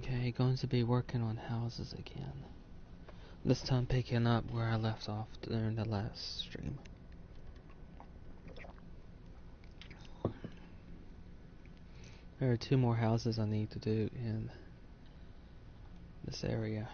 Okay, going to be working on houses again. This time picking up where I left off during the last stream. There are 2 more houses I need to do in this area.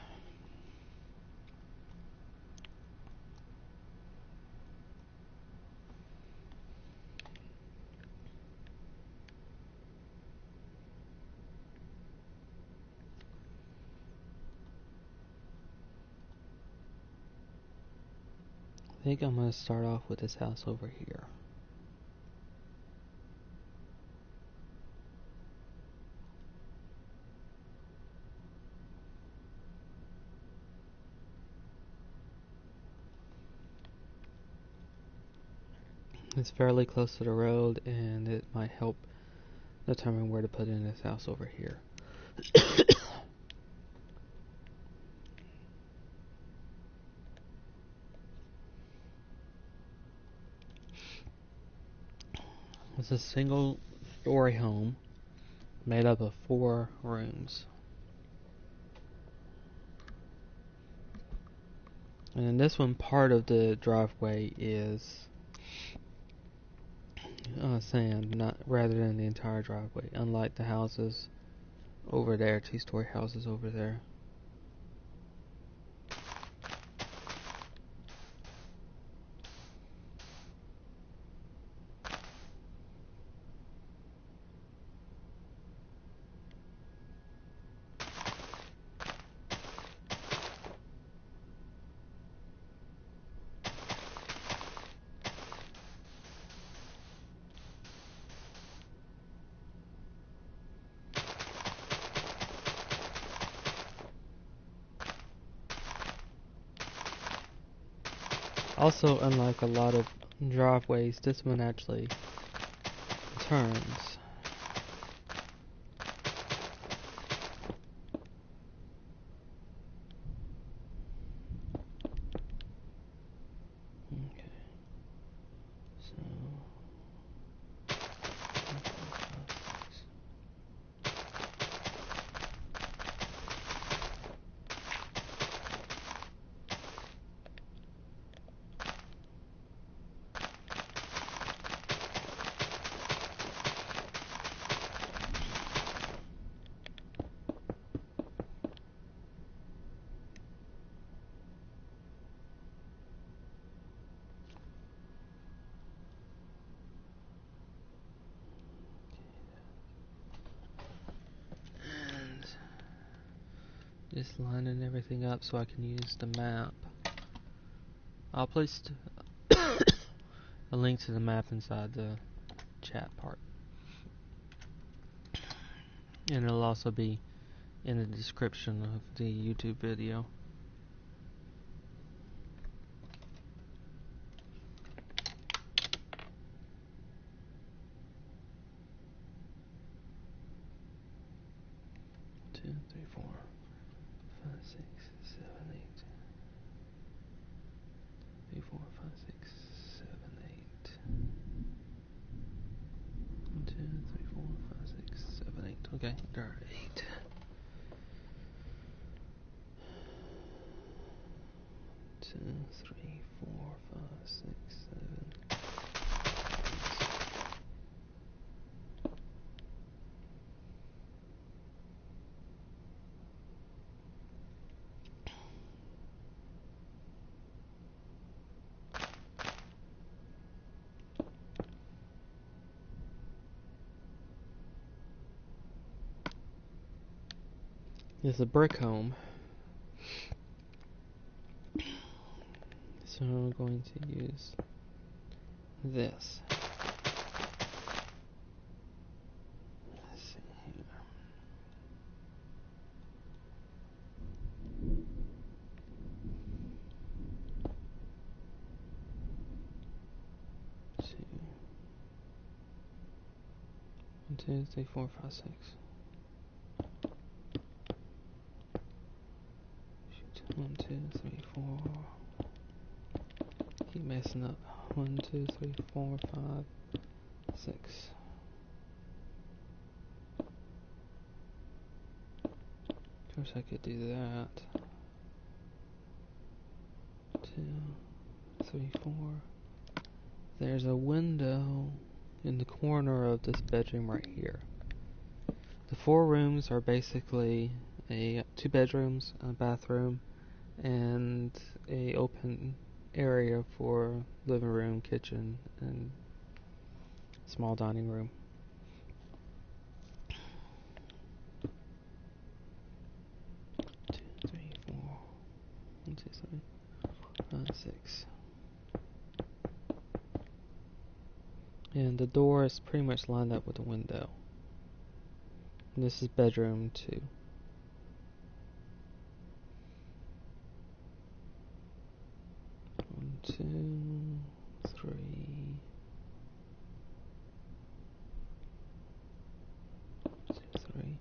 I think I'm going to start off with this house over here. It's fairly close to the road, and it might help determine where to put in this house over here. It's a single-story home made up of 4 rooms. And in this one, part of the driveway is sand, rather than the entire driveway. Unlike the houses over there, 2-story houses over there. Also, unlike a lot of driveways, this one actually turns. Okay. So just lining everything up so I can use the map. I'll place a link to the map inside the chat part. And it'll also be in the description of the YouTube video. Two, three, 4, 5, 6, 7, 8. 3, 4, 5, 6, 7, 8. 1, 2, 3, 4, 5, 6, 7, 8. Okay, there are 8. 2, 3, 4, 5, 6, 7. It's a brick home. So I'm going to use this. Let's see here. Two. 1, 2, 3, 4, 5, 6. Shoot. 1, 2, 3, 4. Keep messing up. 1, 2, 3, 4, 5, 6. Of course I could do that. 2, 3, 4. There's a window in the corner of this bedroom right here. The 4 rooms are basically 2 bedrooms, a bathroom, and a open area for living room, kitchen, and small dining room. Two, three, four. 1, 2, 3, 5, 6. And the door is pretty much lined up with the window. And this is bedroom 2. 1, 2, 3. 2, 3.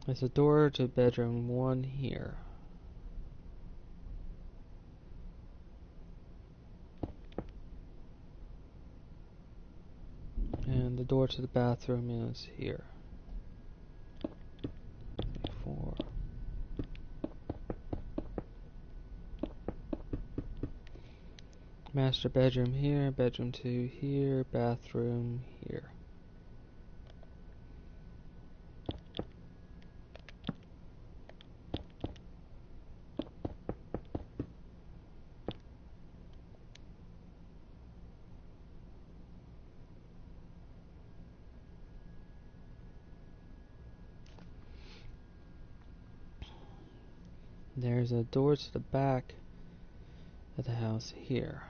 There's a door to bedroom 1 here. And the door to the bathroom is here. 3, 4. Master bedroom here, bedroom 2 here, bathroom here. There's a door to the back of the house here.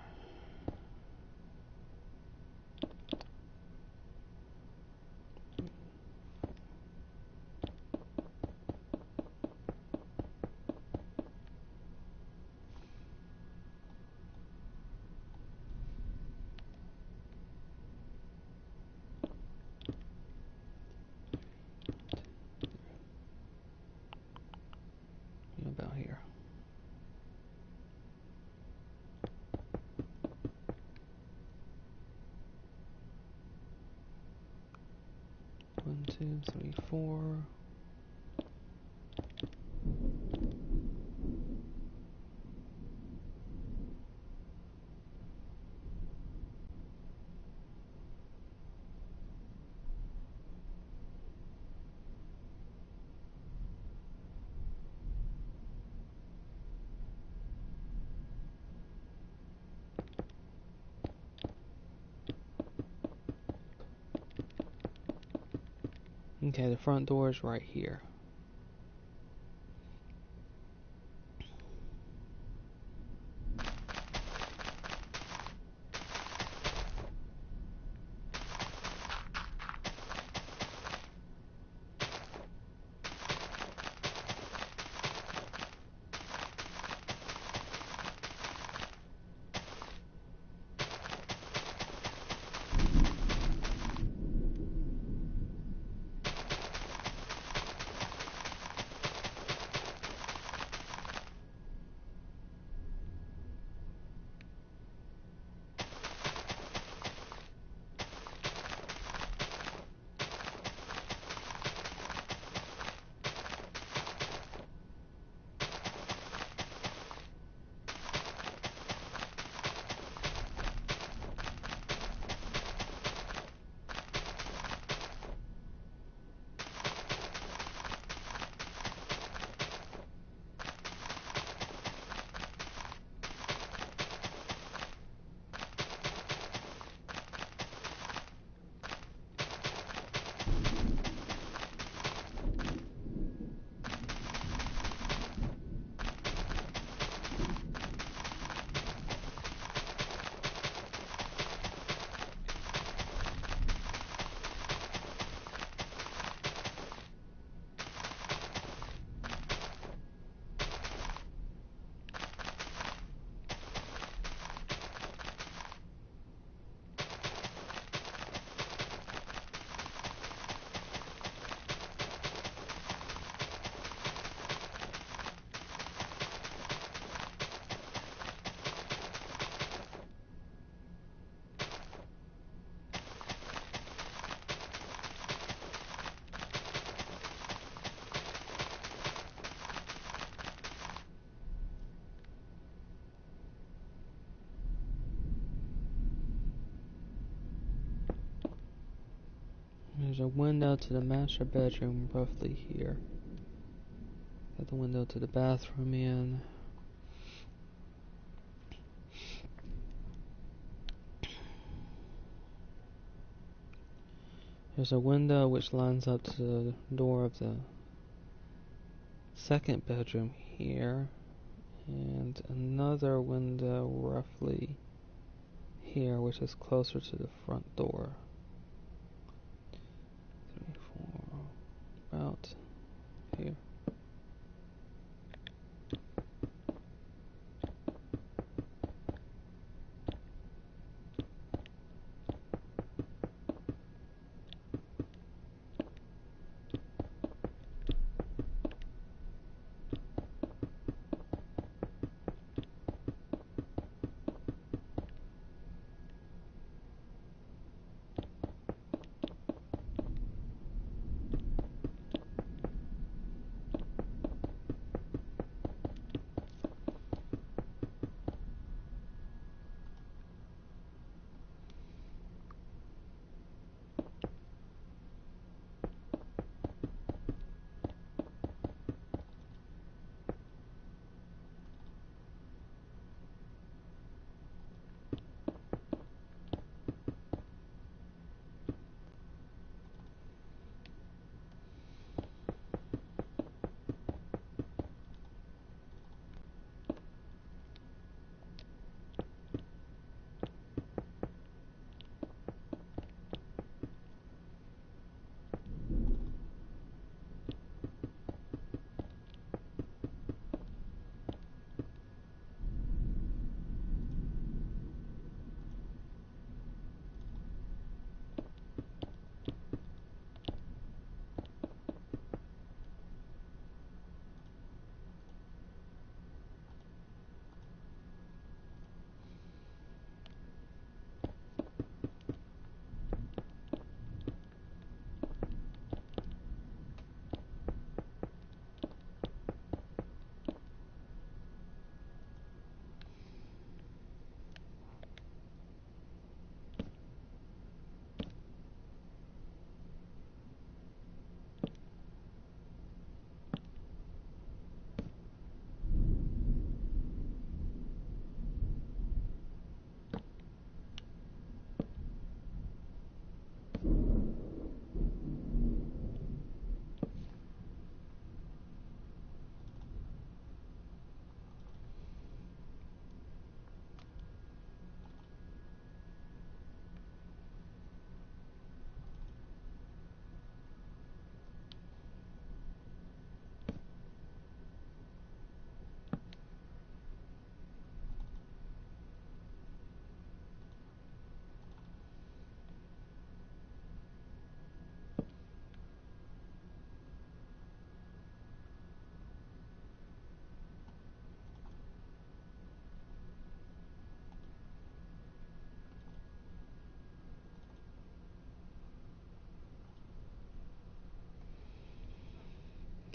About here. 1, 2, 3, 4. Okay, the front door is right here. There's a window to the master bedroom roughly here. Got the window to the bathroom in. There's a window which lines up to the door of the second bedroom here. And another window roughly here, which is closer to the front door. 3, 4, about here.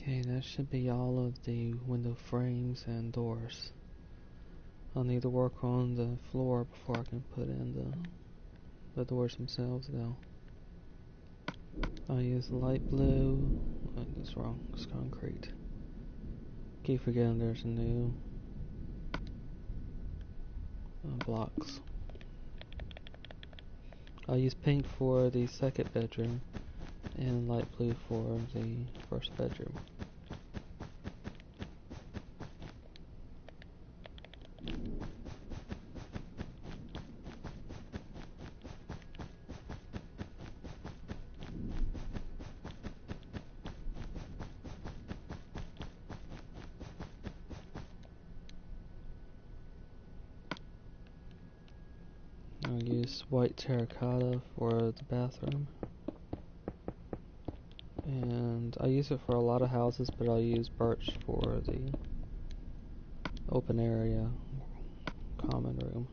Okay, that should be all of the window frames and doors. I'll need to work on the floor before I can put in the doors themselves though. I'll use light blue. Oh, that's wrong, it's concrete. Keep forgetting there's new blocks. I'll use pink for the second bedroom and light blue for the first bedroom. I'll use white terracotta for the bathroom. And I use it for a lot of houses, but I'll use birch for the open area common room.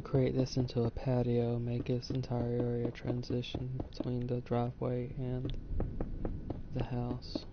create this into a patio, make this entire area transition between the driveway and the house.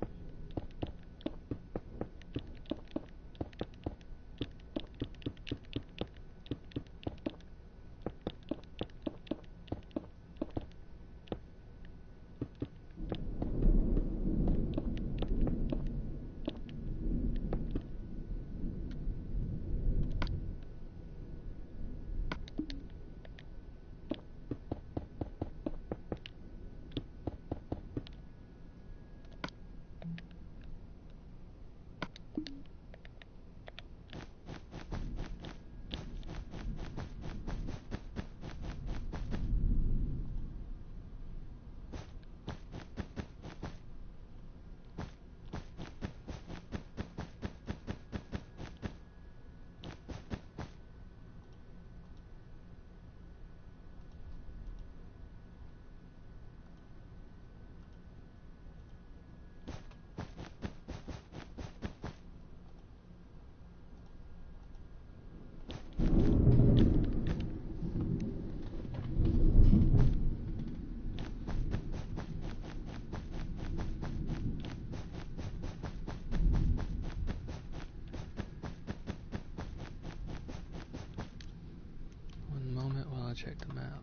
Check the map.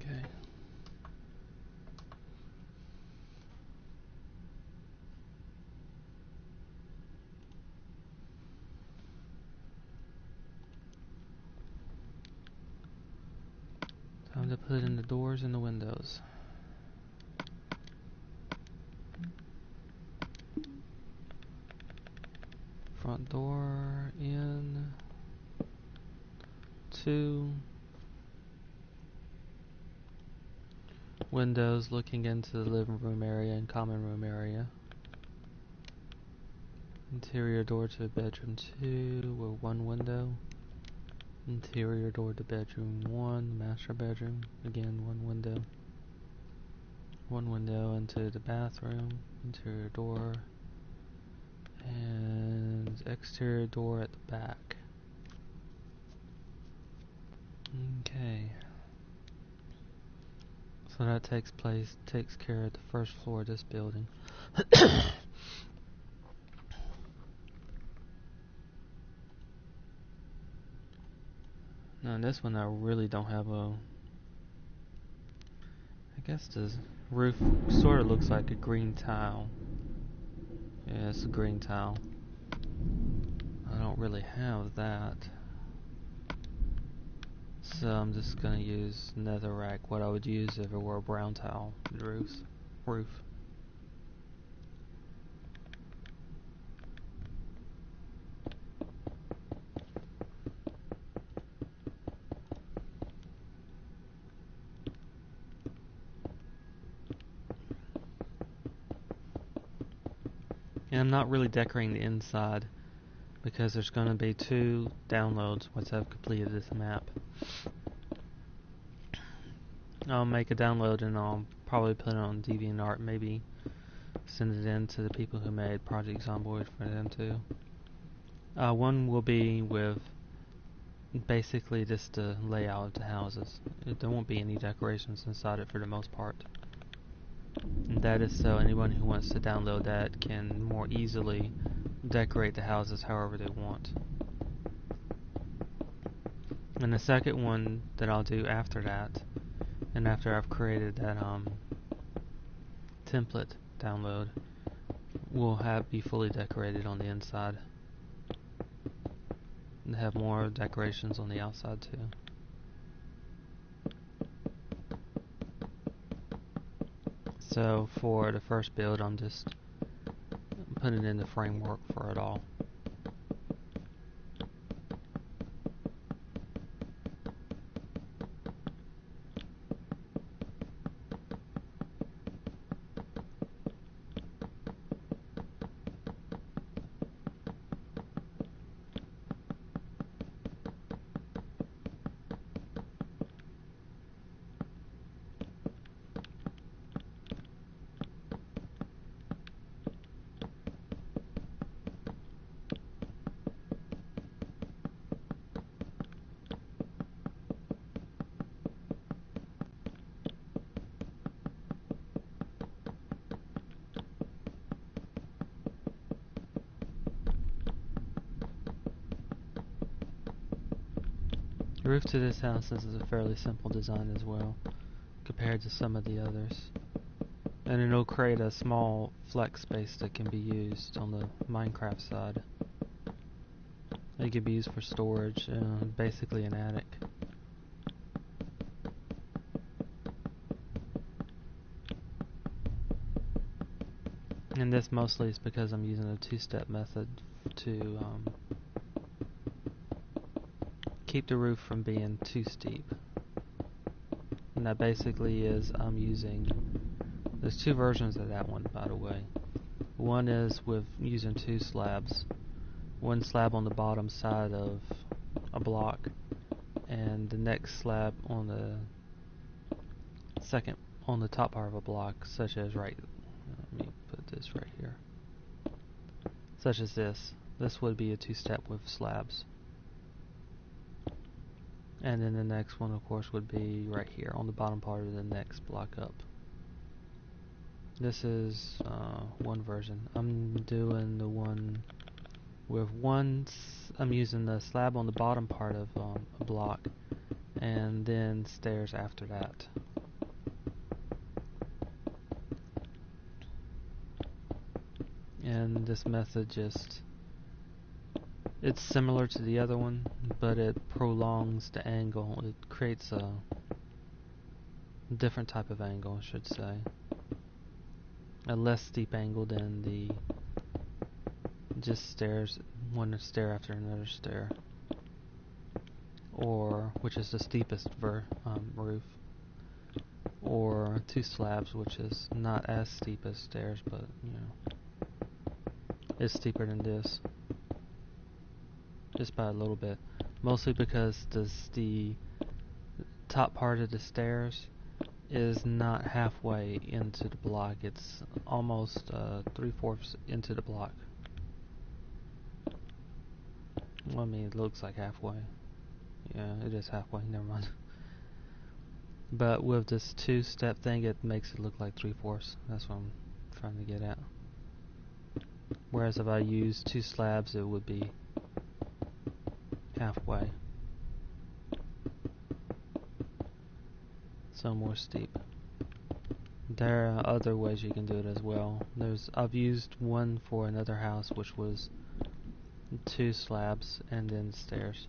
Okay. Time to put in the doors and the windows. Front door in. 2 windows looking into the living room area and common room area. Interior door to bedroom 2 with 1 window. Interior door to bedroom 1, master bedroom, again 1 window. 1 window into the bathroom, interior door, and exterior door at the back. Okay. So that takes care of the first floor of this building. Now this one I really don't have I guess the roof sort of looks like a green tile. Yeah, it's a green tile. I don't really have that. So I'm just gonna use netherrack, what I would use if it were a brown tile roof. And I'm not really decorating the inside because there's going to be 2 downloads once I've completed this map. I'll make a download and I'll probably put it on DeviantArt, maybe send it in to the people who made Project Zomboid for them too. One will be with basically just the layout of the houses. There won't be any decorations inside it for the most part. And that is so anyone who wants to download that can more easily decorate the houses however they want. And the second one that I'll do after that, and after I've created that template download, will be fully decorated on the inside. And have more decorations on the outside too. So for the first build, I'm just putting in the framework for it all. The roof to this house is a fairly simple design as well, compared to some of the others. And it'll create a small flex space that can be used on the Minecraft side. It can be used for storage, basically an attic. And this mostly is because I'm using a two-step method to keep the roof from being too steep. And that basically is there's two versions of that one, by the way. One is with using two slabs. One slab on the bottom side of a block, and the next slab on the top part of a block, such as let me put this right here. Such as this. This would be a two-step with slabs. And then the next one, of course, would be right here on the bottom part of the next block up. This is one version. I'm doing the one with I'm using the slab on the bottom part of a block, and then stairs after that. And this method it's similar to the other one, but it prolongs the angle. It creates a different type of angle, I should say. A less steep angle than the just stairs, one stair after another stair. Or, which is the steepest roof. Or two slabs, which is not as steep as stairs, but, it's steeper than this. Just by a little bit. Mostly because the top part of the stairs is not halfway into the block. It's almost 3/4 into the block. Well, I mean, it looks like halfway. Yeah, it is halfway. Never mind. But with this two-step thing, it makes it look like 3/4. That's what I'm trying to get at. Whereas if I use two slabs, it would be halfway. So more steep. There are other ways you can do it as well. I've used one for another house, which was two slabs and then stairs.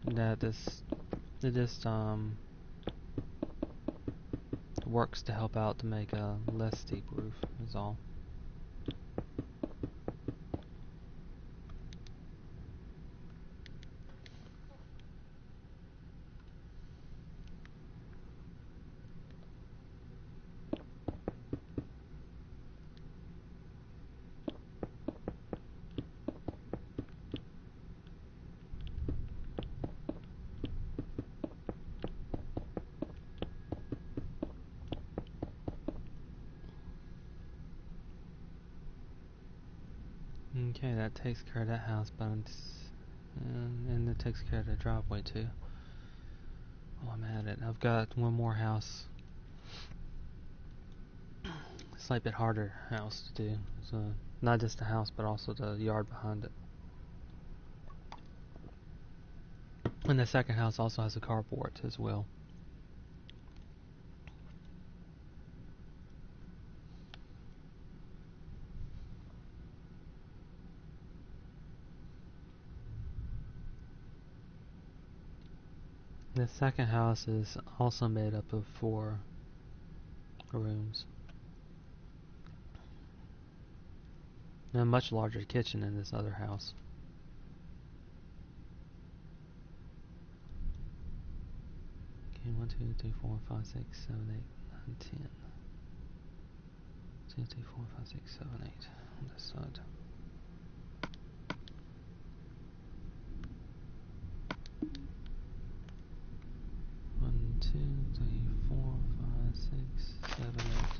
It just works to help out to make a less steep roof, is all. Okay, that takes care of that house, and it takes care of the driveway too. Oh, I'm at it. I've got one more house. Slight bit harder house to do. So not just the house, but also the yard behind it. And the second house also has a carport as well. The second house is also made up of 4 rooms. And a much larger kitchen in this other house. Okay, 1, 2, 3, 4, 5, 6, 7, 8, 9, 10. 2, 3, 4, 5, 6, 7, 8 on this side. One, 2, 3, 4, 5, 6, 7, 8.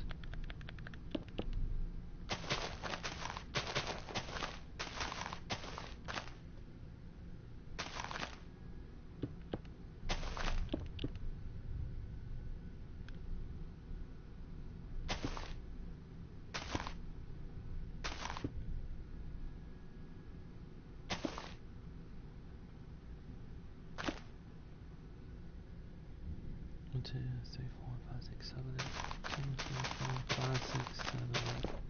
2, 3, 4, 5, 6, 7, 8. 1, 2, 3, 4, 5, 6, 7, 8.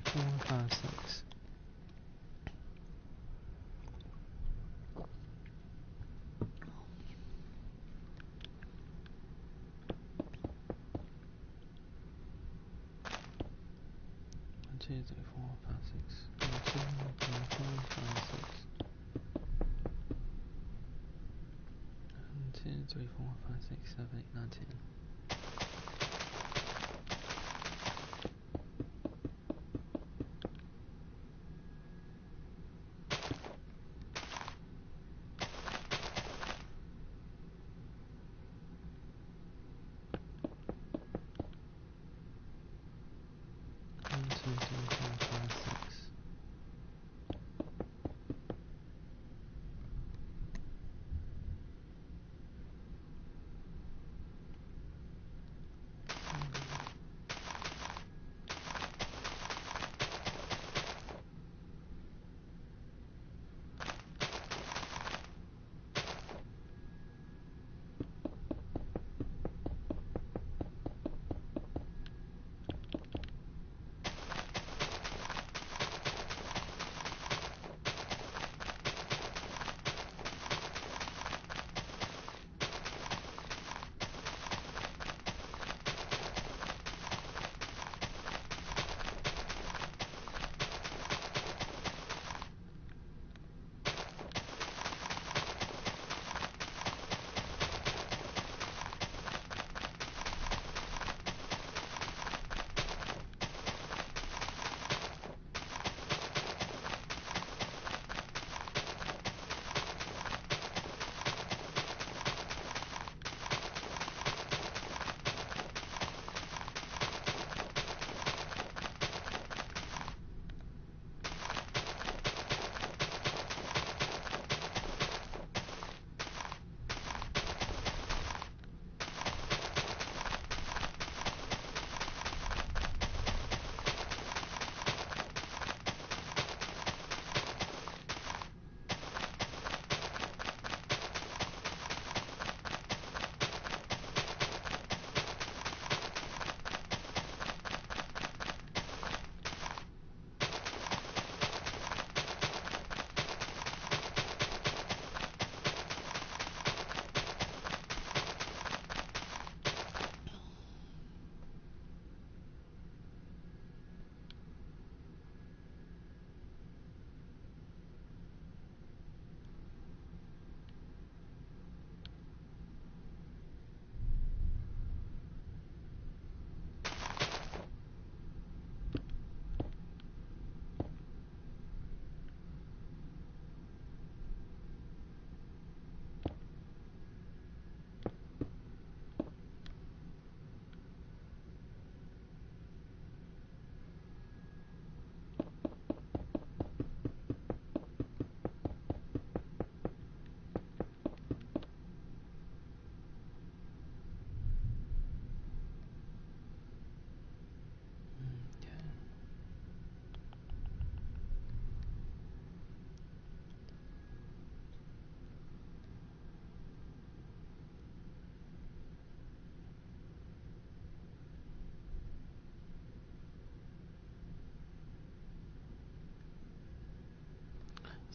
Four, five, six. One, two, three, four, five, six. 1, 2, 3, 4, 5, 6. 1, 2, 3, 4, 5, 6, 7, 8, 9, 10.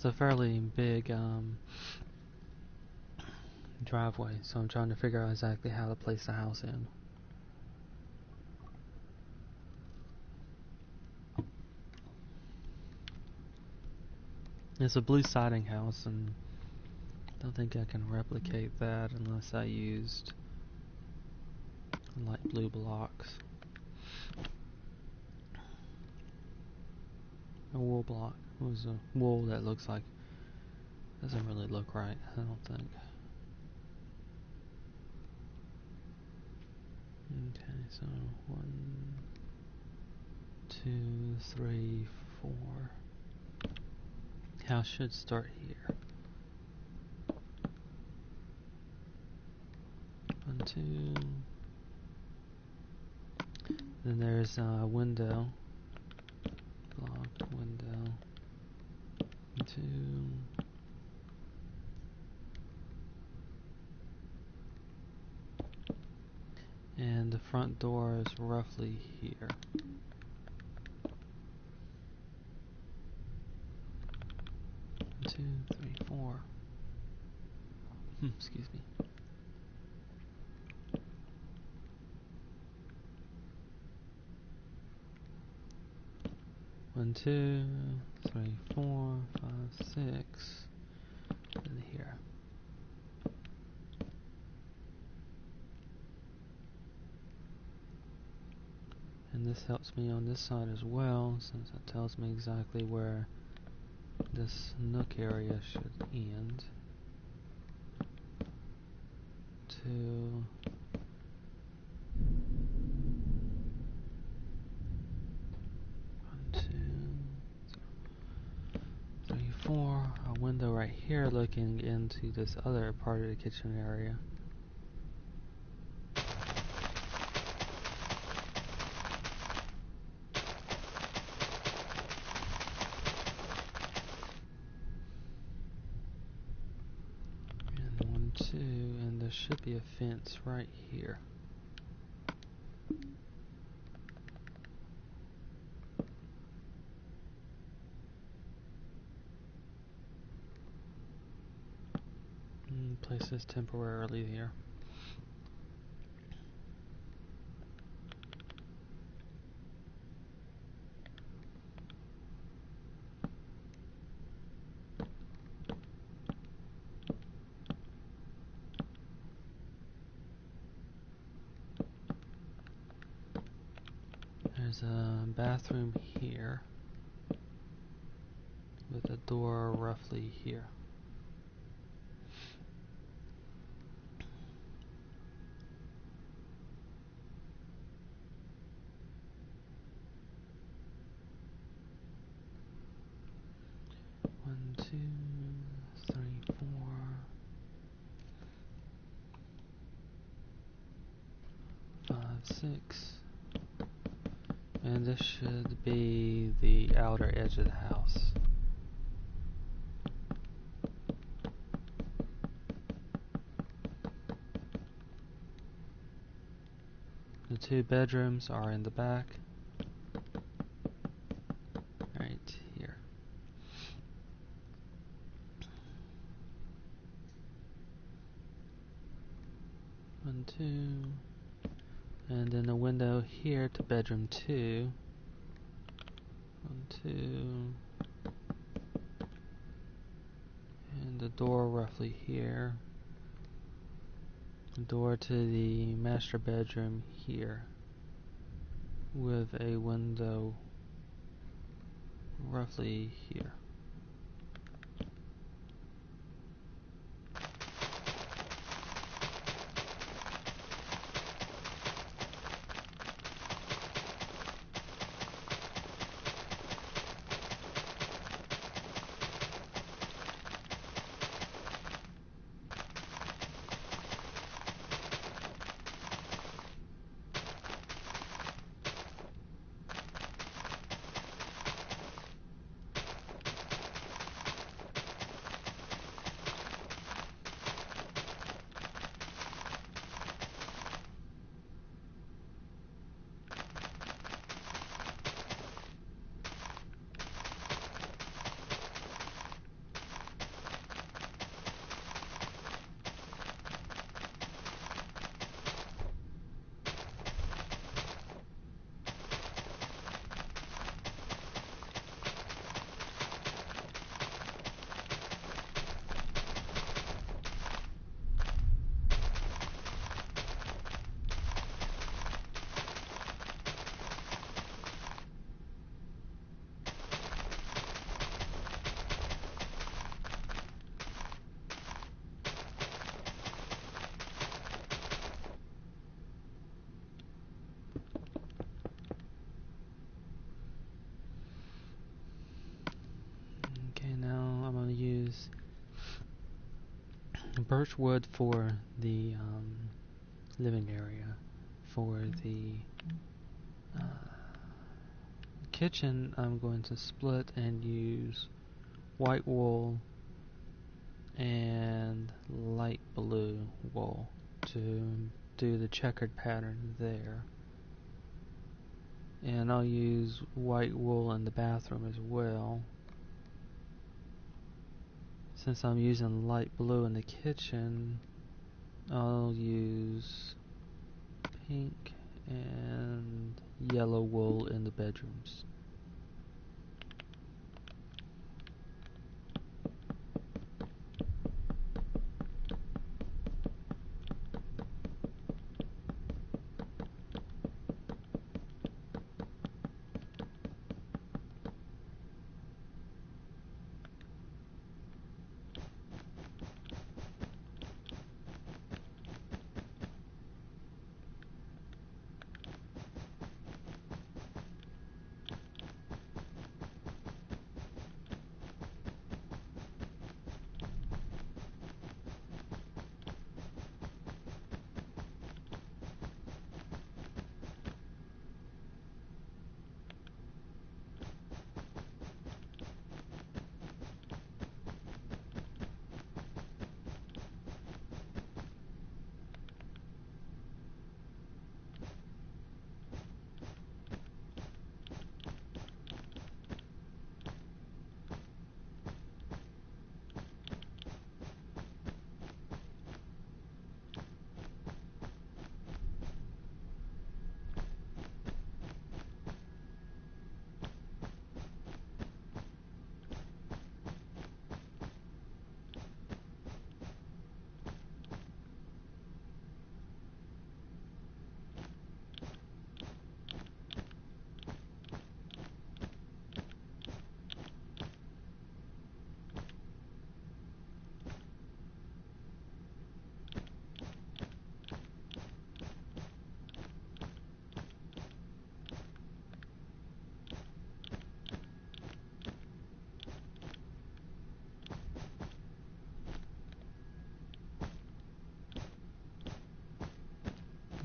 It's a fairly big driveway, so I'm trying to figure out exactly how to place the house in. It's a blue siding house, and I don't think I can replicate that unless I used light blue blocks. A wool block. It was a wool that looks like, doesn't really look right, I don't think. Okay, so 1, 2, 3, 4. House should start here. 1, 2. Then there's a window. Block, window. 2. And the front door is roughly here. 1, 2, 3, 4. Excuse me. 1, 2, 3, 4, 5, 6, and here. And this helps me on this side as well, since it tells me exactly where this nook area should end. 2, 1, 2, 3, 4. A window right here looking into this other part of the kitchen area. And 1, 2, and there should be a fence right here. Place this temporarily here. There's a bathroom here with a door roughly here. One, 2, 3, 4, 5, 6. And this should be the outer edge of the house. The 2 bedrooms are in the back. Right here. 1, 2. And then a window here to bedroom 2. 1, 2. And the door roughly here. The door to the master bedroom here. With a window roughly here. birch wood for the living area. For the kitchen, I'm going to split and use white wool and light blue wool to do the checkered pattern there. And I'll use white wool in the bathroom as well. Since I'm using light blue in the kitchen, I'll use pink and yellow wool in the bedrooms.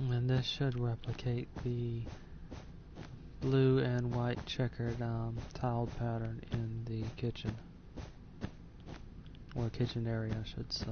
And this should replicate the blue and white checkered tiled pattern in the kitchen, or kitchen area I should say.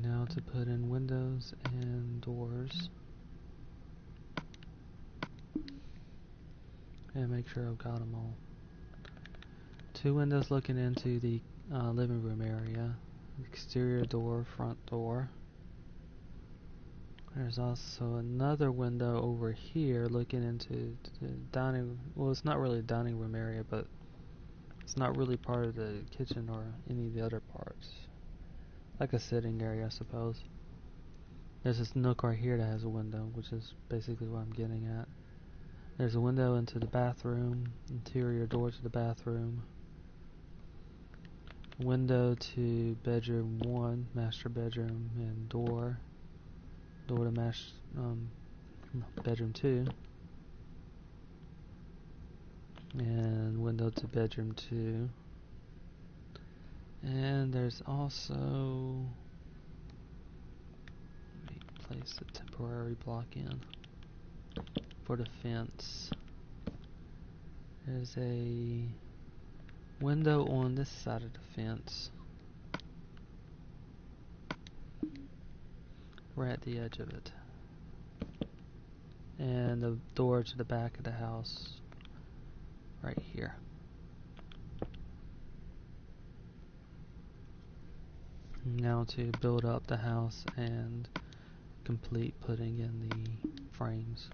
Now to put in windows and doors, and make sure I've got them all. 2 windows looking into the living room area, exterior door, front door. There's also another window over here looking into the dining, well, it's not really a dining room area, but it's not really part of the kitchen or any of the other parts. Like a sitting area, I suppose. There's this nook right here that has a window, which is basically what I'm getting at. There's a window into the bathroom, interior door to the bathroom. Window to bedroom 1, master bedroom, and door to bedroom 2. And window to bedroom 2. And there's also, let me place a temporary block in for the fence. There's a window on this side of the fence, right at the edge of it. And the door to the back of the house, right here. Now to build up the house and complete putting in the frames.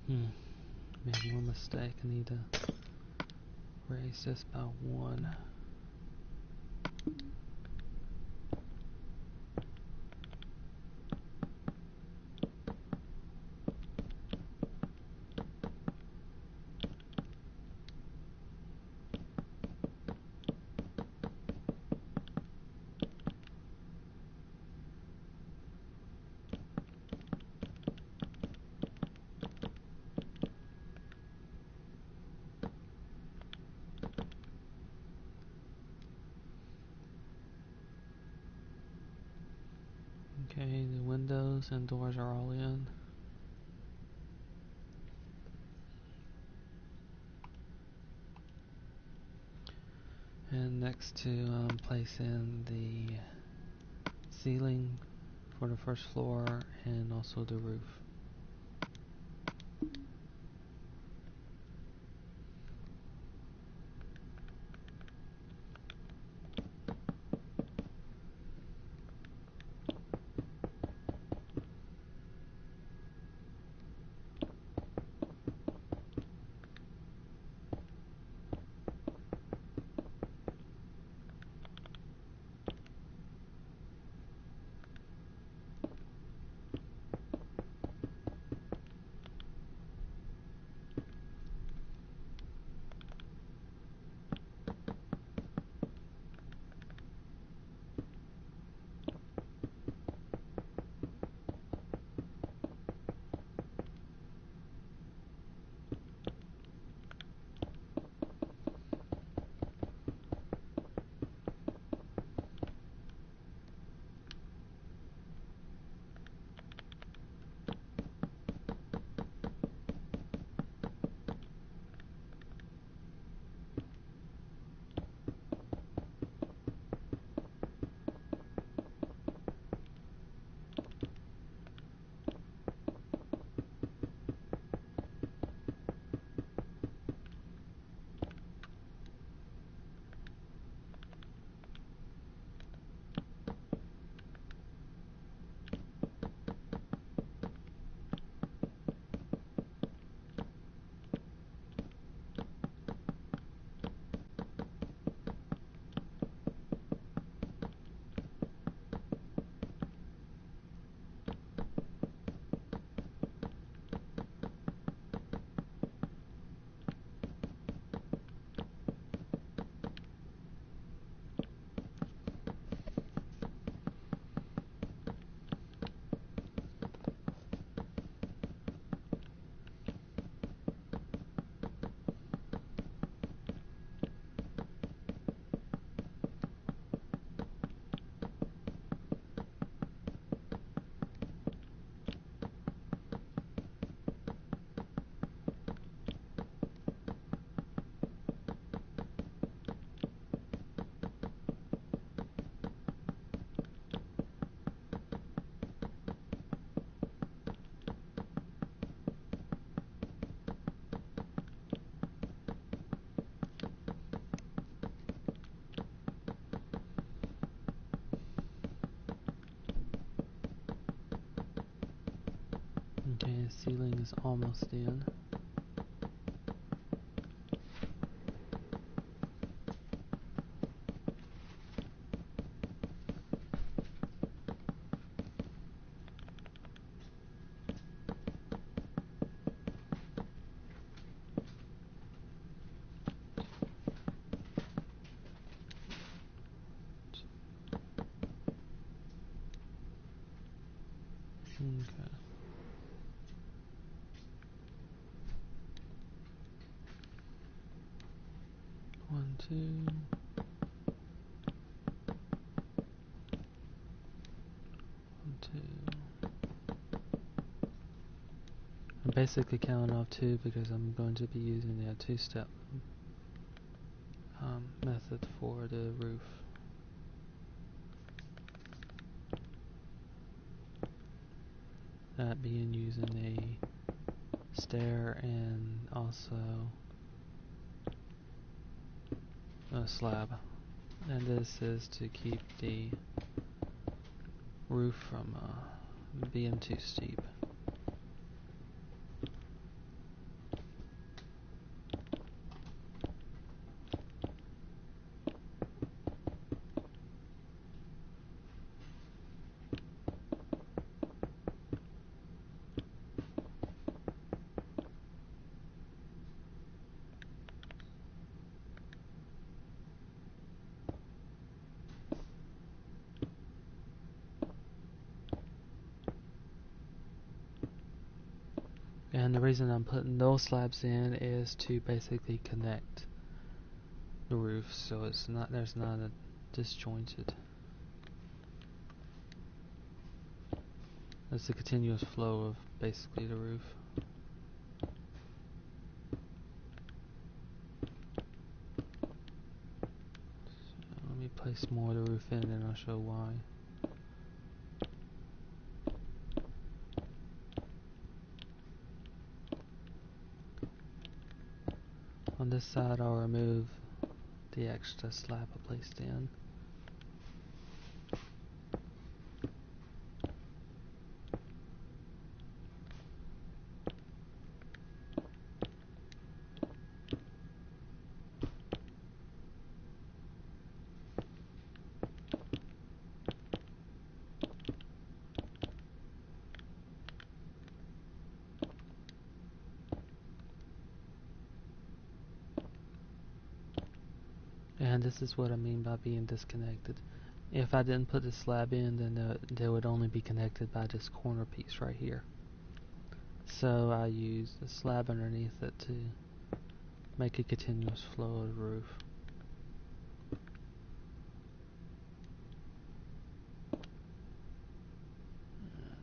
Made one mistake. I need to raise this by 1. Okay, the windows and doors are all in. And next to place in the ceiling for the first floor and also the roof. Okay, the ceiling is almost in. Okay. One, two. One, two. I'm basically counting off 2 because I'm going to be using the 2-step method for the roof. That being using a stair and also a slab. And this is to keep the roof from being too steep. And the reason I'm putting those slabs in is to basically connect the roof so there's not a disjointed. It's a continuous flow of basically the roof. So let me place more of the roof in and I'll show why. On this side I'll remove the extra slab I placed in. And this is what I mean by being disconnected. If I didn't put the slab in, then they would only be connected by this corner piece right here. So I use the slab underneath it to make a continuous flow of the roof.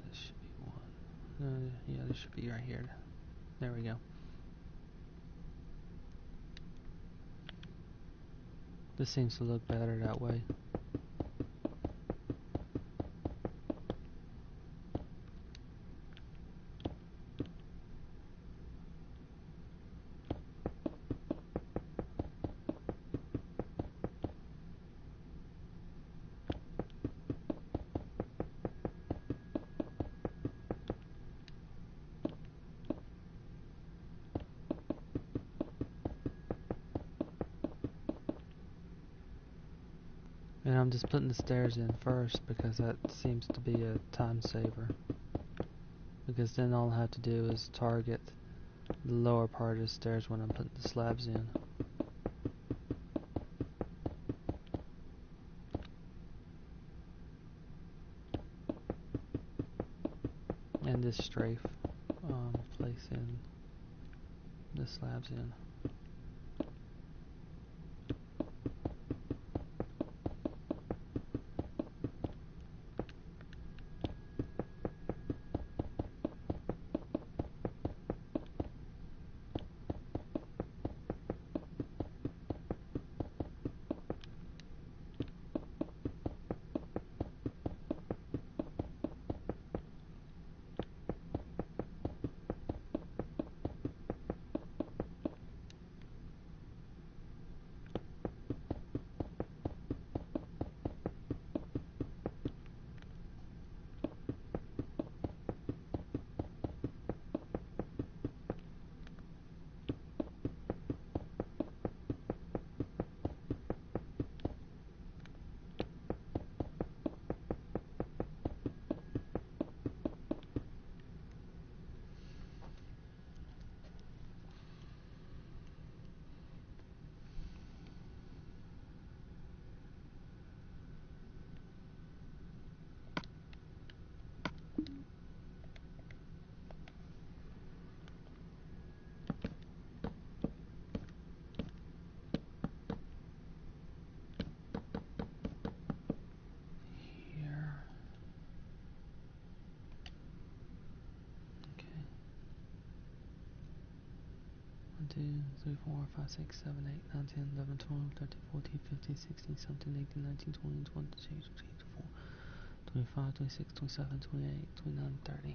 This should be one. Yeah, this should be right here. There we go. This seems to look better that way. And I'm just putting the stairs in first because that seems to be a time saver. Because then all I have to do is target the lower part of the stairs when I'm putting the slabs in. And this strafe, placing the slabs in. Two, three, 4, 5, 6, 7, 8, 9, 10, 11, 12, 13, 14, 15, 16, 17, 18, 19, 20, 22, 23, 24, 25, 26, 27, 28, 29, 30.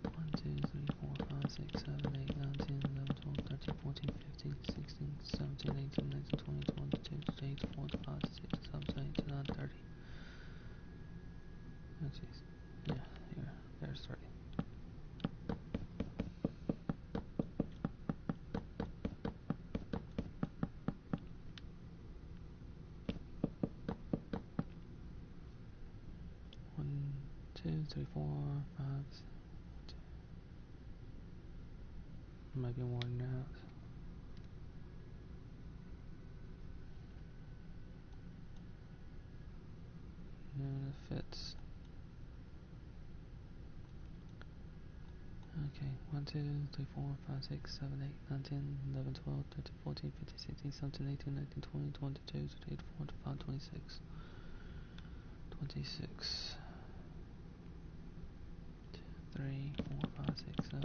1, 2, 3, 4, 5, 6, 7, 8, 9, 10, 11, 12, 13, 14, 15, 16, 17, 18, 19, 20, 22, 23, 24, 25, 26, 27, 28, 29, 30. Oh jeez. Yeah, here. There's 30. Two, three, 4, 5, 6, maybe more than that. And it fits. Okay, 1, 2, 3, 4, 5, 6, 7, 8, 9, 10, 11, 12, 13, 14, 15, 16, 17, 18, 19, 20, 22, 23, 24, 25, 26. 26. 2, 3, 4, 5, 6, 7,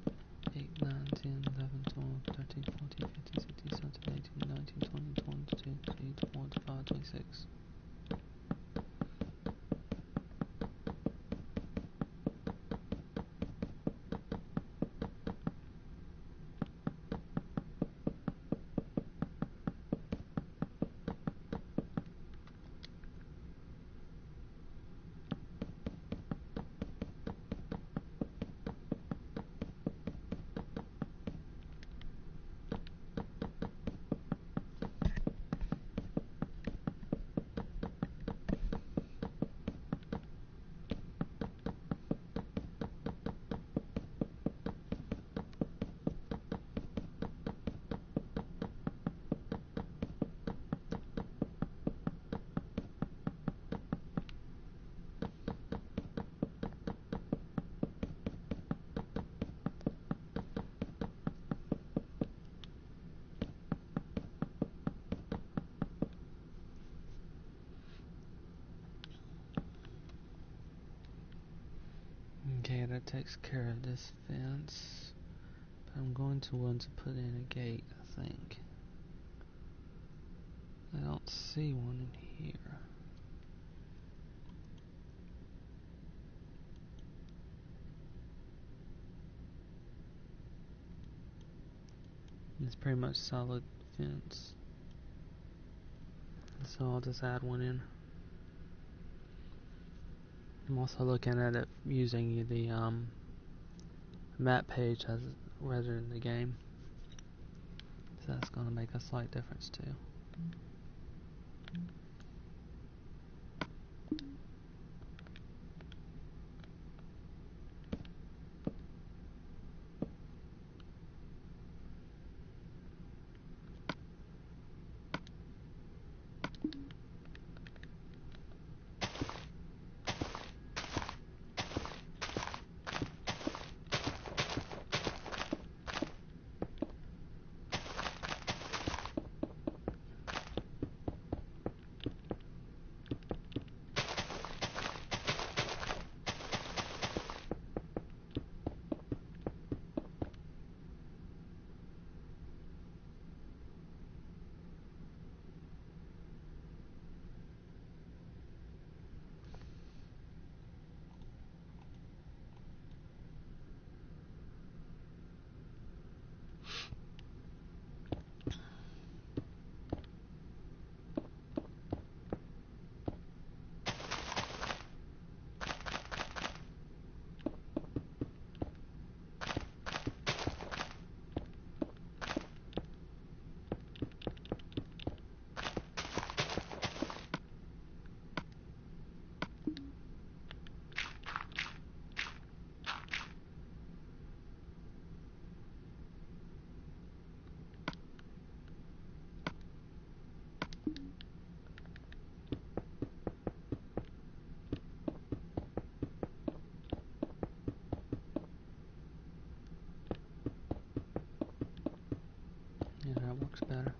8, 8, 9, 10, 11, 12, 13, 14, 15, 16, 17, 18, 19, 20, 22, 23, 24, 25, 26. Okay, that takes care of this fence. But I'm going to want to put in a gate, I think. I don't see one in here. It's pretty much solid fence. So I'll just add one in. I'm also looking at it using the map page as rather than the game. So that's going to make a slight difference too. Yeah, that works better.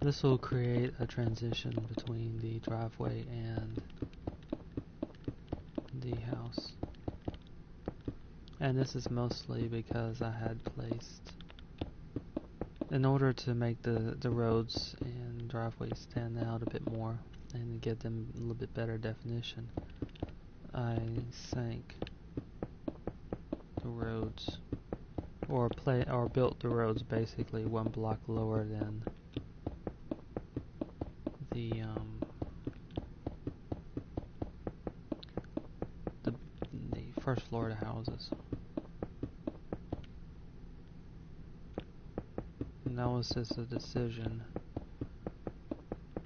This will create a transition between the driveway and the house. And this is mostly because I had placed, in order to make the roads and driveways stand out a bit more and give them a little bit better definition, I sank the roads, or built the roads basically one block lower than the first floor of the houses. And that was just a decision,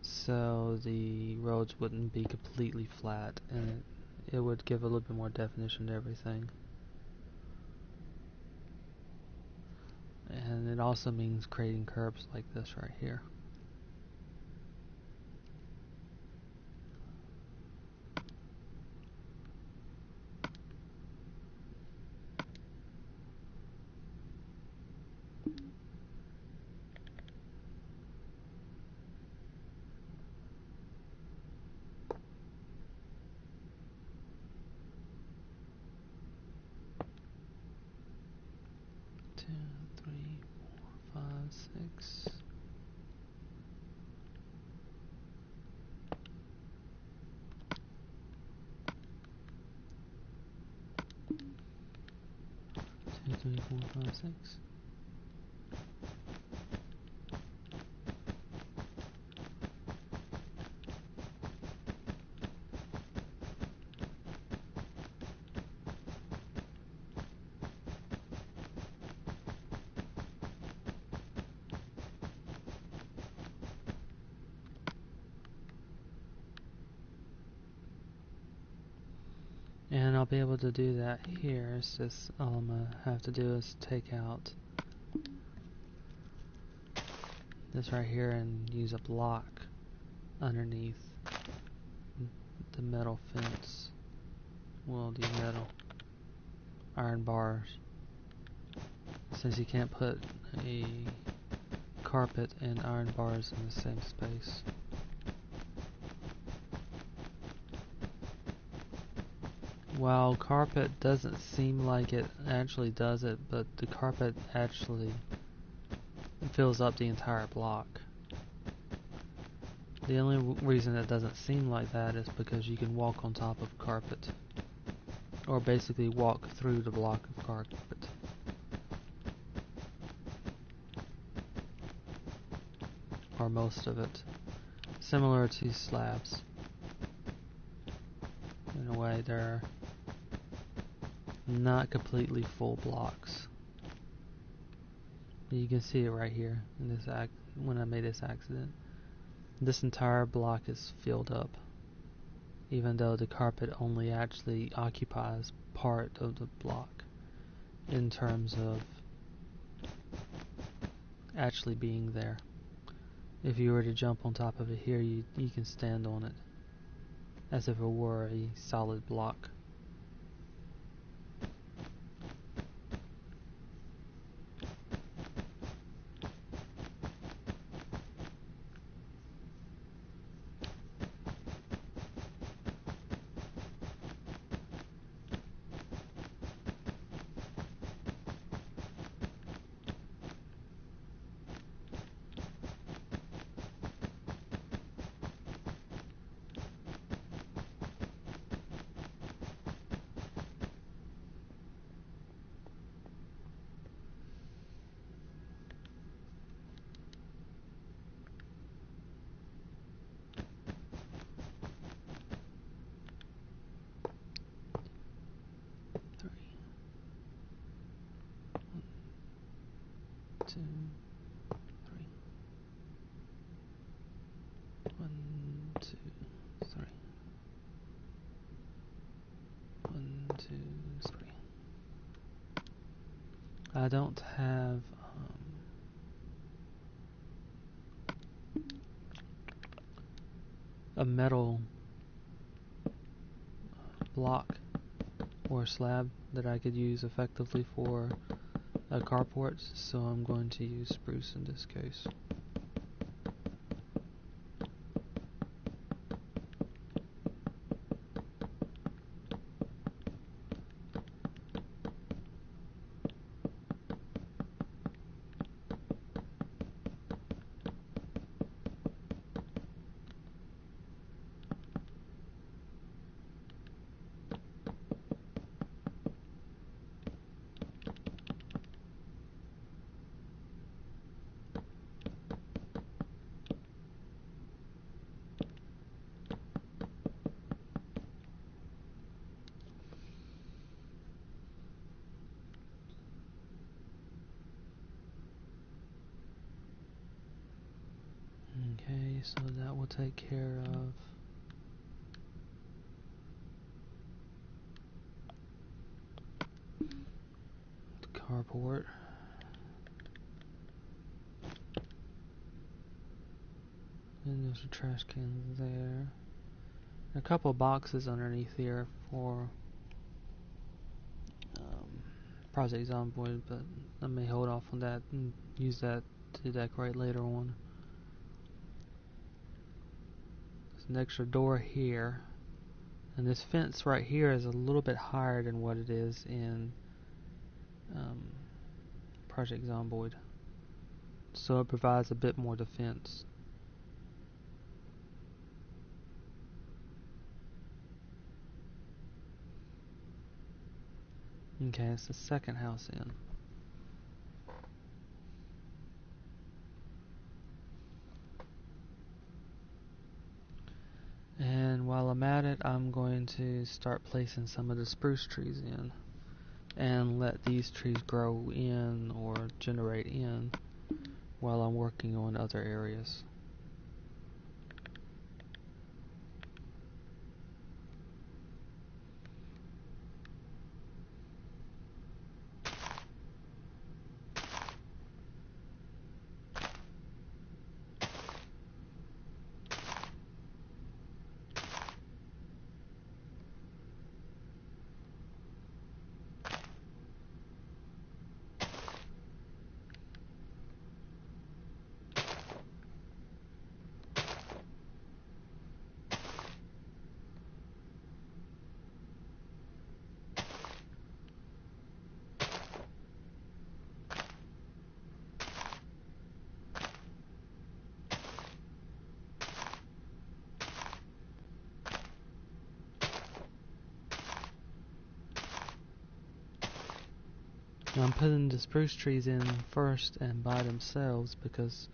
so the roads wouldn't be completely flat, and it would give a little bit more definition to everything. And it also means creating curbs like this right here. 6. Two, three, 4, 5, 6. And I'll be able to do that here. It's just all I'm going to have to do is take out this right here and use a block underneath the metal fence. Well, the metal iron bars. Since you can't put a carpet and iron bars in the same space. While carpet doesn't seem like it actually does it, but the carpet actually fills up the entire block. The only reason it doesn't seem like that is because you can walk on top of carpet. Or basically walk through the block of carpet. Or most of it. Similar to slabs. In a way, they're not completely full blocks. You can see it right here in this when I made this accident. This entire block is filled up, even though the carpet only actually occupies part of the block in terms of actually being there. If you were to jump on top of it here, you can stand on it as if it were a solid block. Two, three. 1, 2, 3. 1, 2, 3. I don't have a metal block or slab that I could use effectively for a carport, so I'm going to use spruce in this case. Okay, so that will take care of the carport. And there's a trash can there. A couple boxes underneath here for Project Zomboid, but I may hold off on that and use that to decorate later on. There's an extra door here, and this fence right here is a little bit higher than what it is in Project Zomboid. so it provides a bit more defense. Okay, it's the second house in. And while I'm at it, I'm going to start placing some of the spruce trees in and let these trees grow in or generate in while I'm working on other areas. Now I'm putting the spruce trees in first and by themselves because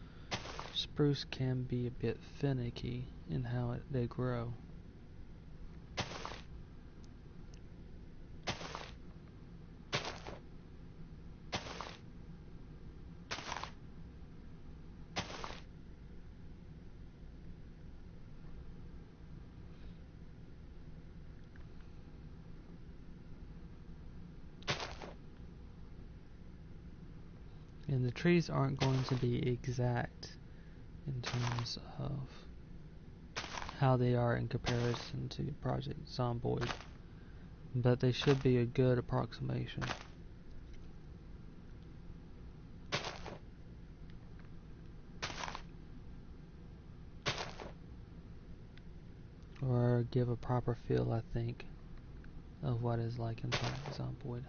spruce can be a bit finicky in how they grow. And the trees aren't going to be exact in terms of how they are in comparison to Project Zomboid, but they should be a good approximation. Or give a proper feel, I think, of what it's like in Project Zomboid.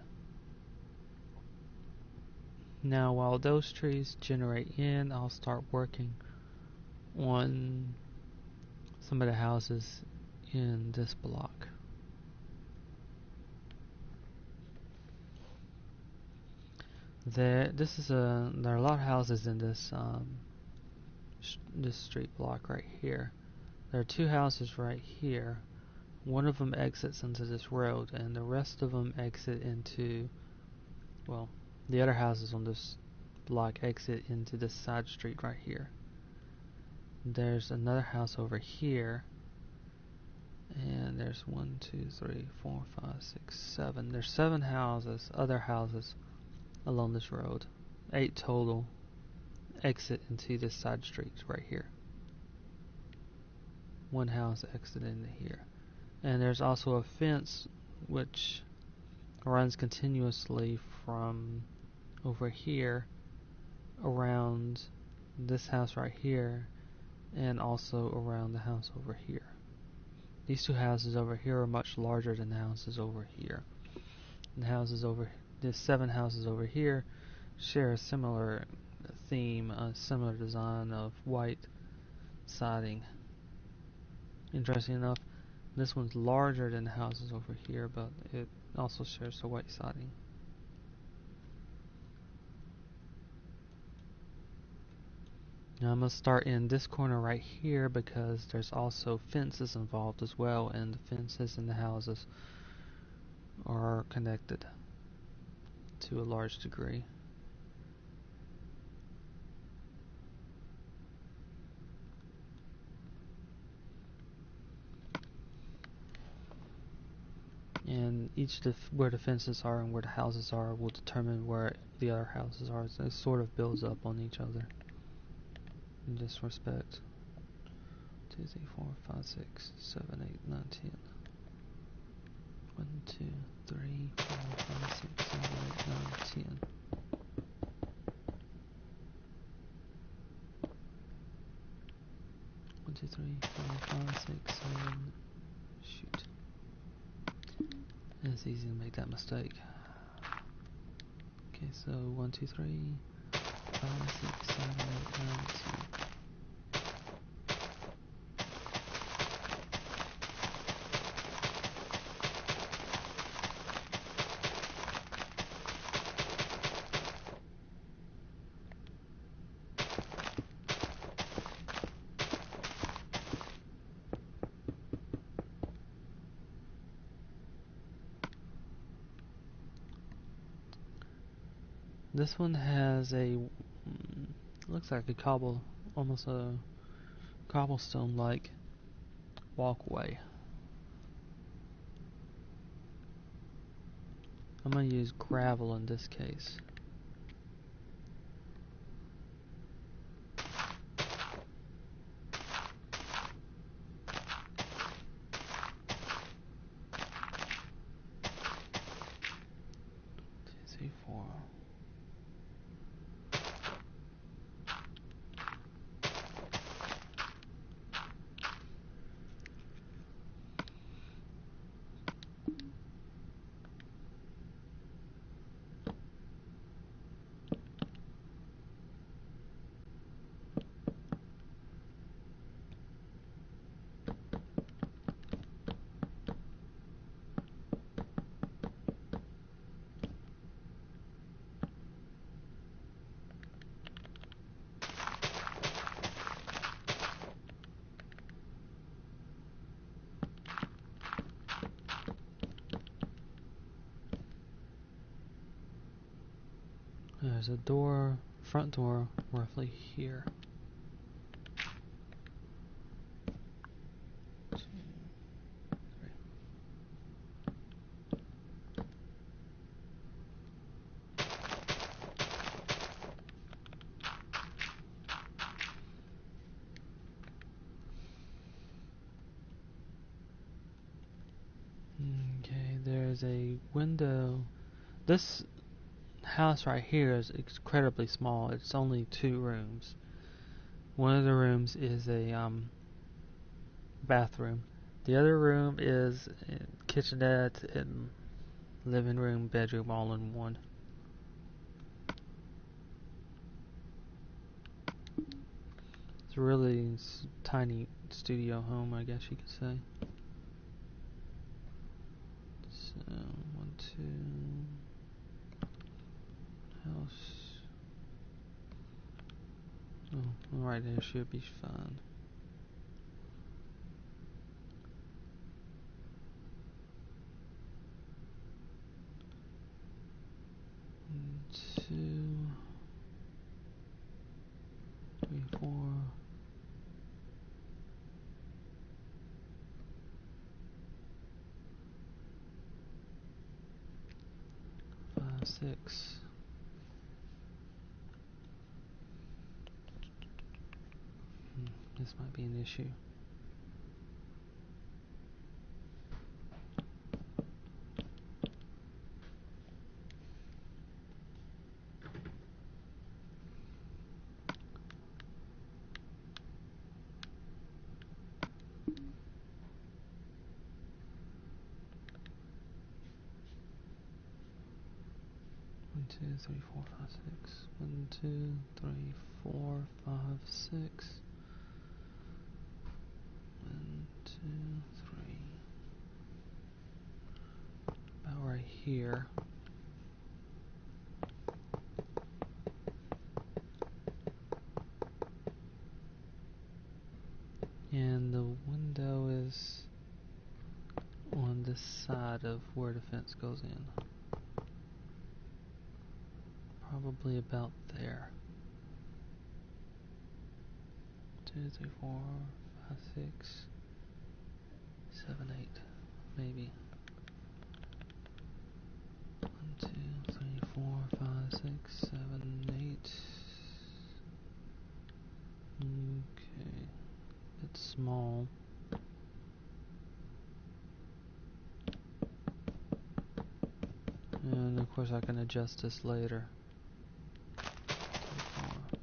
Now, while those trees generate in, I'll start working on some of the houses in this block. There are a lot of houses in this this street block right here. There are two houses right here. One of them exits into this road, and the rest of them exit into, well, the other houses on this block exit into this side street right here. There's another house over here, and there's 1, 2, 3, 4, 5, 6, 7. There's 7 houses, other houses along this road. 8 total exit into this side street right here. One house exit into here. And there's also a fence which runs continuously from over here around this house right here and also around the house over here. These two houses over here are much larger than the houses over here. The 7 houses over here share a similar theme, a similar design of white siding. Interesting enough, this one's larger than the houses over here, but it also shares the white siding. Now I'm going to start in this corner right here because there's also fences involved as well, and the fences and the houses are connected to a large degree. And where the fences are and where the houses are will determine where the other houses are. So it sort of builds up on each other in this respect. 2, 3, 4, 5, 6, 7, 8, 9, 10. 1, 2, 3, 4, 5, 6, 7, 8, 9, 10. One, two, three, 4, 5, 6, 7. Shoot. It's easy to make that mistake. Okay, so 1, 2, 3, 5, 6, 7, 8, 9, 10. This one has a looks like almost a cobblestone-like walkway. I'm going to use gravel in this case. Two, three, four. There's a door, front door, roughly here. Two, three. Okay, there's a window. This house right here is incredibly small. It's only 2 rooms. One of the rooms is a bathroom. The other room is a kitchenette and living room, bedroom, all in one. It's a really tiny studio home, I guess you could say. So, 1, 2, house. Oh, right there should be fine. One, 2, 3, 4. 5, 6. This might be an issue. One, 2, 3, 4, 5, 6. 1, 2, 3, 4, 5, 6. 1, 2, 3. About right here. And the window is on this side of where the fence goes in. Probably about there. 2, 3, 4, 5, 6, 7, 8. Maybe. 1, 2, 3, 4, 5, 6, 7, 8. Okay. It's small. And of course I can adjust this later. 2, 4.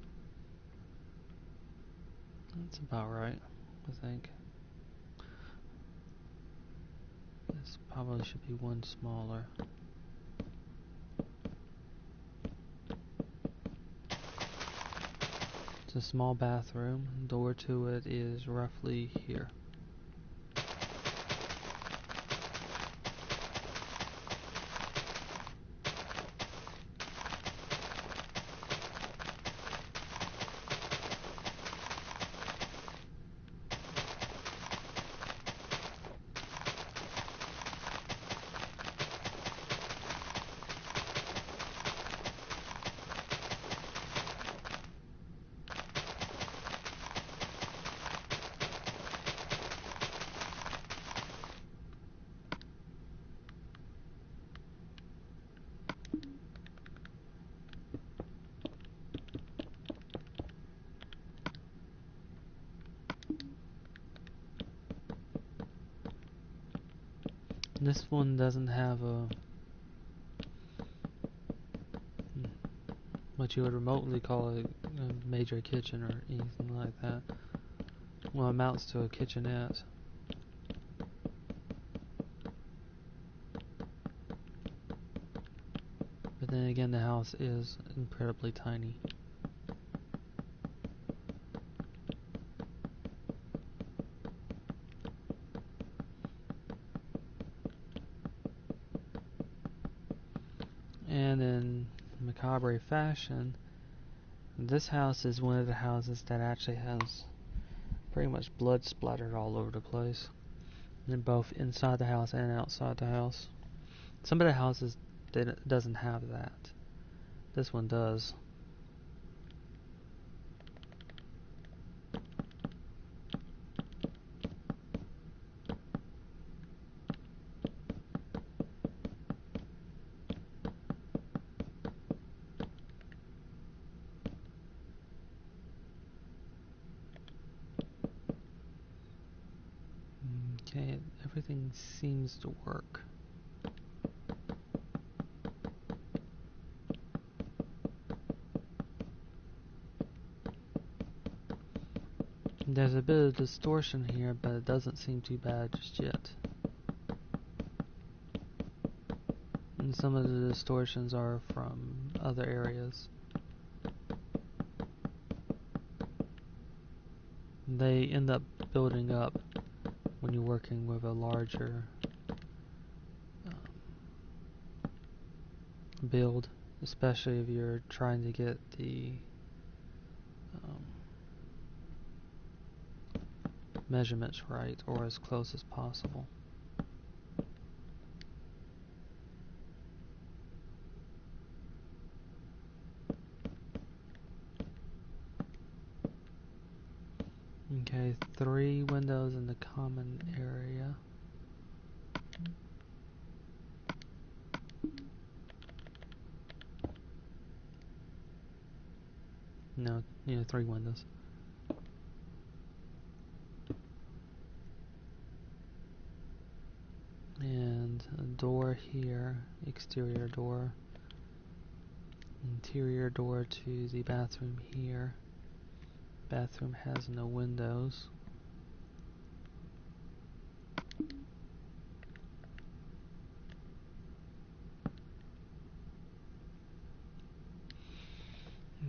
That's about right, I think. This probably should be one smaller. It's a small bathroom. Door to it is roughly here. This one doesn't have what you would remotely call a major kitchen or anything like that. Well, amounts to a kitchenette. But then again, the house is incredibly tiny. And in macabre fashion, this house is one of the houses that actually has pretty much blood splattered all over the place. And both inside the house and outside the house. Some of the houses doesn't have that. This one does. Okay, everything seems to work. There's a bit of distortion here, but it doesn't seem too bad just yet. And some of the distortions are from other areas. They end up building up when you're working with a larger build, especially if you're trying to get the measurements right or as close as possible. Okay, 3 windows in the common area. No, 3 windows. And a door here, exterior door. Interior door to the bathroom here. Bathroom has no windows.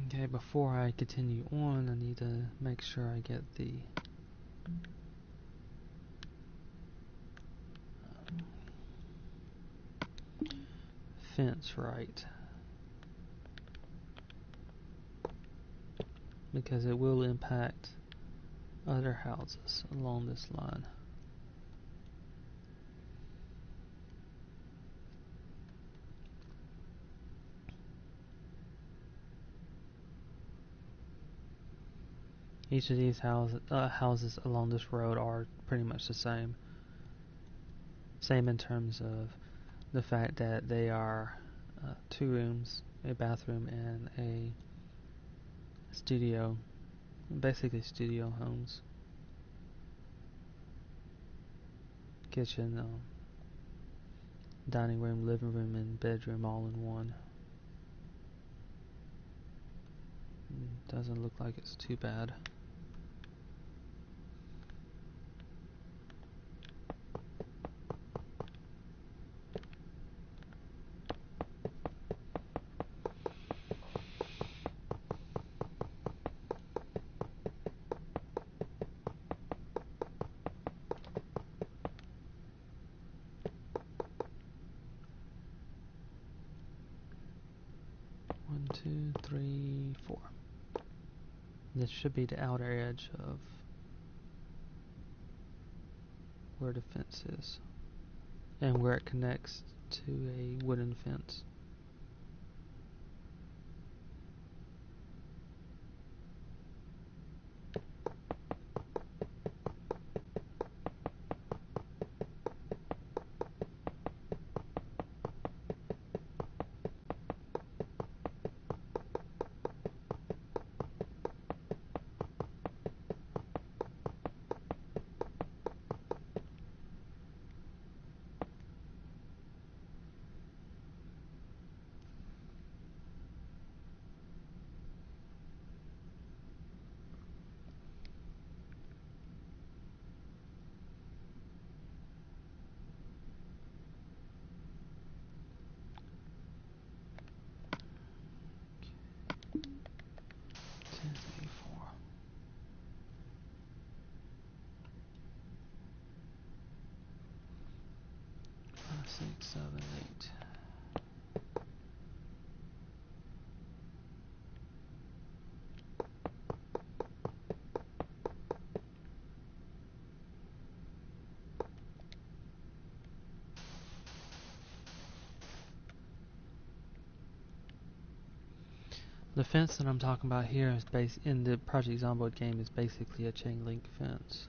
Okay, before I continue on, I need to make sure I get the fence right, because it will impact other houses along this line. Each of these houses along this road are pretty much the same. Same in terms of the fact that they are 2 rooms, a bathroom, and a studio. Basically studio homes. Kitchen, dining room, living room, and bedroom all in one. Doesn't look like it's too bad. 2, 3, 4. This should be the outer edge of where the fence is and where it connects to a wooden fence. Six, seven, eight. The fence that I'm talking about here is based in the Project Zomboid game is basically a chain link fence.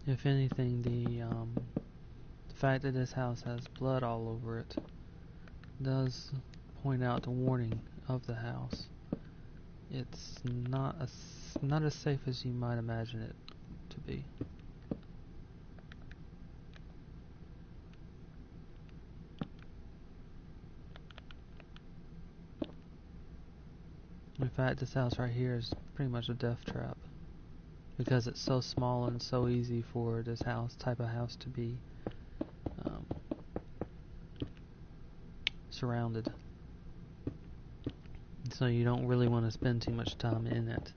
If anything, the fact that this house has blood all over it does point out the warning of the house. It's not as safe as you might imagine it to be. In fact, this house right here is pretty much a death trap because it's so small and so easy for this type of house to be surrounded. so you don't really want to spend too much time in it.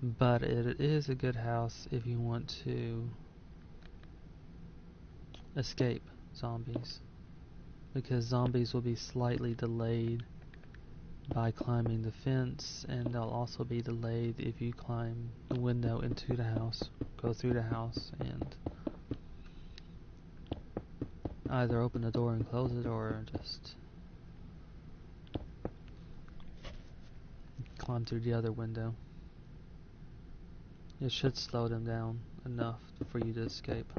But it is a good house if you want to escape zombies, because zombies will be slightly delayed by climbing the fence, and they'll also be delayed if you climb the window into the house, go through the house, and either open the door and close it, or just climb through the other window. It should slow them down enough for you to escape.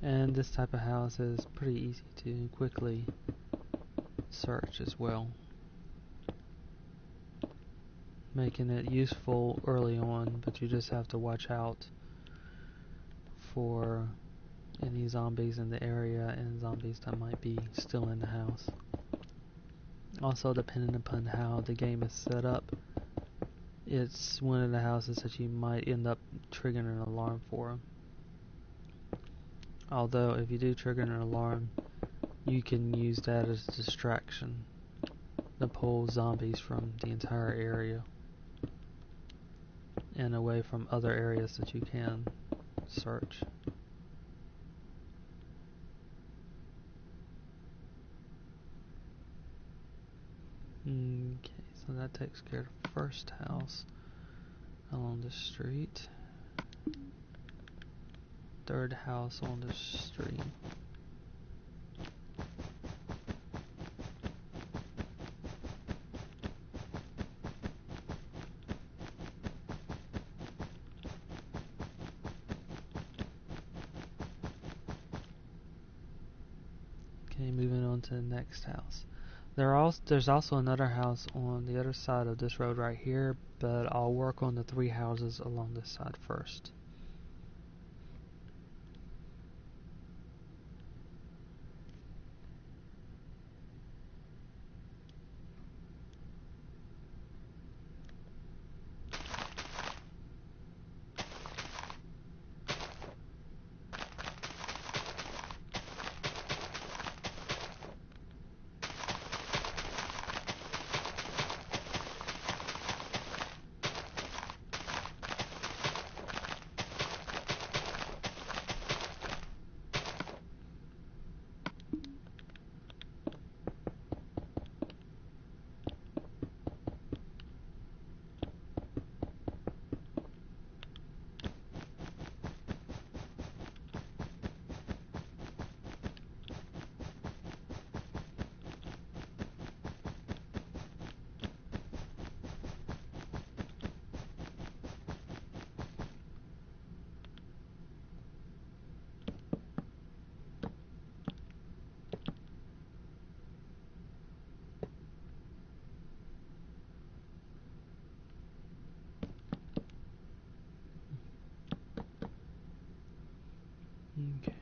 And this type of house is pretty easy to quickly search as well, making it useful early on, but you just have to watch out for any zombies in the area and zombies that might be still in the house. Also, depending upon how the game is set up, it's one of the houses that you might end up triggering an alarm for. Although, if you do trigger an alarm, you can use that as a distraction to pull zombies from the entire area and away from other areas that you can search. Okay, so that takes care of the first house along the street. Third house on the street. Okay, moving on to the next house. There's also another house on the other side of this road right here, but I'll work on the 3 houses along this side first. Okay.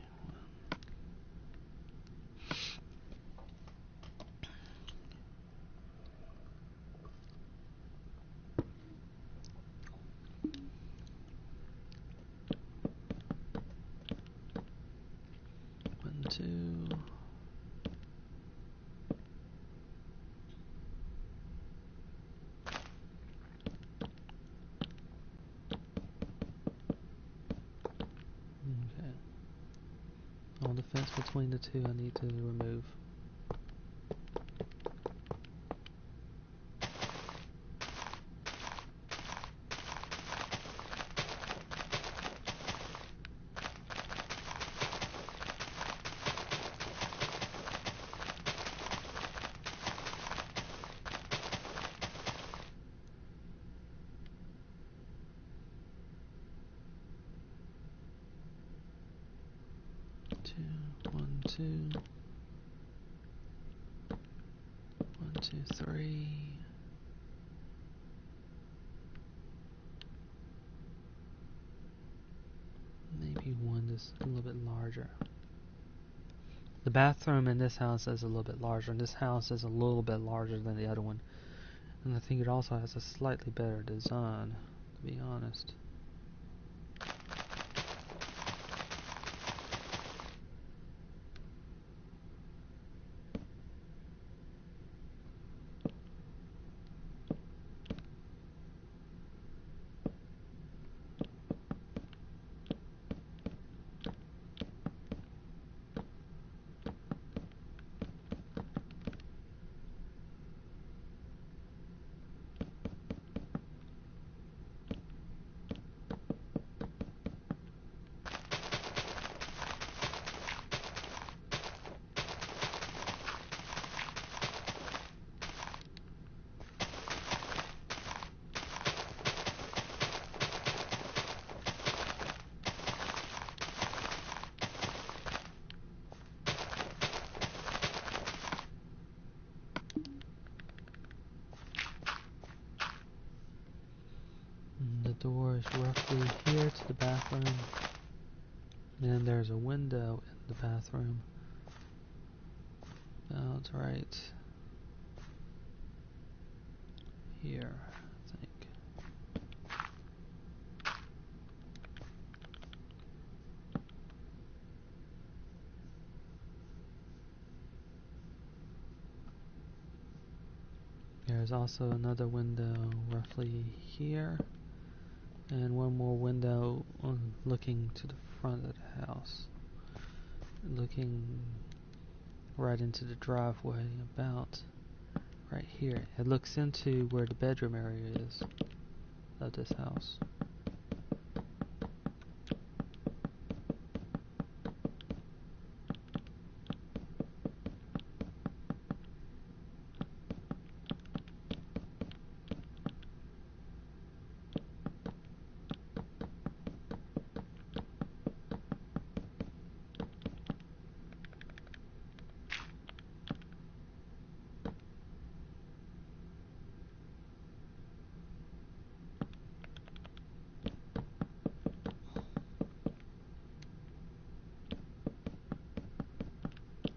1, 2. Okay. All the fence between the 2 I need to remove. One, two. 1, 2, 3. Maybe one is a little bit larger. The bathroom in this house is a little bit larger, and this house is a little bit larger than the other one. And I think it also has a slightly better design. to be honest. The door is roughly here to the bathroom. And there's a window in the bathroom. About right here, I think. There's also another window roughly here. And one more window looking to the front of the house. Looking right into the driveway, about right here. It looks into where the bedroom area is of this house.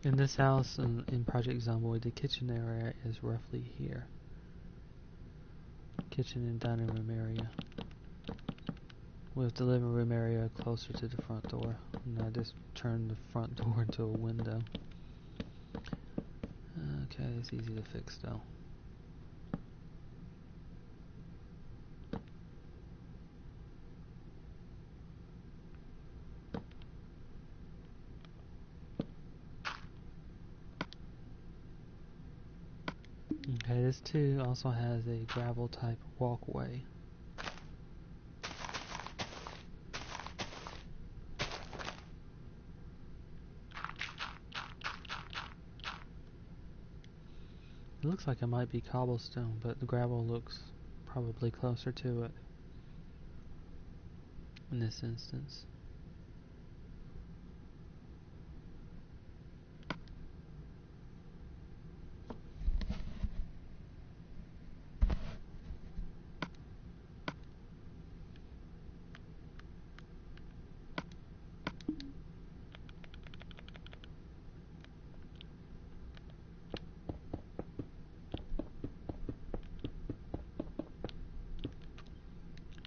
In this house, in Project Zomboid, the kitchen area is roughly here. Kitchen and dining room area. With the living room area closer to the front door. And I just turned the front door into a window. Okay, it's easy to fix though. Okay, this too also has a gravel type walkway. It looks like it might be cobblestone, but the gravel looks probably closer to it in this instance.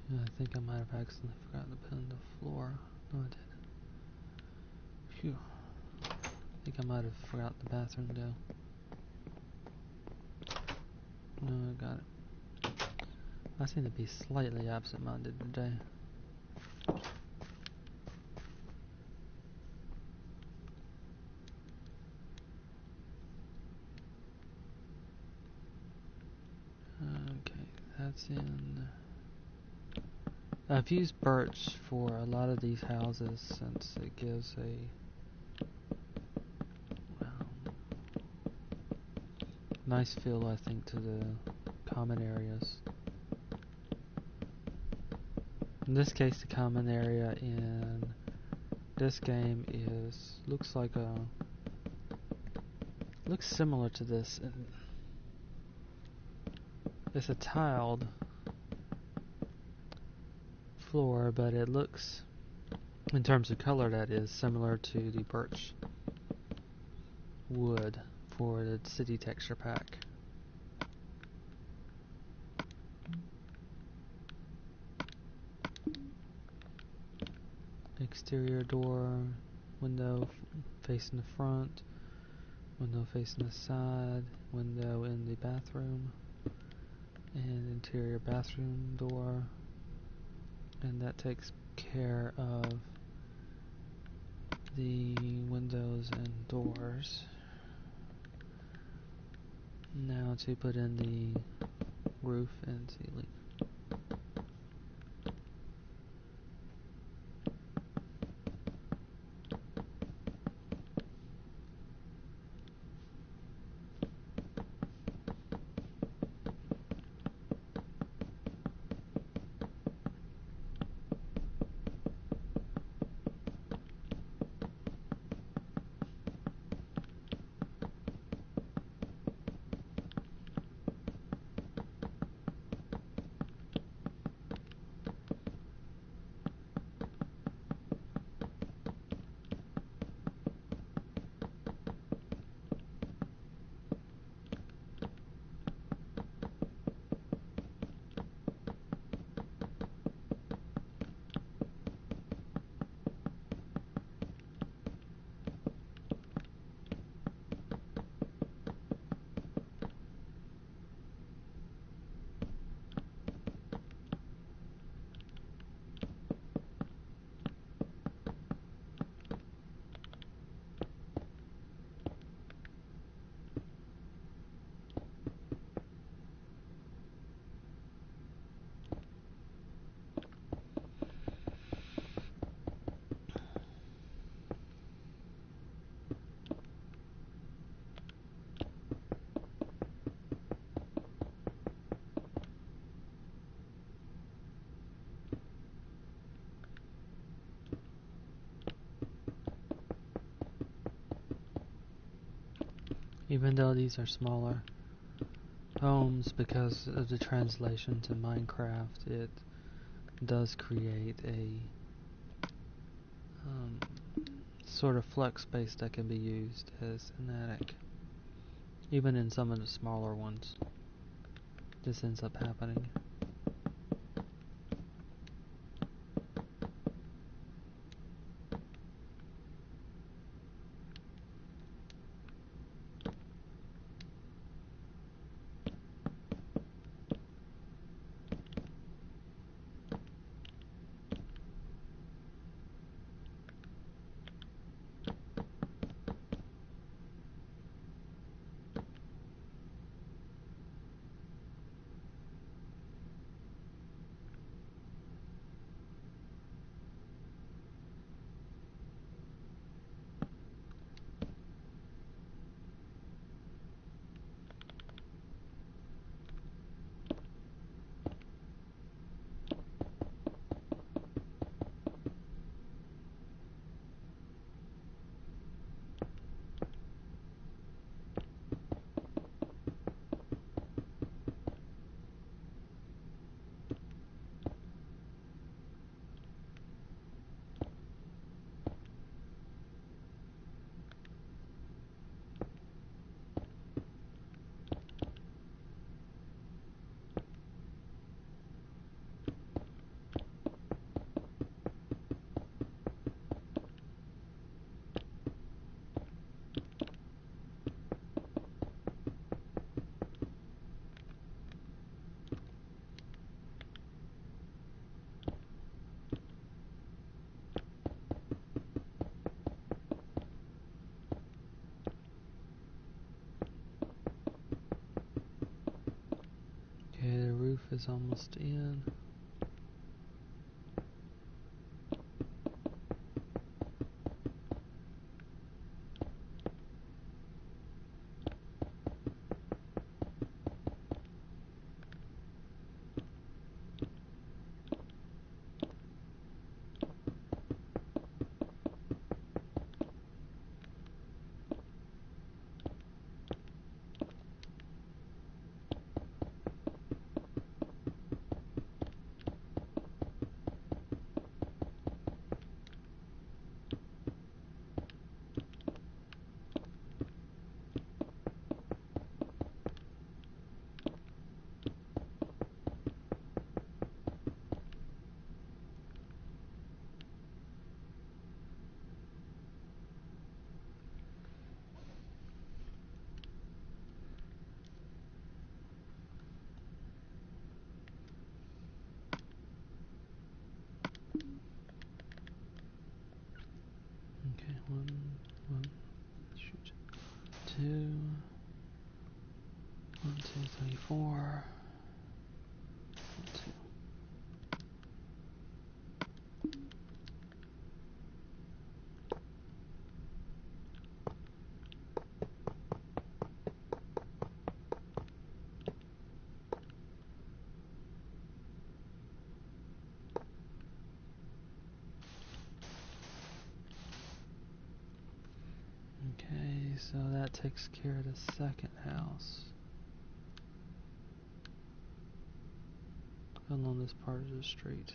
I think I might have accidentally forgotten to put in the floor. No, I didn't. Phew. I think I might have forgotten the bathroom though. No, I got it. I seem to be slightly absent-minded today. Okay, that's in... I've used birch for a lot of these houses since it gives a nice feel, I think, to the common areas. In this case, the common area in this game looks similar to this. It's a tiled floor, but it looks, in terms of color, that is similar to the birch wood for the city texture pack. exterior door, window facing the front, window facing the side, window in the bathroom, and interior bathroom door. And that takes care of the windows and doors. Now to put in the roof and ceiling. Even though these are smaller homes, because of the translation to Minecraft, it does create a sort of flex space that can be used as an attic. Even in some of the smaller ones, this ends up happening. Okay, the roof is almost in. 34. 2. Okay, so that takes care of the second house along this part of the street.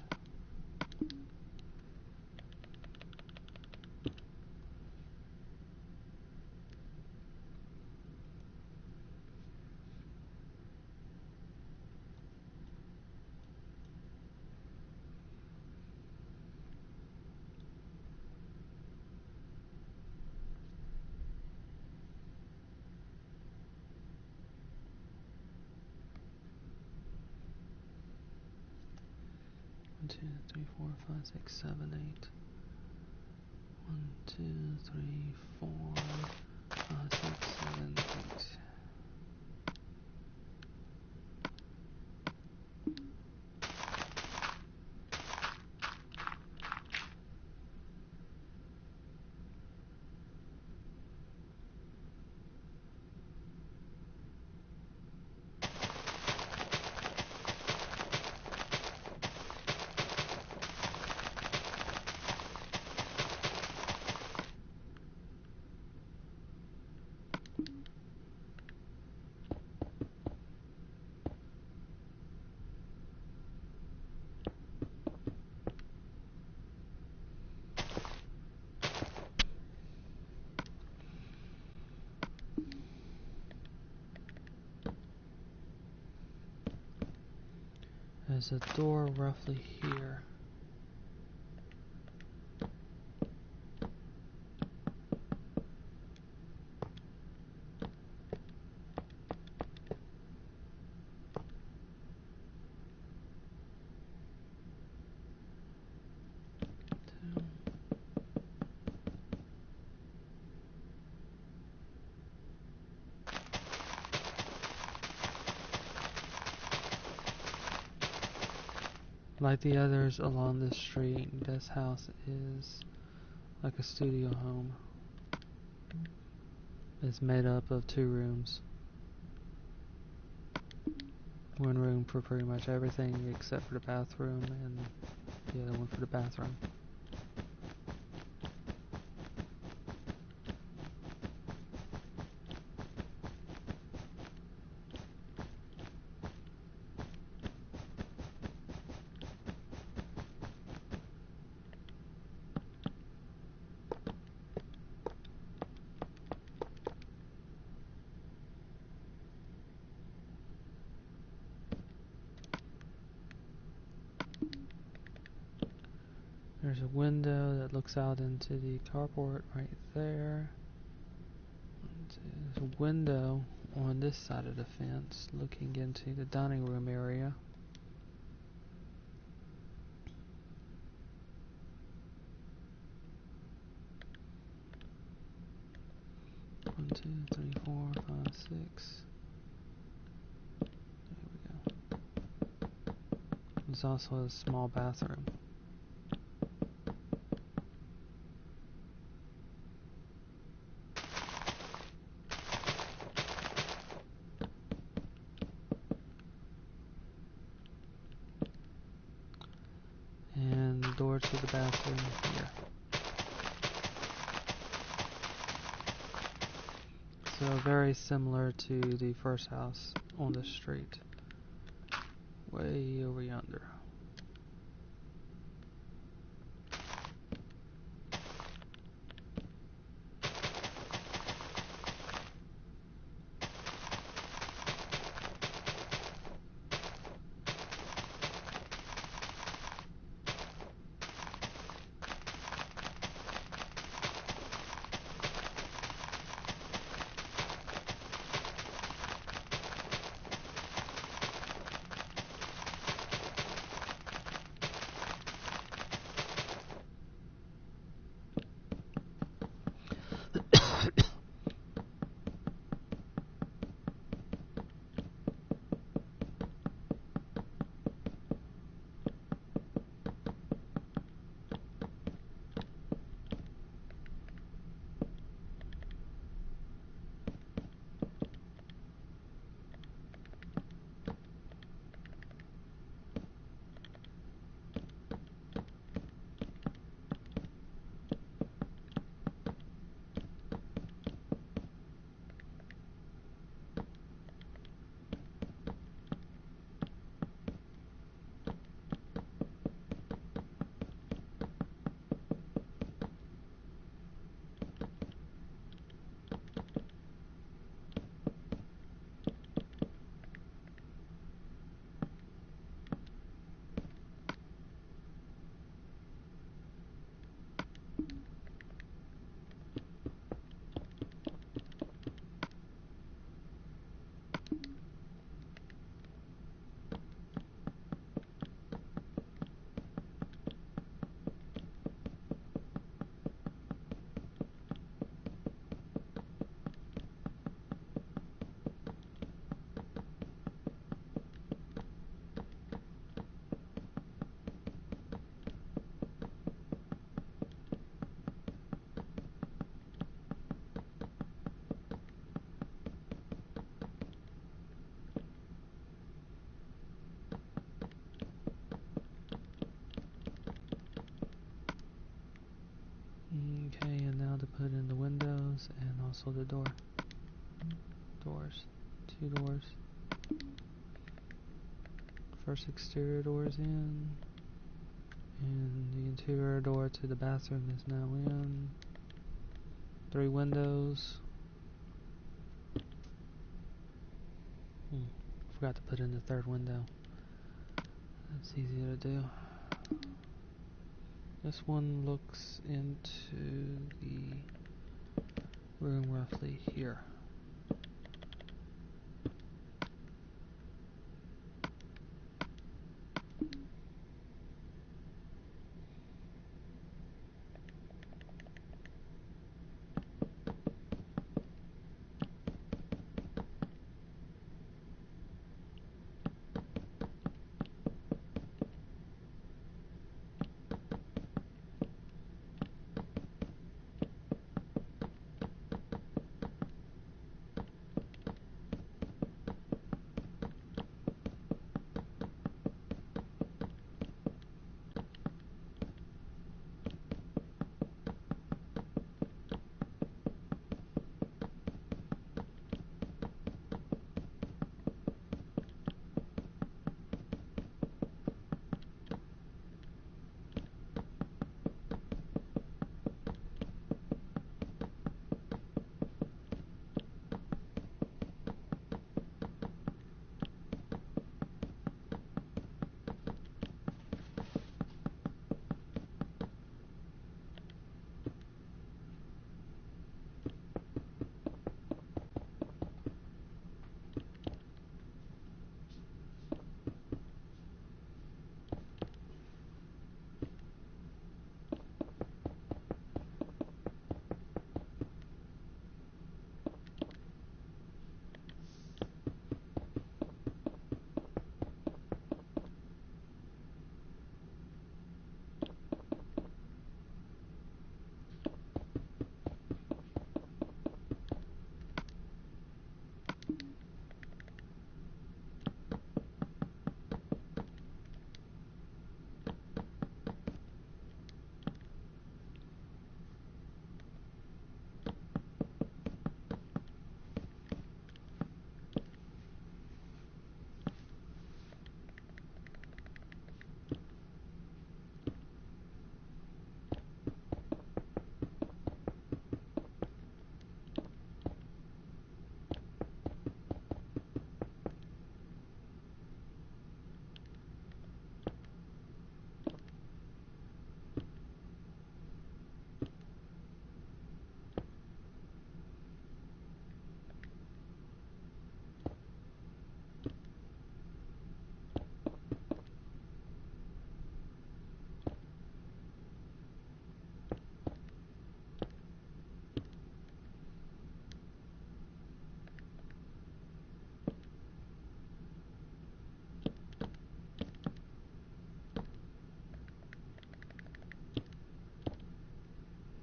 One, two, three, 4, 5, 6, 7, 8. 1, 2, 3, 4, 5, 6, 7, 8. There's a door roughly here. Like the others along this street, this house is like a studio home. It's made up of 2 rooms. One room for pretty much everything except for the bathroom, and the other one for the bathroom. There's a window that looks out into the carport right there. There's a window on this side of the fence looking into the dining room area. One, 2, 3, 4, 5, 6. There we go. There's also a small bathroom. And the door to the bathroom here. So very similar to the first house on the street. Way over yonder. also the doors. 2 doors. First exterior door is in, and the interior door to the bathroom is now in. 3 windows. Forgot to put in the 3rd window. That's easy to do. This one looks into the room roughly here.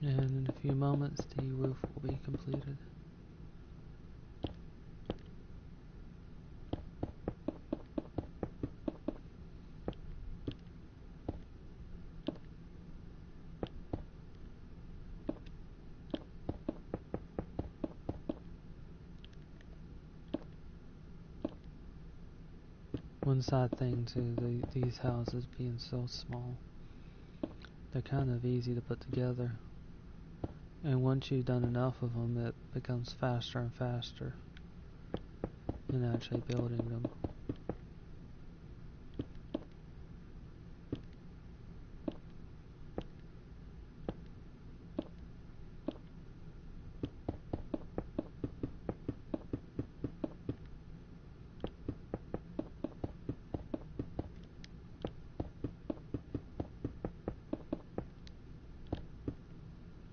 And in a few moments, the roof will be completed. One side thing to these houses being so small, they're kind of easy to put together. And once you've done enough of them, it becomes faster and faster in actually building them.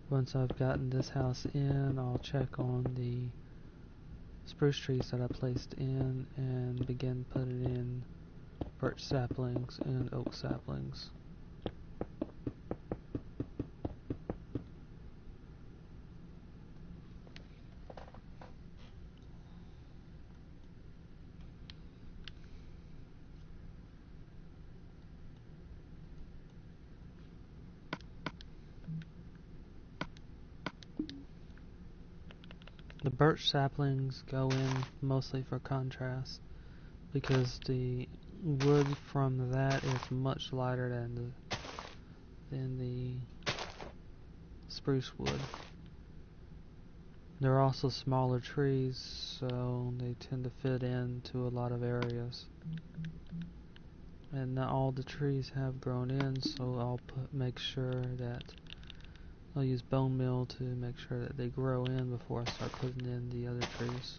Once I've gotten this house in, I'll check on the spruce trees that I placed in and begin putting in birch saplings and oak saplings. The birch saplings go in mostly for contrast because the wood from that is much lighter than the spruce wood. They're also smaller trees, so they tend to fit into a lot of areas. And not all the trees have grown in, so I'll make sure that I'll use bone meal to make sure that they grow in before I start putting in the other trees.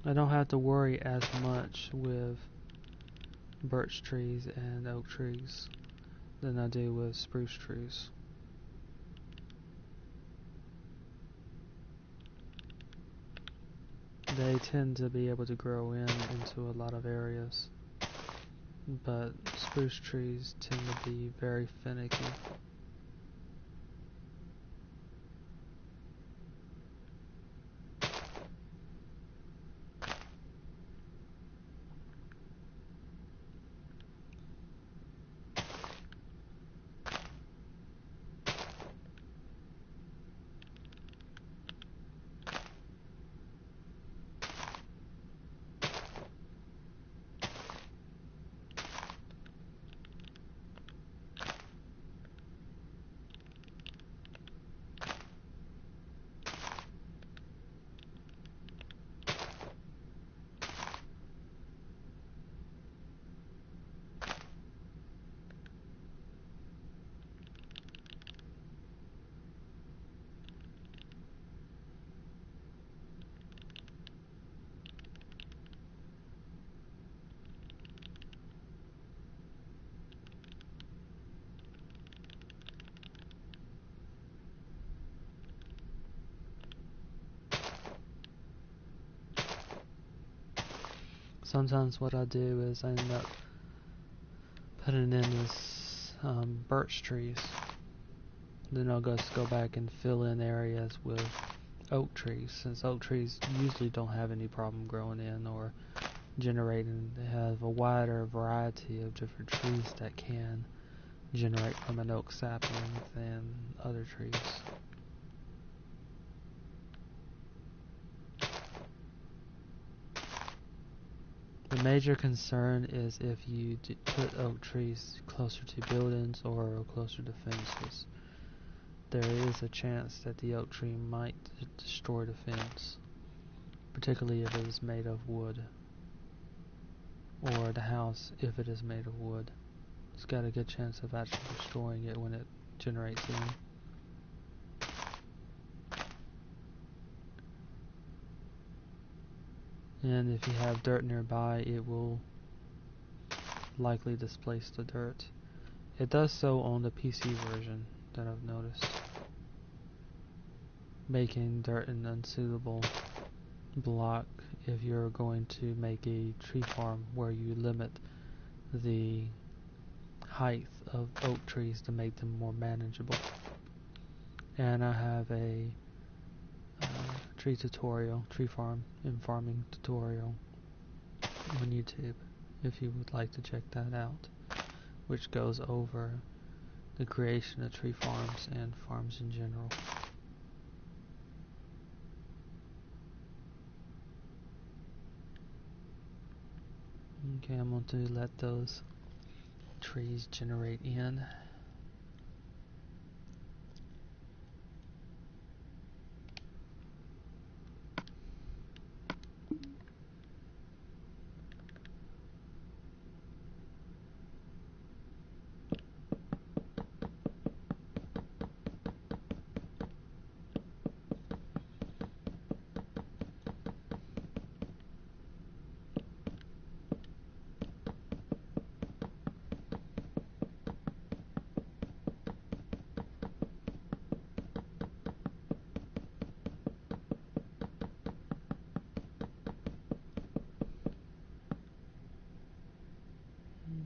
I don't have to worry as much with birch trees and oak trees than I do with spruce trees. They tend to be able to grow into a lot of areas, but spruce trees tend to be very finicky. Sometimes what I do is I end up putting in this birch trees. Then I'll just go back and fill in areas with oak trees, since oak trees usually don't have any problem growing in or generating. They have a wider variety of different trees that can generate from an oak sapling than other trees. The major concern is if you put oak trees closer to buildings or closer to fences. There is a chance that the oak tree might destroy the fence, particularly if it is made of wood, or the house if it is made of wood. It's got a good chance of actually destroying it when it generates in. And if you have dirt nearby, it will likely displace the dirt. It does so on the PC version that I've noticed, making dirt an unsuitable block if you're going to make a tree farm where you limit the height of oak trees to make them more manageable. And I have a tree farm and farming tutorial on YouTube if you would like to check that out, which goes over the creation of tree farms and farms in general. Okay, I'm going to let those trees generate in.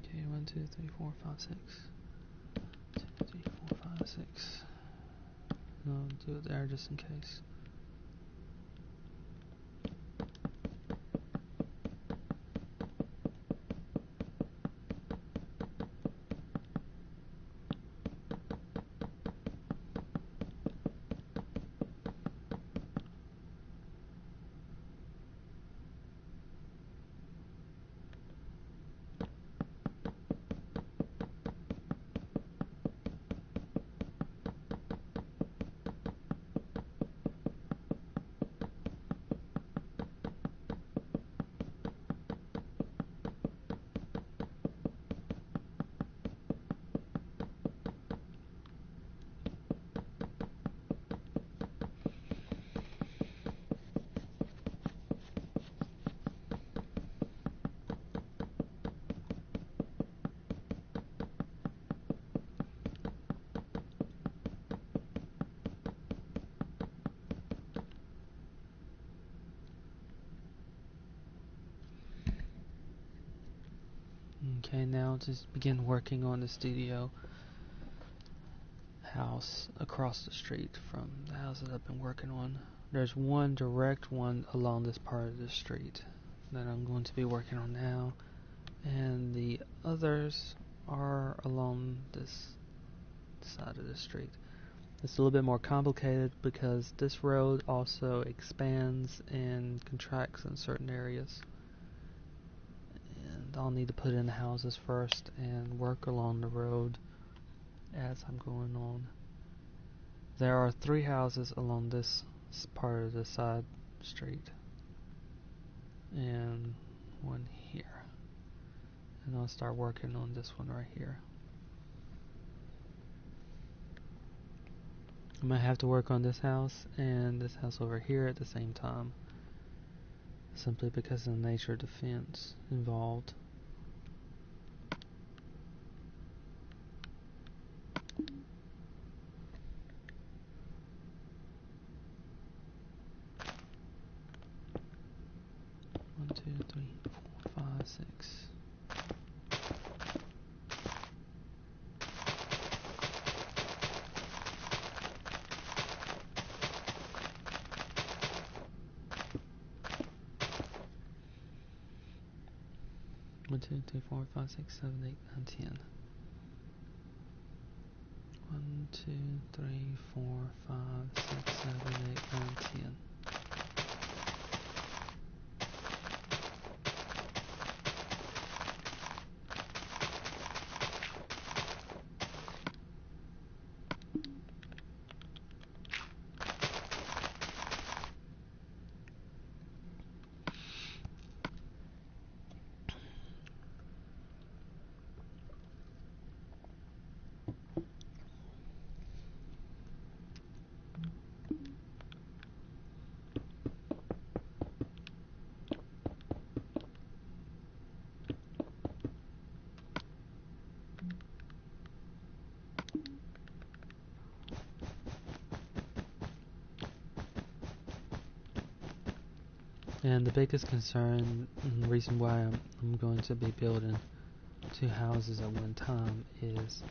Okay, 1, 2, 3, 4, 5, 6. 2, 3, 4, 5, 6. I'll do it there just in case. Okay, now just begin working on the studio house across the street from the house that I've been working on. There's one direct one along this part of the street that I'm going to be working on now, and the others are along this side of the street. It's a little bit more complicated because this road also expands and contracts in certain areas. And I'll need to put in the houses first and work along the road as I'm going on. There are 3 houses along this part of the side street and one here. And I'll start working on this one right here. I might have to work on this house and this house over here at the same time, simply because of the nature of the fence involved. One, two, three, 4, 5, 6. One, two, three, 4, 5, 6, 7, 8, 9, 10. 1, 2, 3, 4, 5, 6, 7, 8, 9, 10. And the biggest concern and the reason why I'm going to be building 2 houses at one time is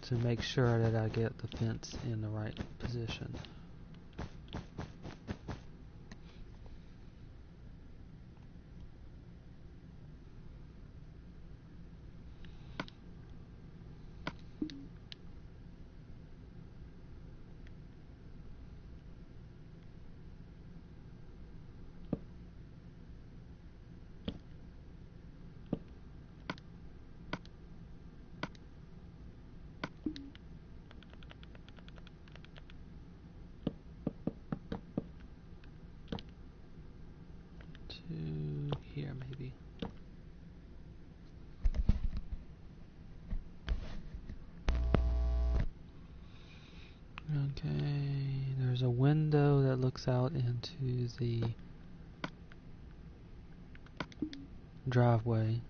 to make sure that I get the fence in the right position. To here maybe. Okay, there's a window that looks out into the driveway,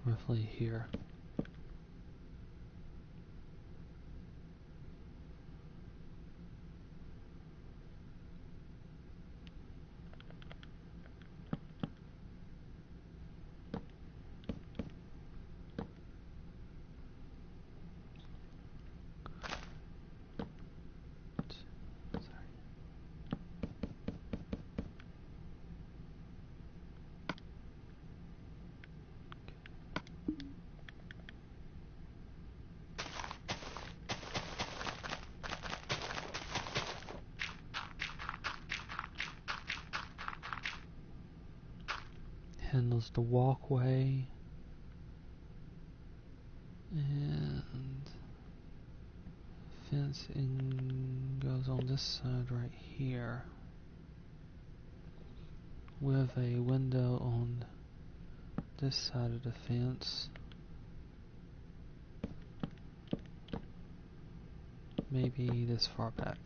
roughly here. Handles the walkway, and fencing goes on this side right here, with a window on this side of the fence. Maybe this far back.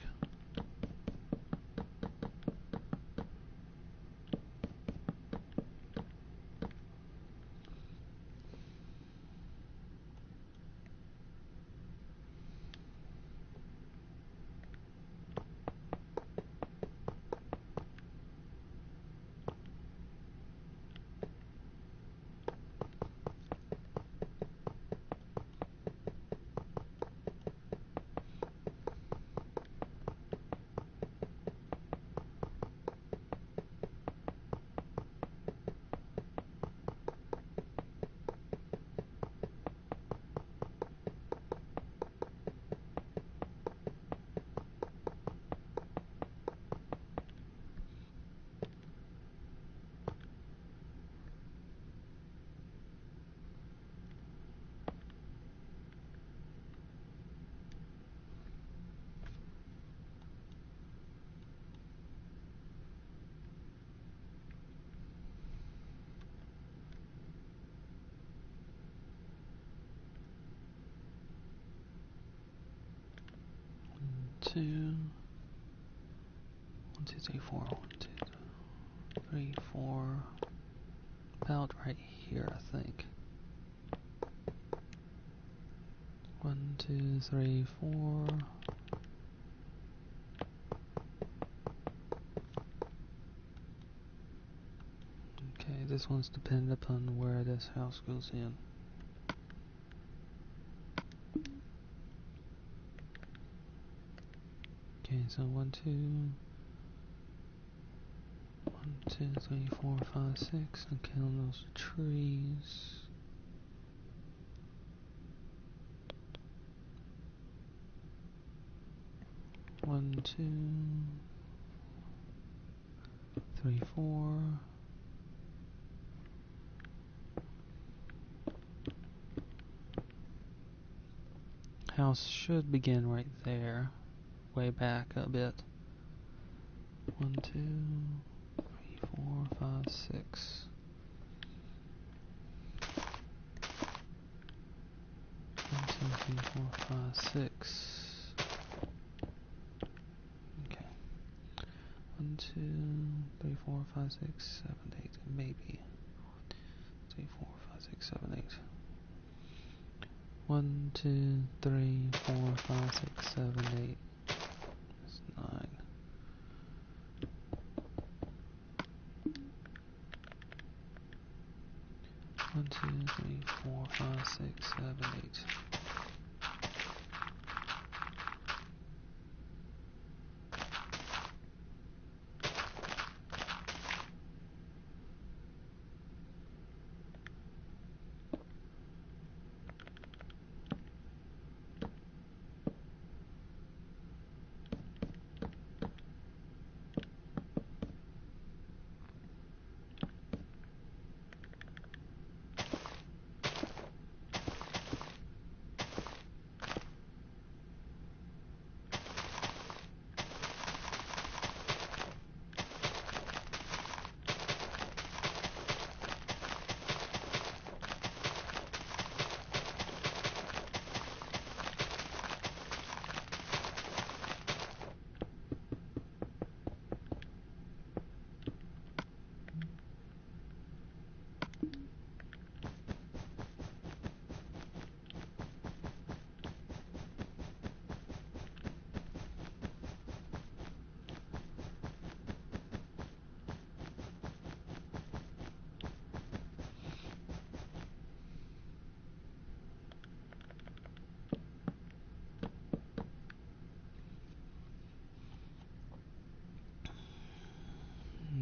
2, 1, 2, 3, 4, 1, 2, 3, 4. About right here, I think. 1, 2, 3, 4. Okay, this one's dependent upon where this house goes in. Okay, so 1, 2, 1, 2, 3, 4, 5, 6. And count those trees. 1, 2, 3, 4. House should begin right there. Way back a bit. 1, 2, 3, 4, 5, 6. 1, 2, 3, 4, 5, 6. Okay. 1, 2, 3, 4, 5, 6, 7, 8, maybe. 3, 4, 5, 6, 7, 8. 1, 2, 3, 4, 5, 6, 7, 8. That's 9. 1, 2, 3, 4, 5, 6, 7, 8.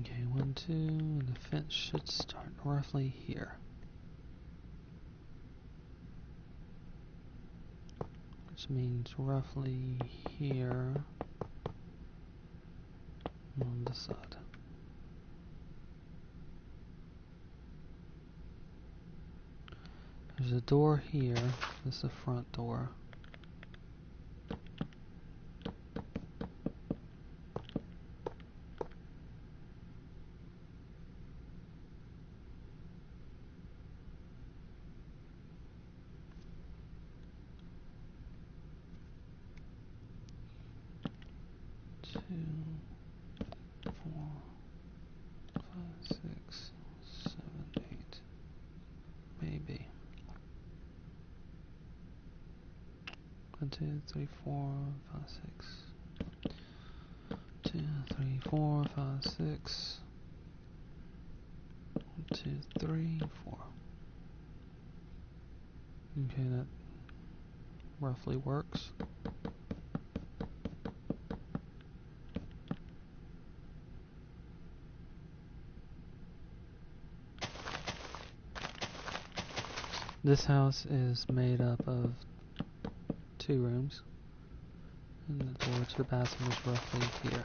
Okay, 1, 2, and the fence should start roughly here. Which means roughly here on the side. There's a door here. This is the front door. Two, 4, 5, 6, 7, 8. Maybe. 1, 2, 3, 4, 5, 6. 2, 3, 4, 5, 6. 1, 2, 3, 4. Okay, that roughly works. This house is made up of 2 rooms, and the door to the bathroom is roughly here.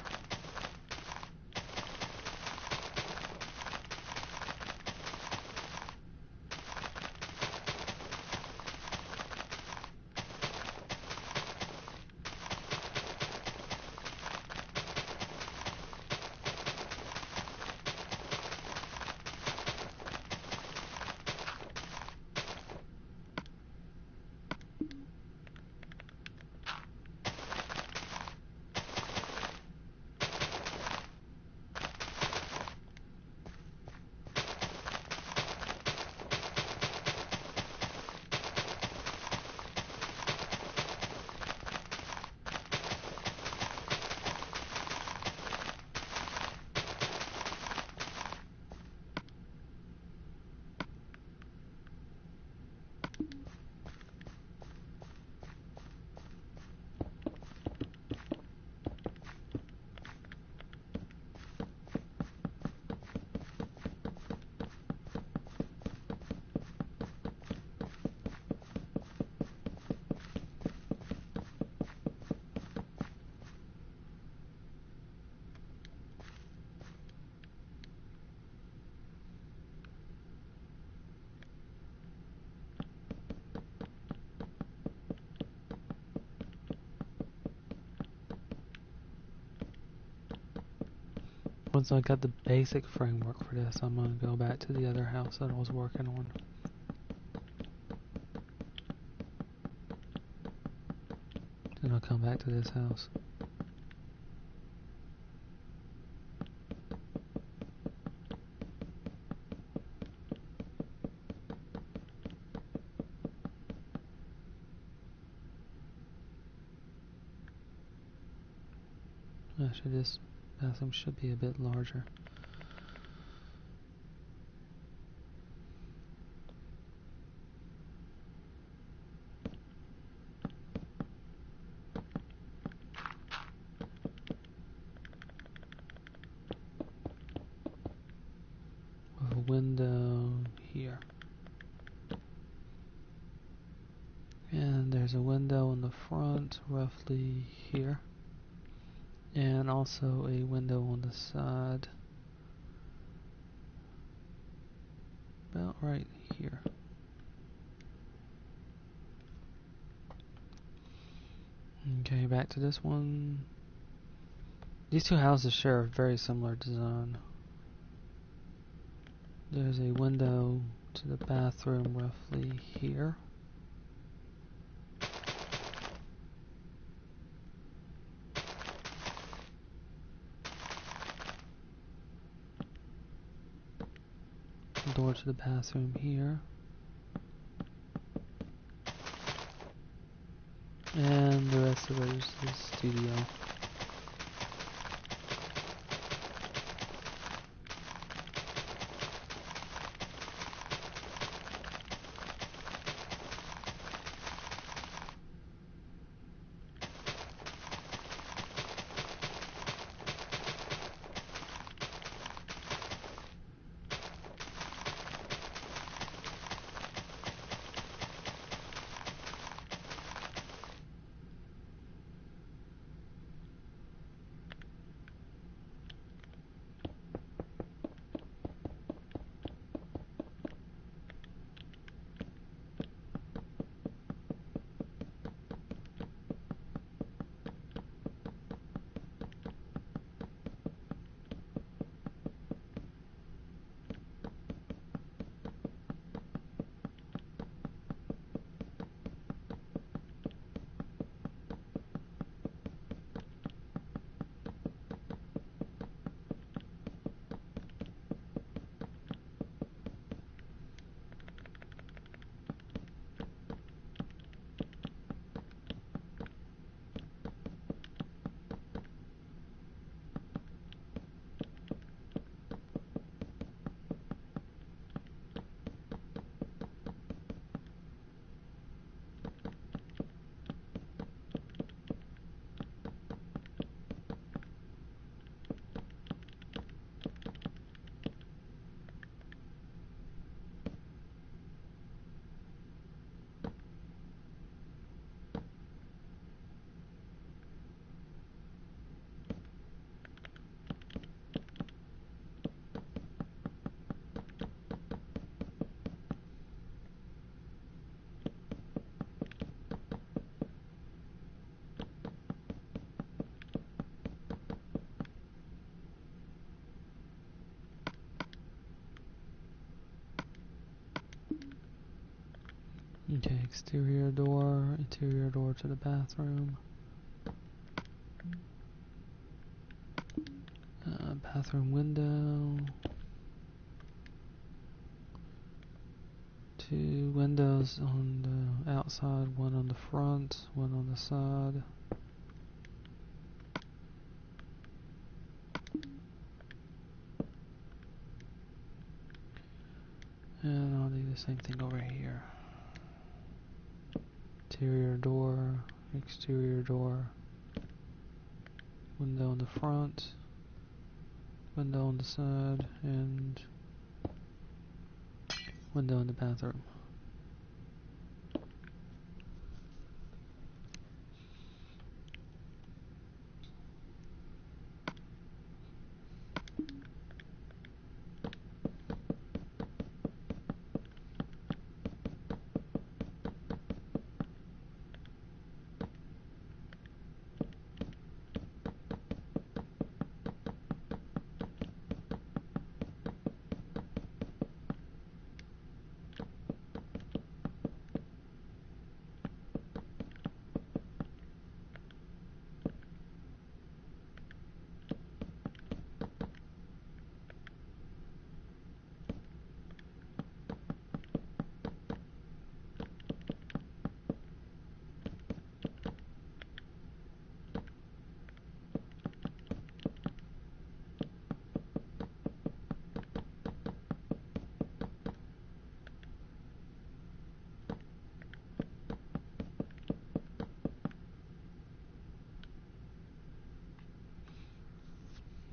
Once I got the basic framework for this, I'm going to go back to the other house that I was working on. Then I'll come back to this house. Actually, this bathroom should be a bit larger. With a window here. And there's a window in the front, roughly here. And also a window on the side. About right here. Okay, back to this one. These two houses share a very similar design. There's a window to the bathroom roughly here. Door to the bathroom here. And the rest of it is the studio. Okay, exterior door, interior door to the bathroom. Bathroom window. Two windows on the outside, one on the front, one on the side. And I'll do the same thing over here. Interior door, exterior door, window on the front, window on the side, and window in the bathroom.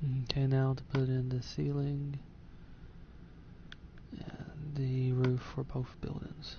Okay, now to put in the ceiling and the roof for both buildings.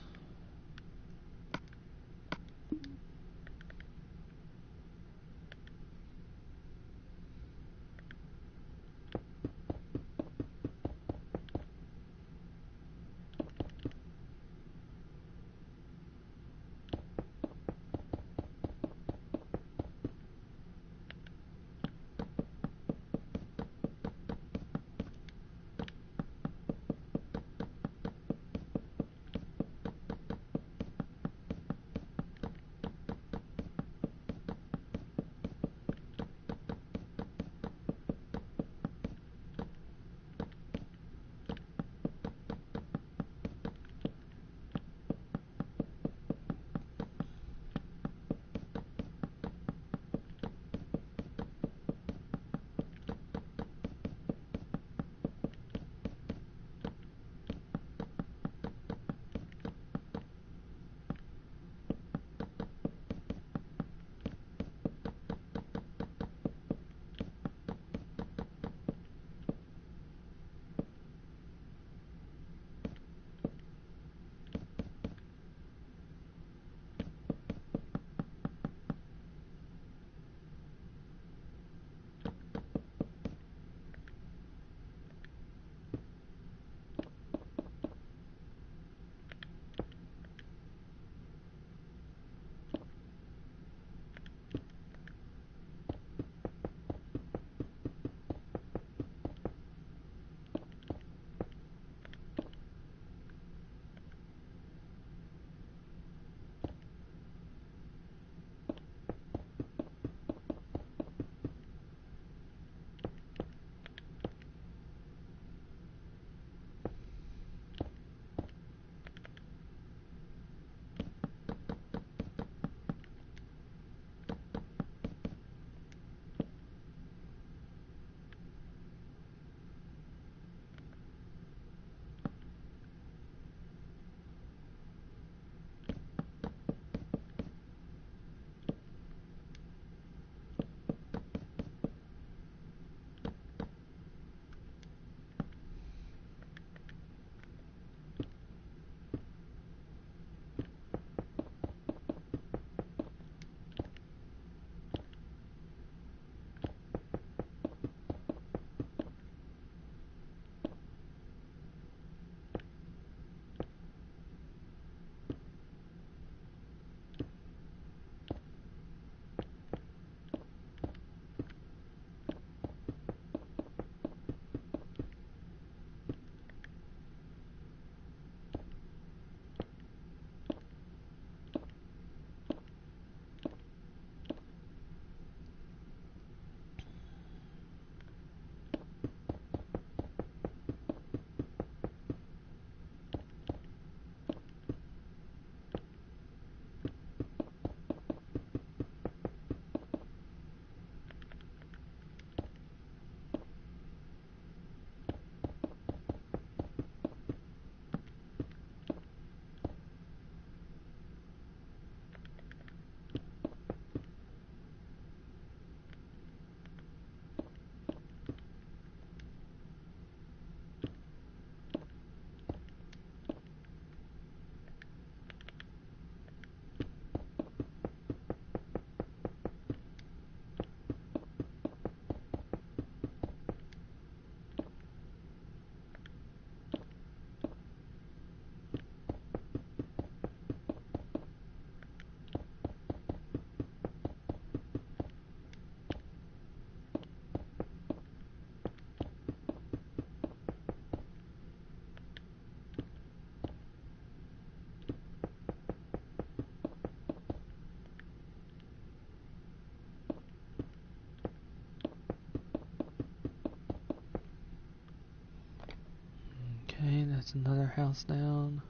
Okay, that's another house down.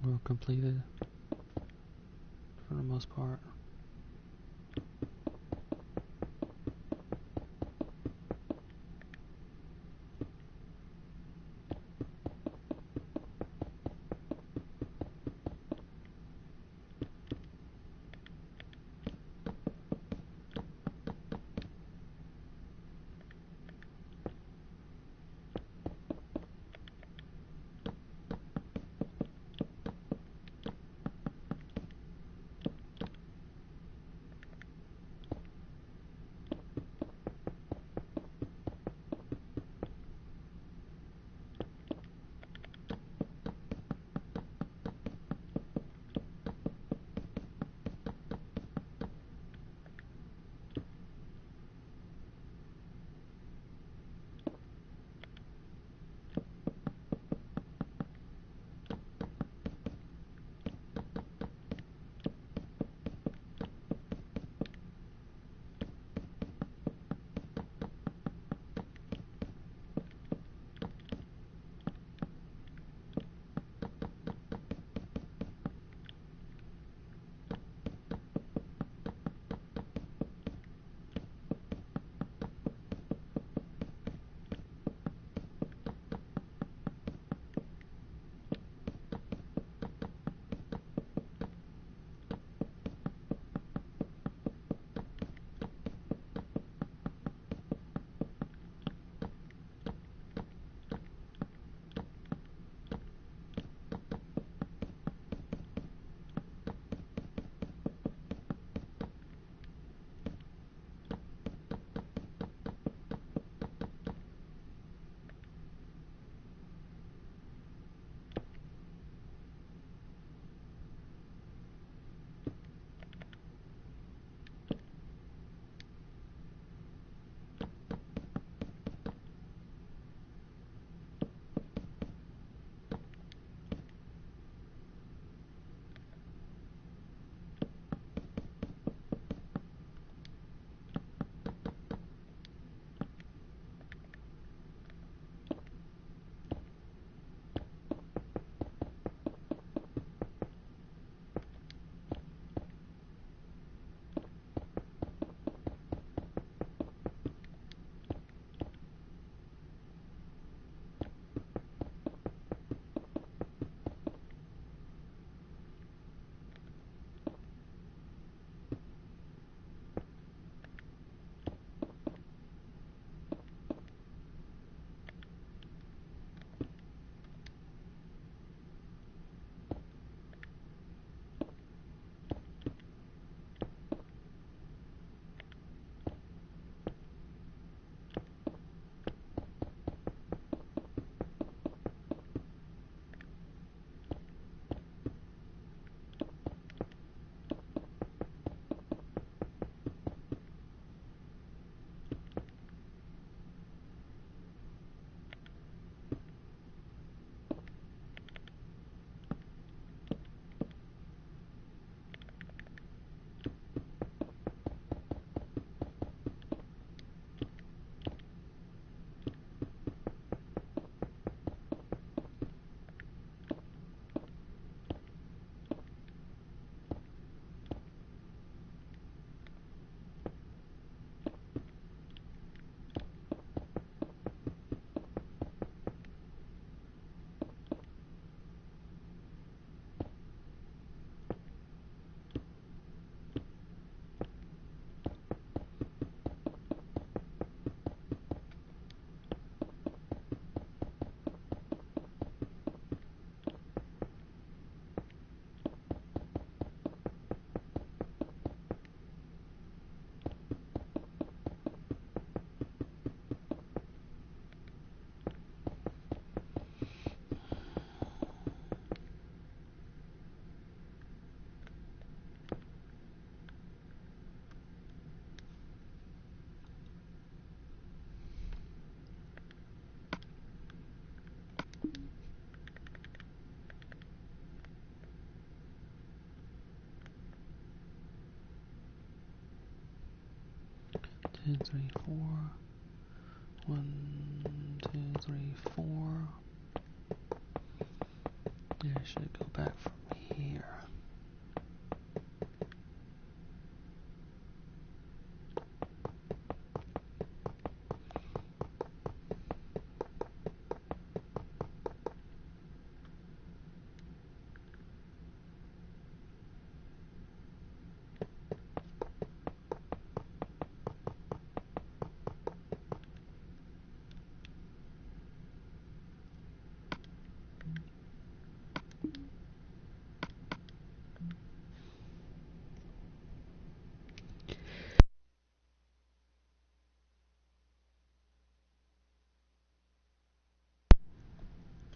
We're completed for the most part. 2, 3, 4. 1, 2, 3, 4. And I should go back from here.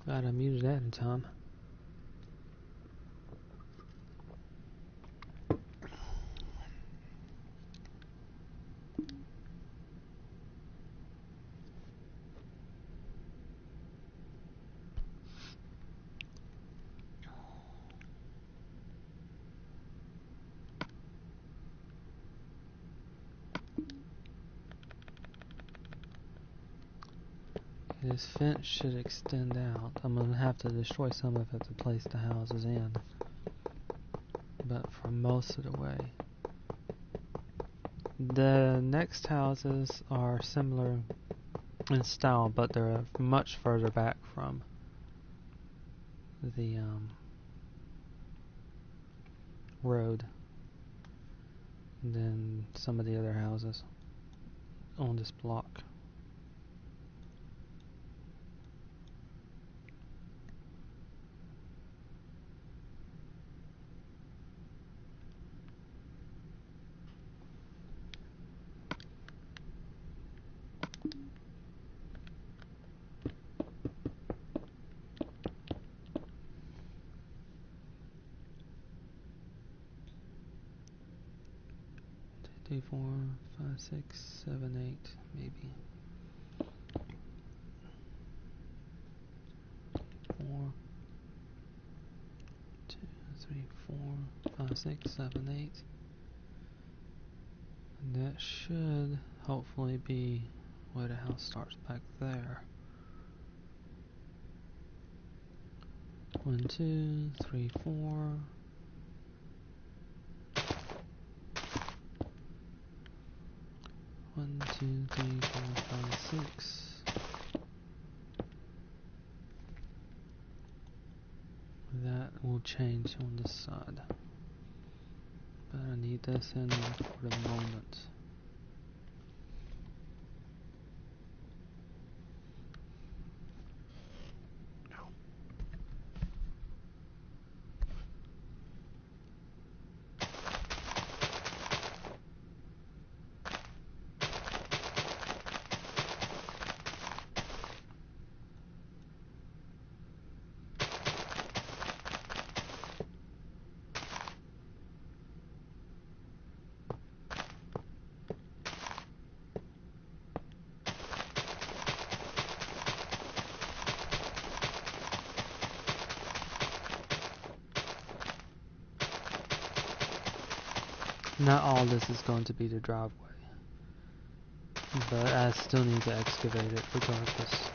Glad I muted that in time. This fence should extend out. I'm going to have to destroy some of it to place the houses in. But for most of the way. The next houses are similar in style, but they're much further back from the road than some of the other houses on this block. Two, 4, 5, 6, 7, 8, maybe. 4, 2, 3, 4, 5, 6, 7, 8. And that should hopefully be where the house starts back there. 1, 2, 3, 4. 1, 2, 3, 4, 5, 6. That will change on this side. But I need this in for the moment. Not all this is going to be the driveway, but I still need to excavate it regardless.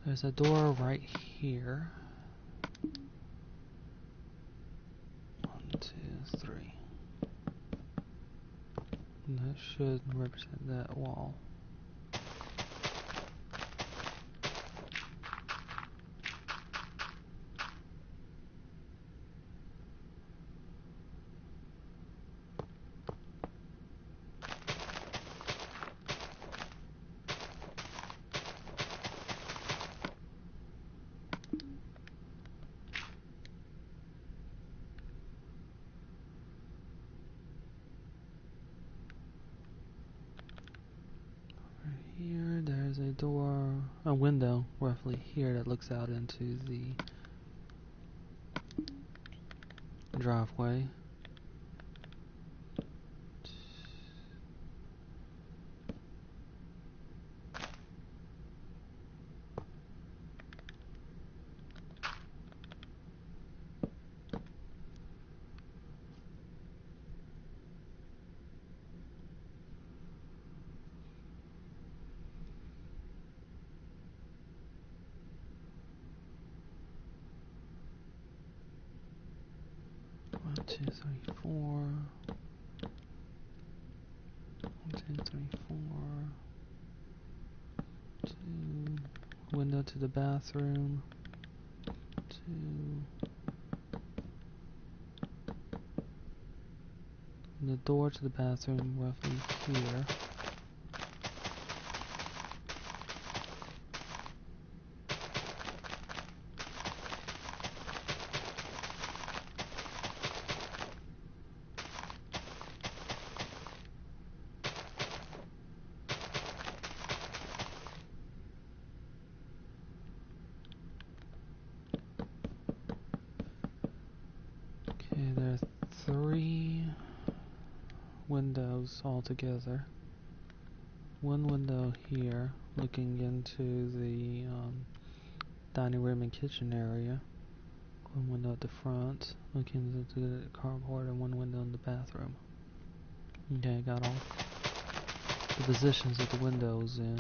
There's a door right here. 1, 2, 3. And that should represent that wall. Here, there's a door, a window roughly here that looks out into the driveway. One, two, three, four. 1, 2, 3, 4. 2. Window to the bathroom. 2. And the door to the bathroom roughly here. Okay, there's 3 windows altogether. 1 window here, looking into the dining room and kitchen area. 1 window at the front, looking into the carport, and 1 window in the bathroom. Okay, I got all the positions of the windows in.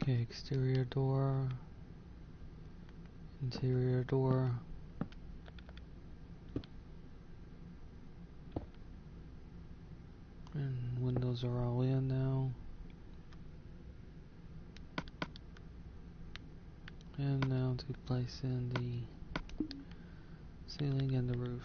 Okay, exterior door, interior door. And windows are all in now. And now to place in the ceiling and the roof.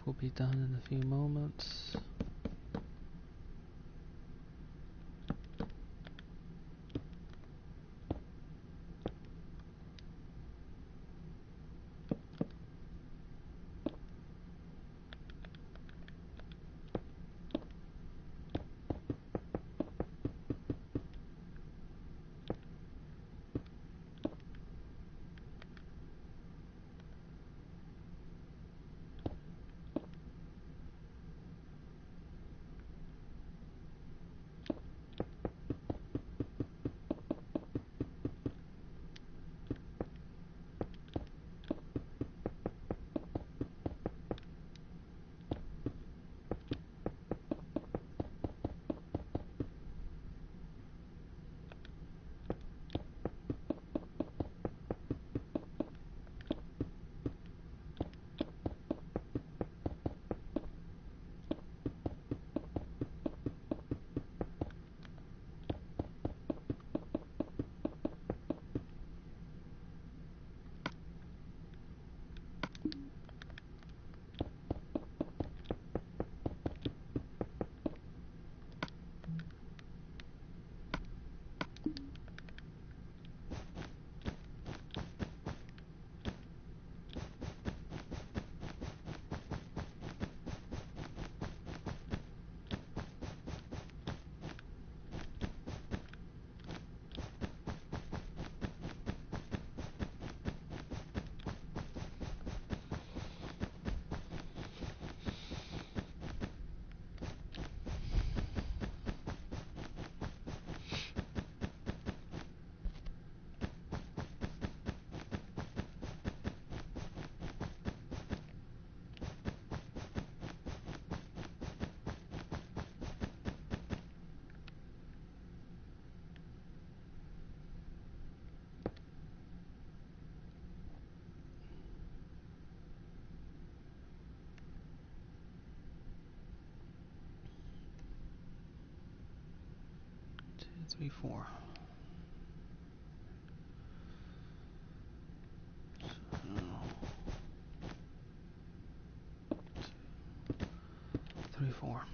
will be done in a few moments. Three, four. Three, four.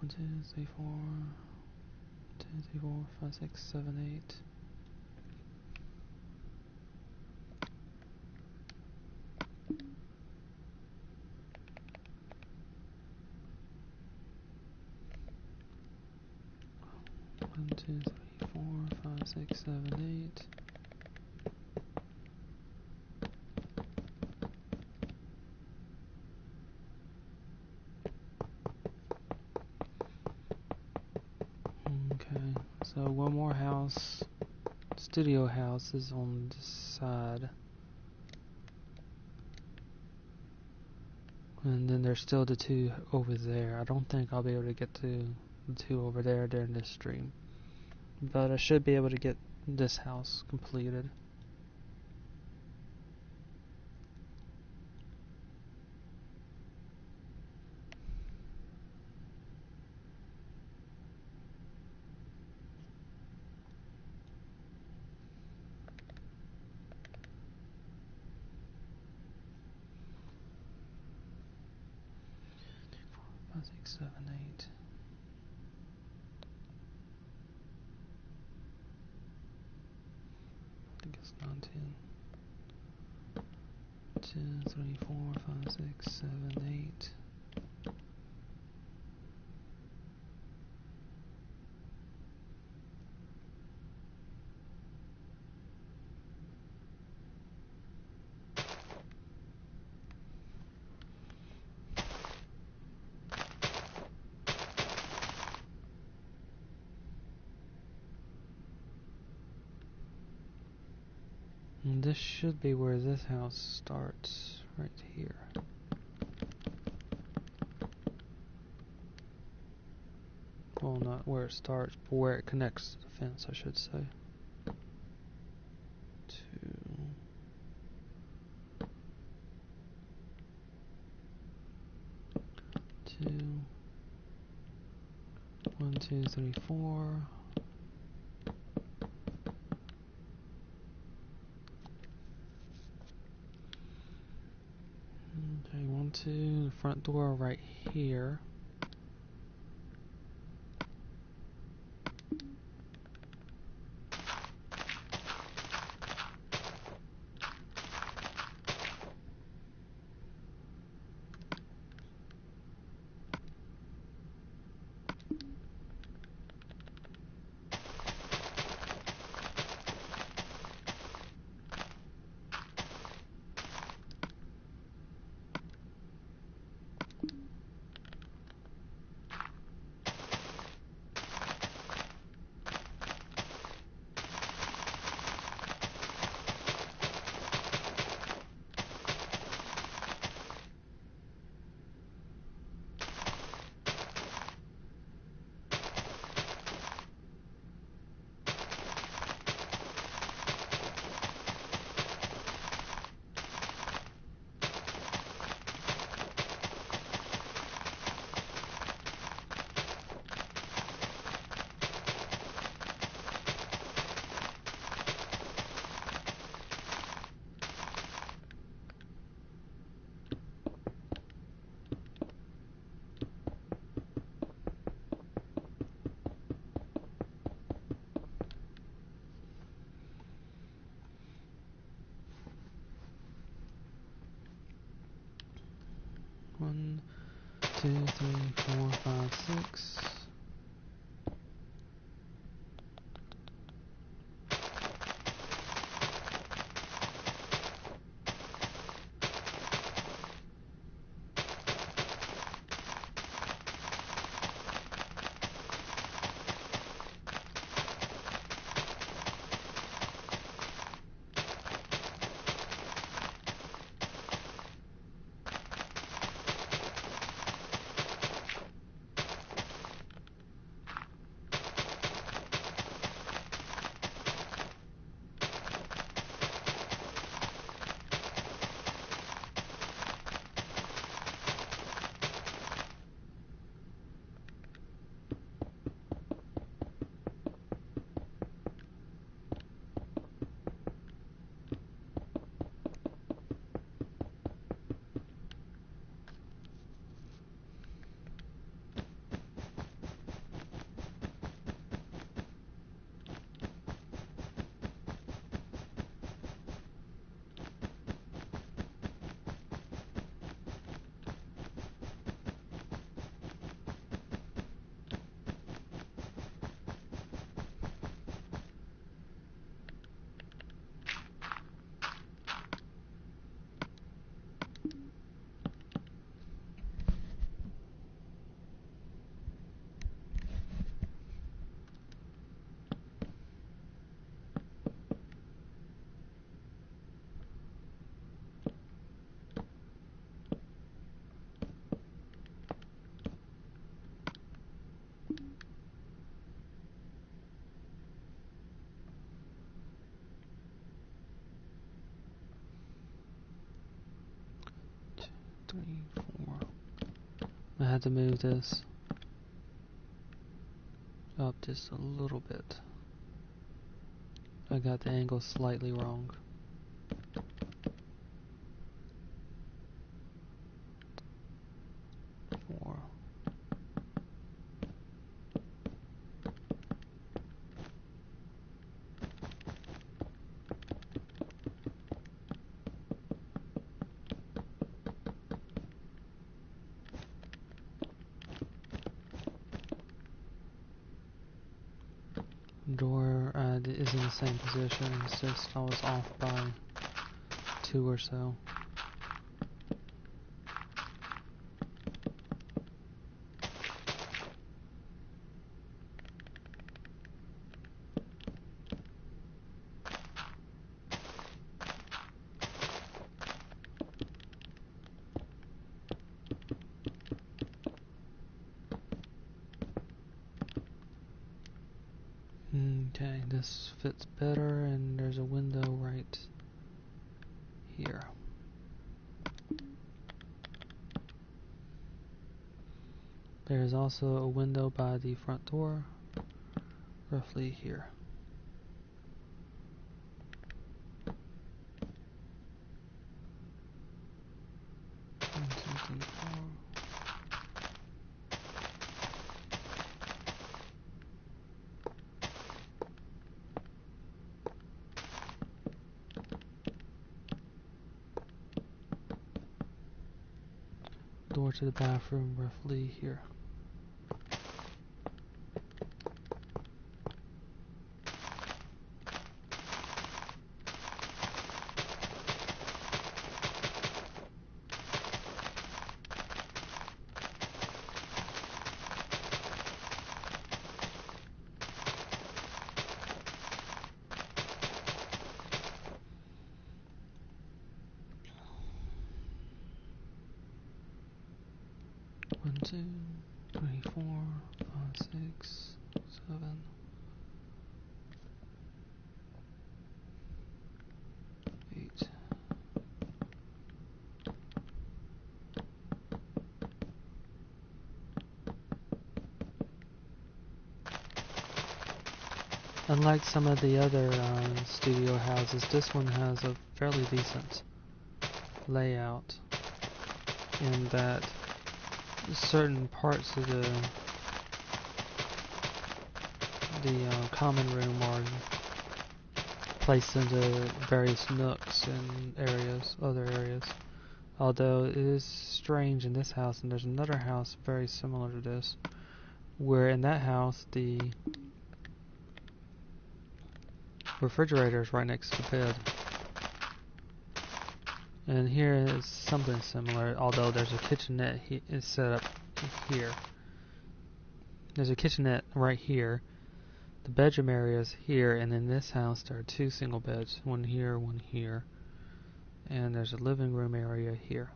One, two, three, four. 2, 3, 4, 5, 6, 7, 8. One, two, three, 4, 5, 6, 7, 8. Okay, so one more house, studio house, is on this side. And then there's still the two over there. I don't think I'll be able to get to the two over there during this stream. But I should be able to get this house completed. Five, 6, 7, 8. I think it's 9, 10. 2, 3, 4, 5, 6, 7, 8. And this should be where this house starts, right here. Well, not where it starts, but where it connects to the fence, I should say. 1, 2, 3, 4. Okay, 1, 2, the front door right here. One, 2, 3, 4, 5, 6. Three, 4. I had to move this up just a little bit. I got the angle slightly wrong. 4. Door is in the same position, it's just I was off by 2 or so. this fits better, and there's a window right here. There's also a window by the front door, roughly here. One, two, three, four. Door to the bathroom, roughly here. One, two, three, 4, 5, 6, 7, 8. Unlike some of the other studio houses, this one has a fairly decent layout in that certain parts of the common room are placed into various nooks and other areas. Although it is strange in this house, and there's another house very similar to this, where in that house the refrigerator is right next to the bed. And here is something similar, although there's a kitchenette is set up here. There's a kitchenette right here. The bedroom area is here, and in this house there are 2 single beds, one here, one here. And there's a living room area here.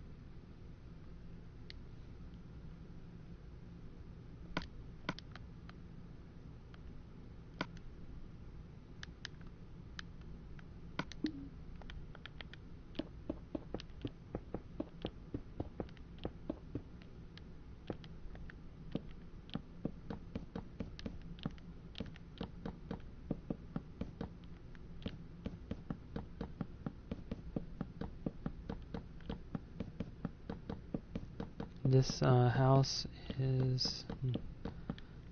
This house is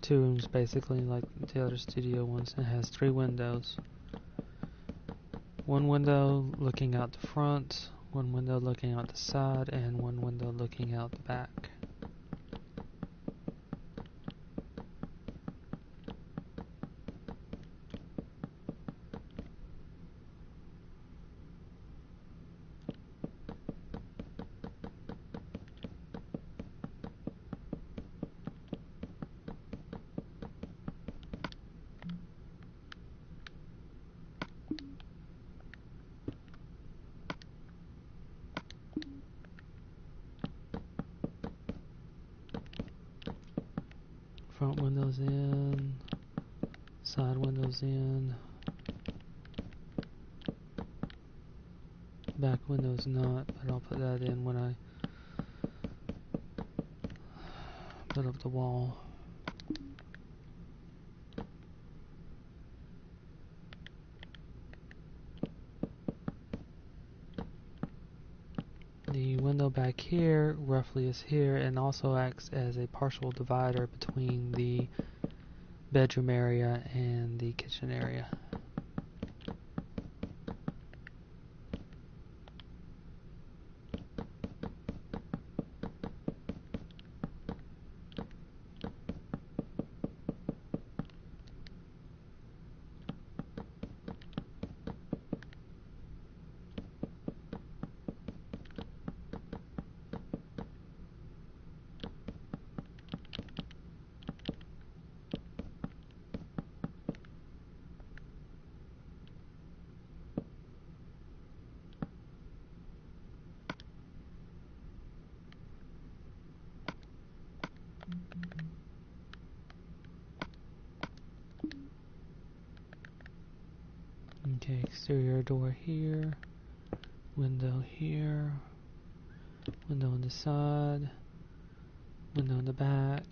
2 rooms basically, like the other studio ones. It has 3 windows. 1 window looking out the front, 1 window looking out the side, and 1 window looking out the back. Front windows in, side windows in, back windows not, but I'll put that in when I put up the wall. The window back here roughly is here, and also acts as a partial divider between the bedroom area and the kitchen area. Okay, exterior door here, window here, window on the side, window in the back,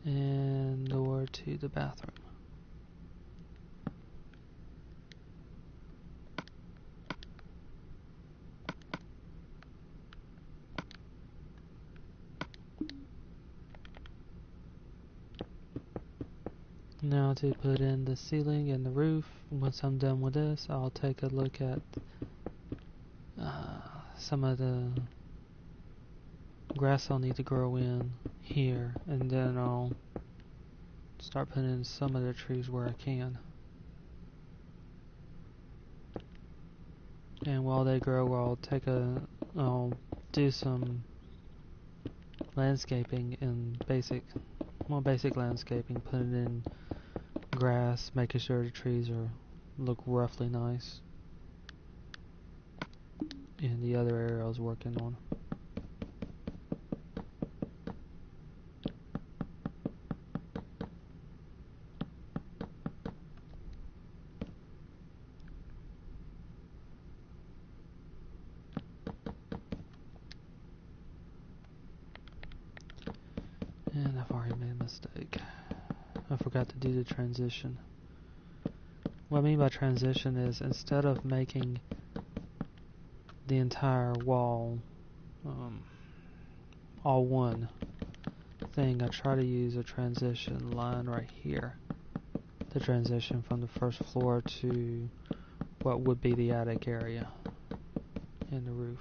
and door to the bathroom. Now to put in the ceiling and the roof. Once I'm done with this, I'll take a look at some of the grass I'll need to grow in here, and then I'll start putting in some of the trees where I can. And while they grow, I'll do some landscaping and basic landscaping, putting in grass, making sure the trees look roughly nice. In the other area I was working on. And I've already made a mistake. I forgot to do the transition. What I mean by transition is, instead of making the entire wall all one thing, I try to use a transition line right here. The transition from the first floor to what would be the attic area and the roof.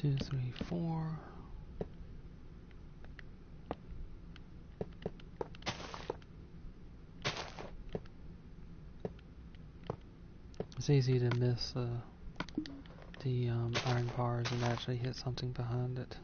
2, 3, 4. It's easy to miss the iron bars and actually hit something behind it.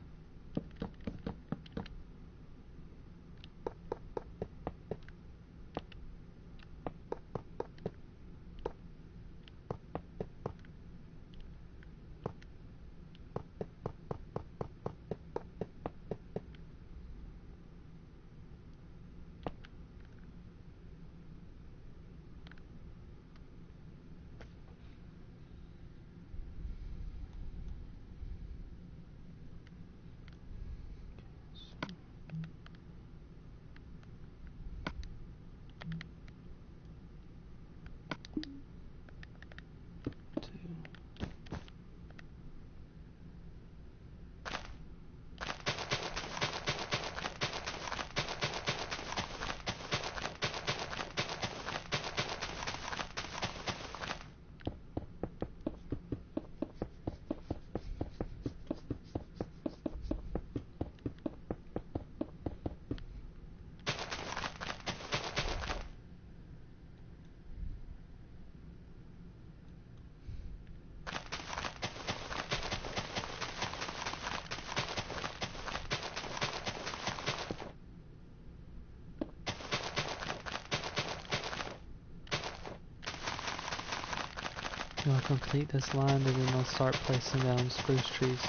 I'll complete this line and then I'll start placing down spruce trees,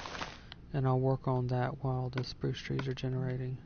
and I'll work on that while the spruce trees are generating.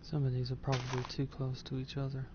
Some of these are probably too close to each other.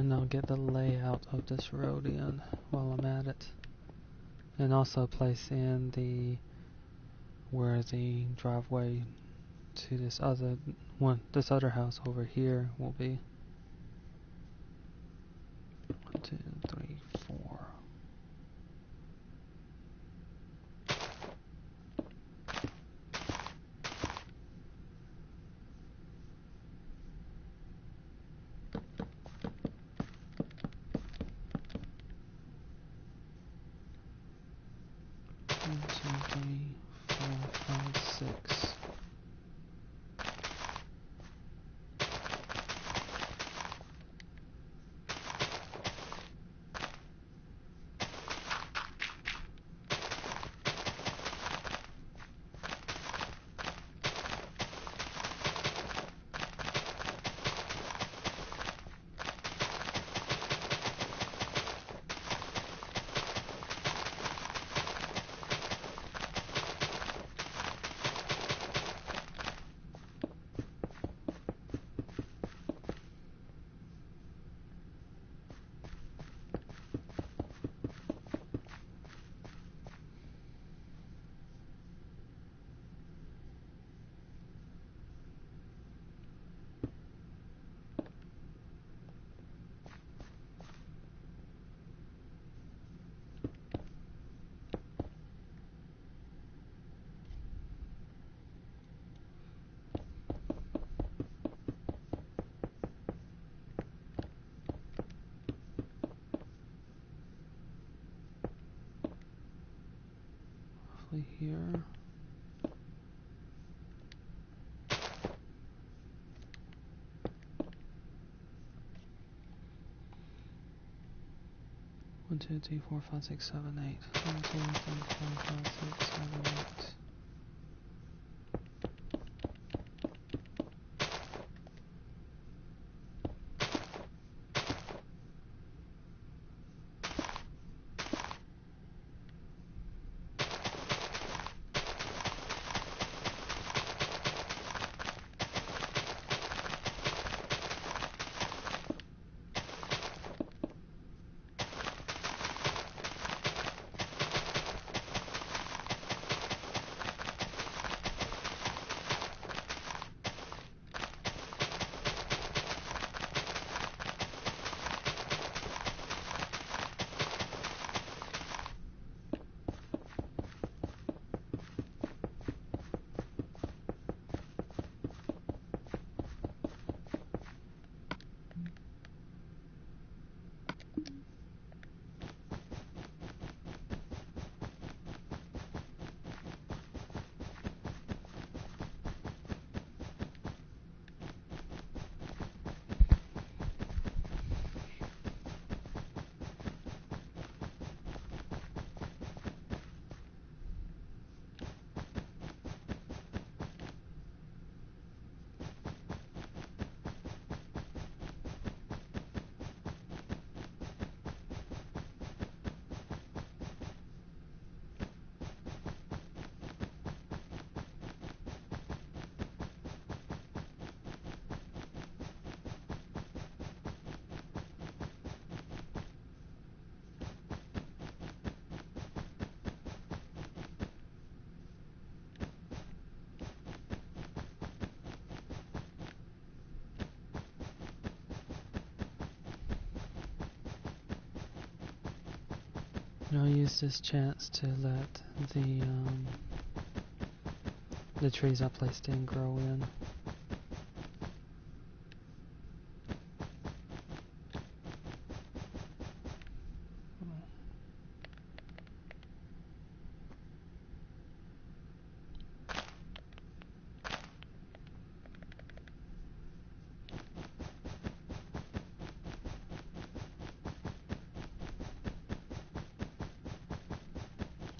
And I'll get the layout of this road in while I'm at it. And also place in where the driveway to this other house over here will be. 1, 2, 3, 4. One, two, three, 4, 5, 6. Here. One, two, three, 4, 5, 6, 7, 8. 1, 2, 3, 4, 5, 6, 7, 8. And I'll use this chance to let the trees I placed in grow in.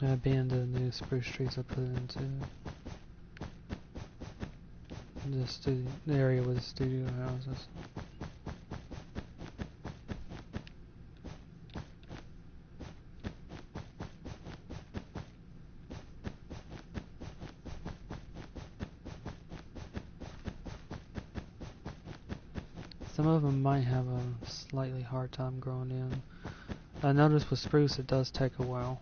I abandoned the new spruce trees I put into the area with the studio houses. some of them might have a slightly hard time growing in. I noticed with spruce it does take a while.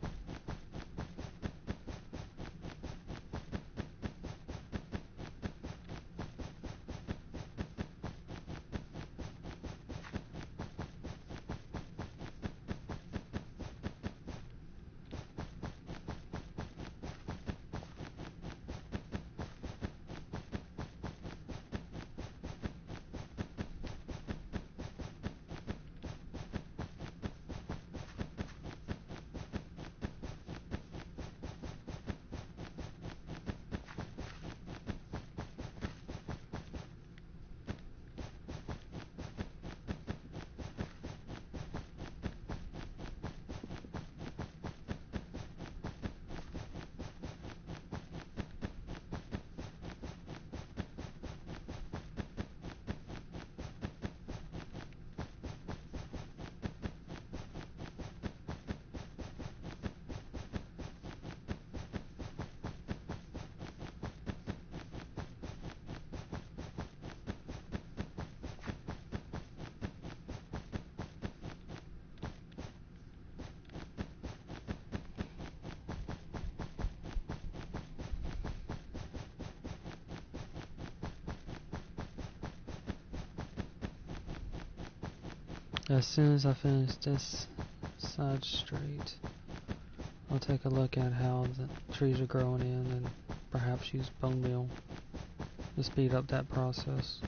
As soon as I finish this side street, I'll take a look at how the trees are growing in and perhaps use bone meal to speed up that process.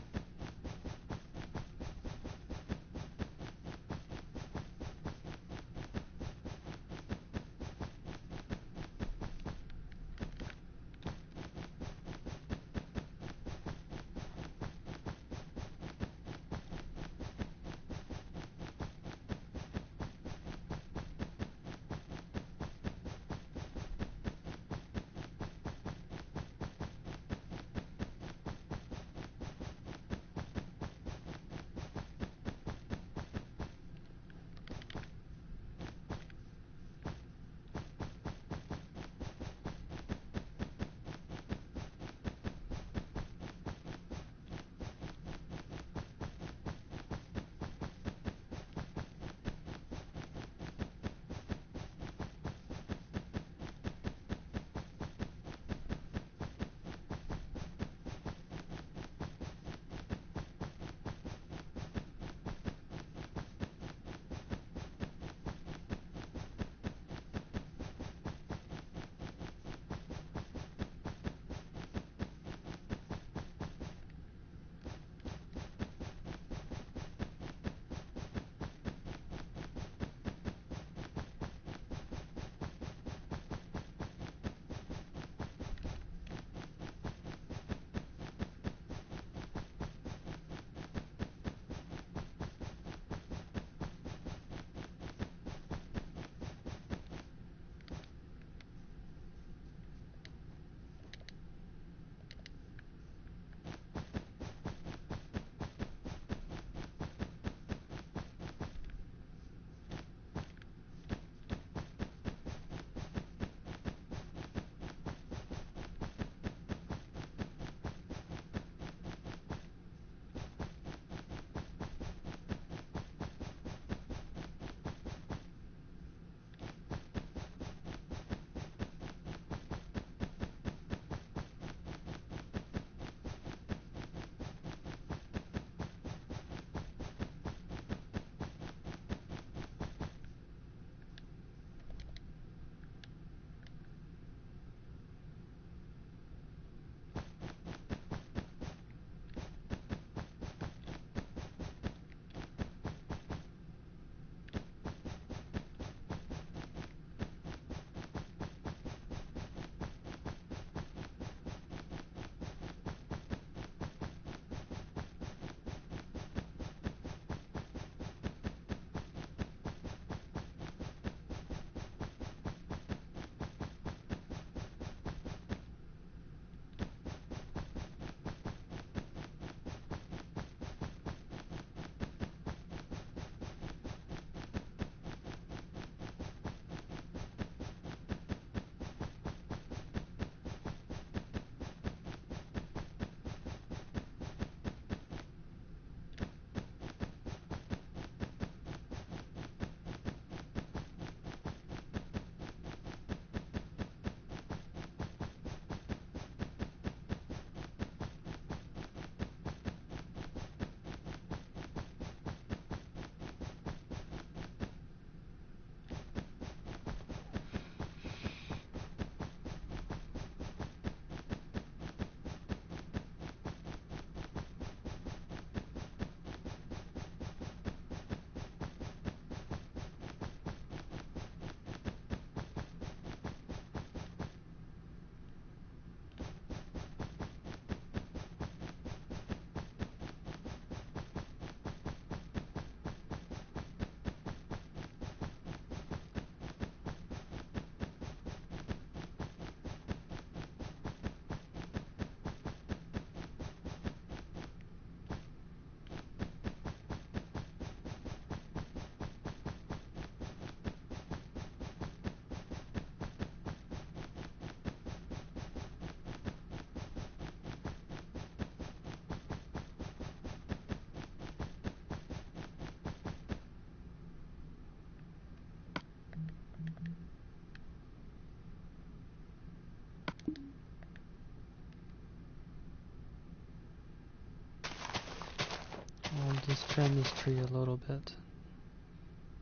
just trim this tree a little bit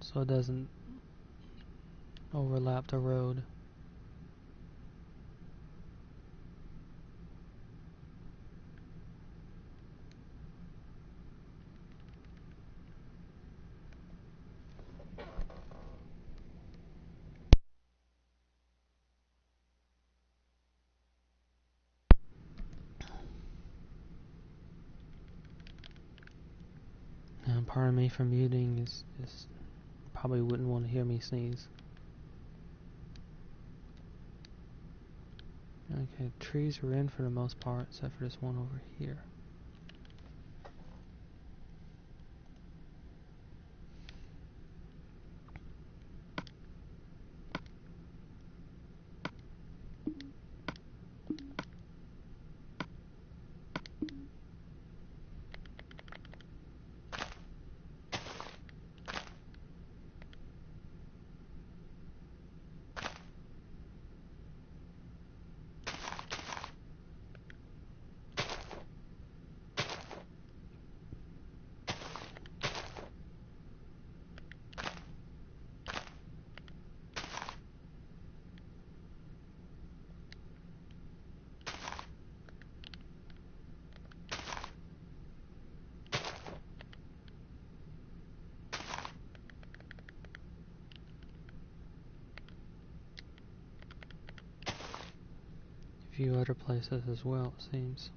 so it doesn't overlap the road. And pardon me for muting, is probably wouldn't want to hear me sneeze. Okay, trees are in for the most part, except for this one over here. A few other places as well, it seems.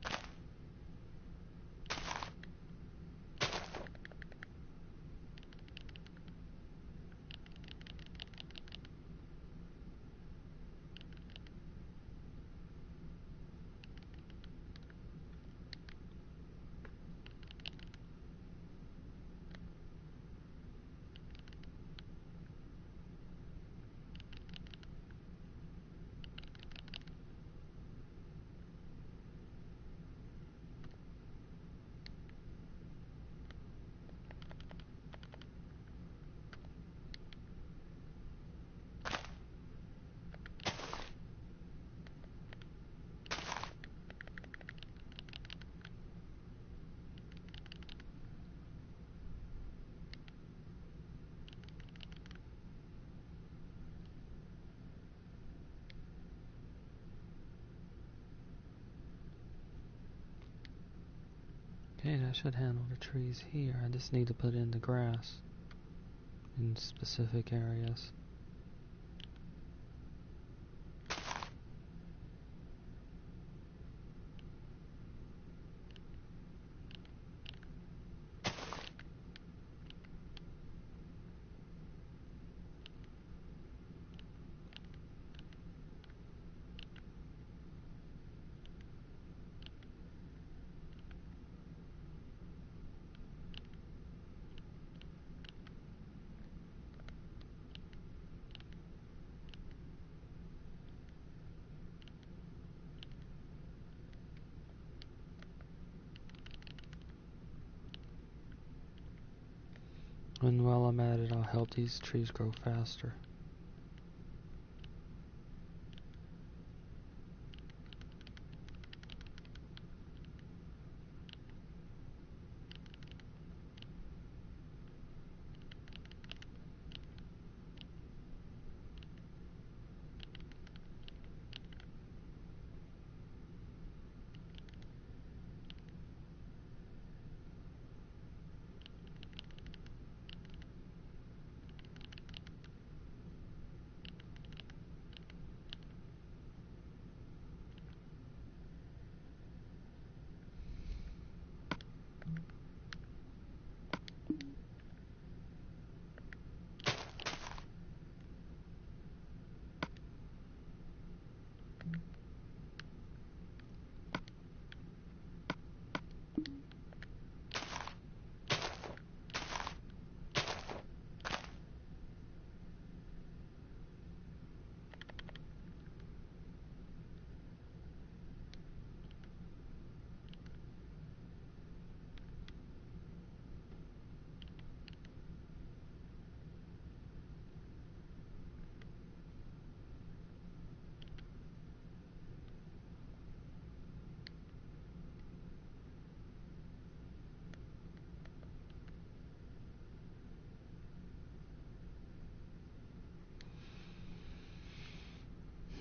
Okay, that should handle the trees here. I just need to put in the grass in specific areas. And while I'm at it, I'll help these trees grow faster.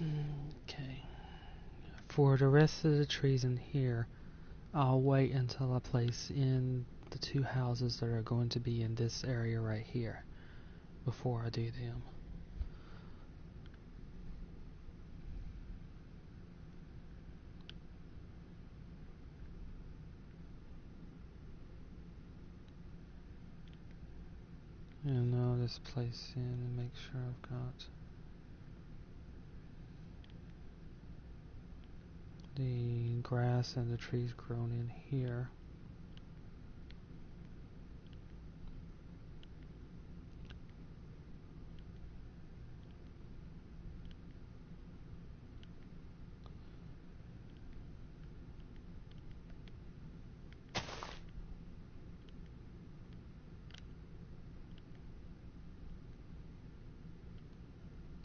Okay. For the rest of the trees in here, I'll wait until I place in the 2 houses that are going to be in this area right here before I do them. And I'll just place in and make sure I've got the grass and the trees grown in here.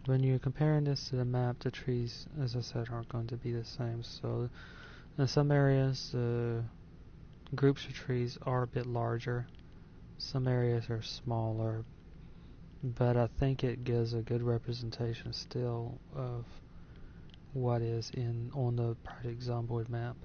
When you're comparing this to the map, the trees, as I said, aren't going to be the same. So in some areas, groups of trees are a bit larger. Some areas are smaller, but I think it gives a good representation still of what is on the Project Zomboid map.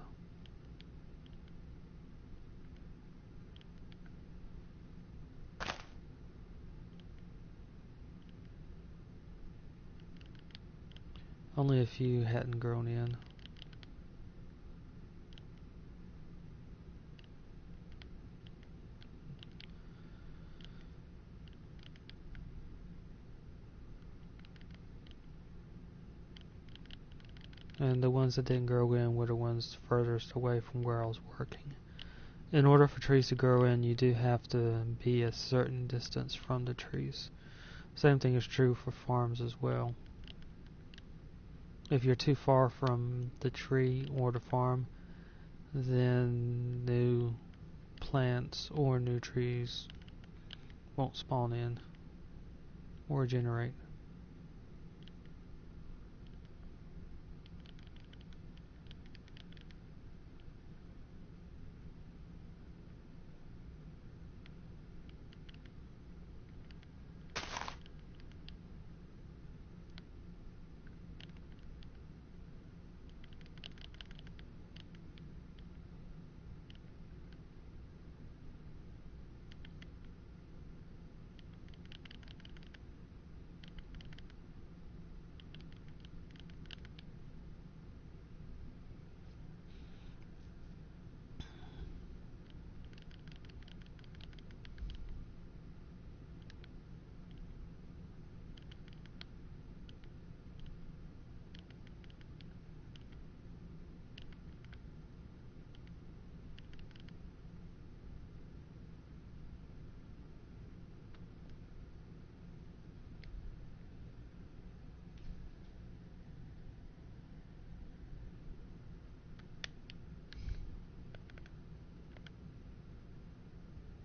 Only a few hadn't grown in. And the ones that didn't grow in were the ones furthest away from where I was working. In order for trees to grow in, you do have to be a certain distance from the trees. Same thing is true for farms as well. If you're too far from the tree or the farm, then new plants or new trees won't spawn in or generate.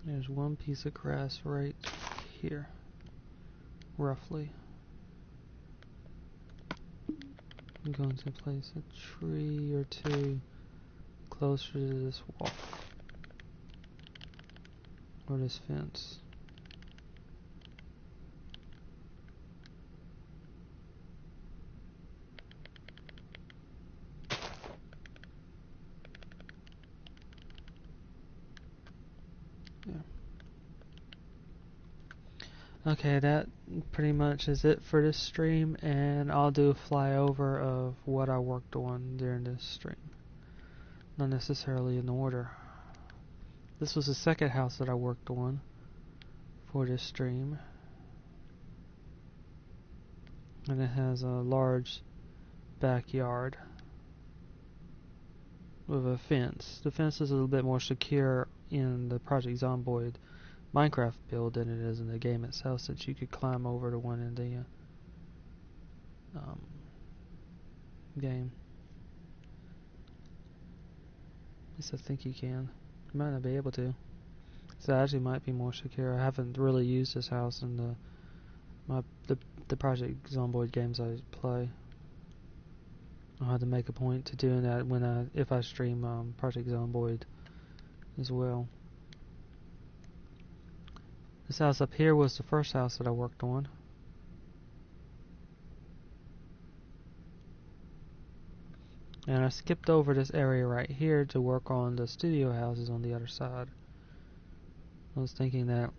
There's one piece of grass right here, roughly. I'm going to place a tree or two closer to this wall or this fence. Yeah. Okay, that pretty much is it for this stream, and I'll do a flyover of what I worked on during this stream. Not necessarily in order. This was the second house that I worked on for this stream. And it has a large backyard with a fence. The fence is a little bit more secure in the Project Zomboid Minecraft build than it is in the game itself, since you could climb over the one in the game. At least I think you can. You might not be able to. So it actually might be more secure. I haven't really used this house in the Project Zomboid games I play. I'll have to make a point to doing that if I stream Project Zomboid as well. This house up here was the first house that I worked on. And I skipped over this area right here to work on the studio houses on the other side. I was thinking that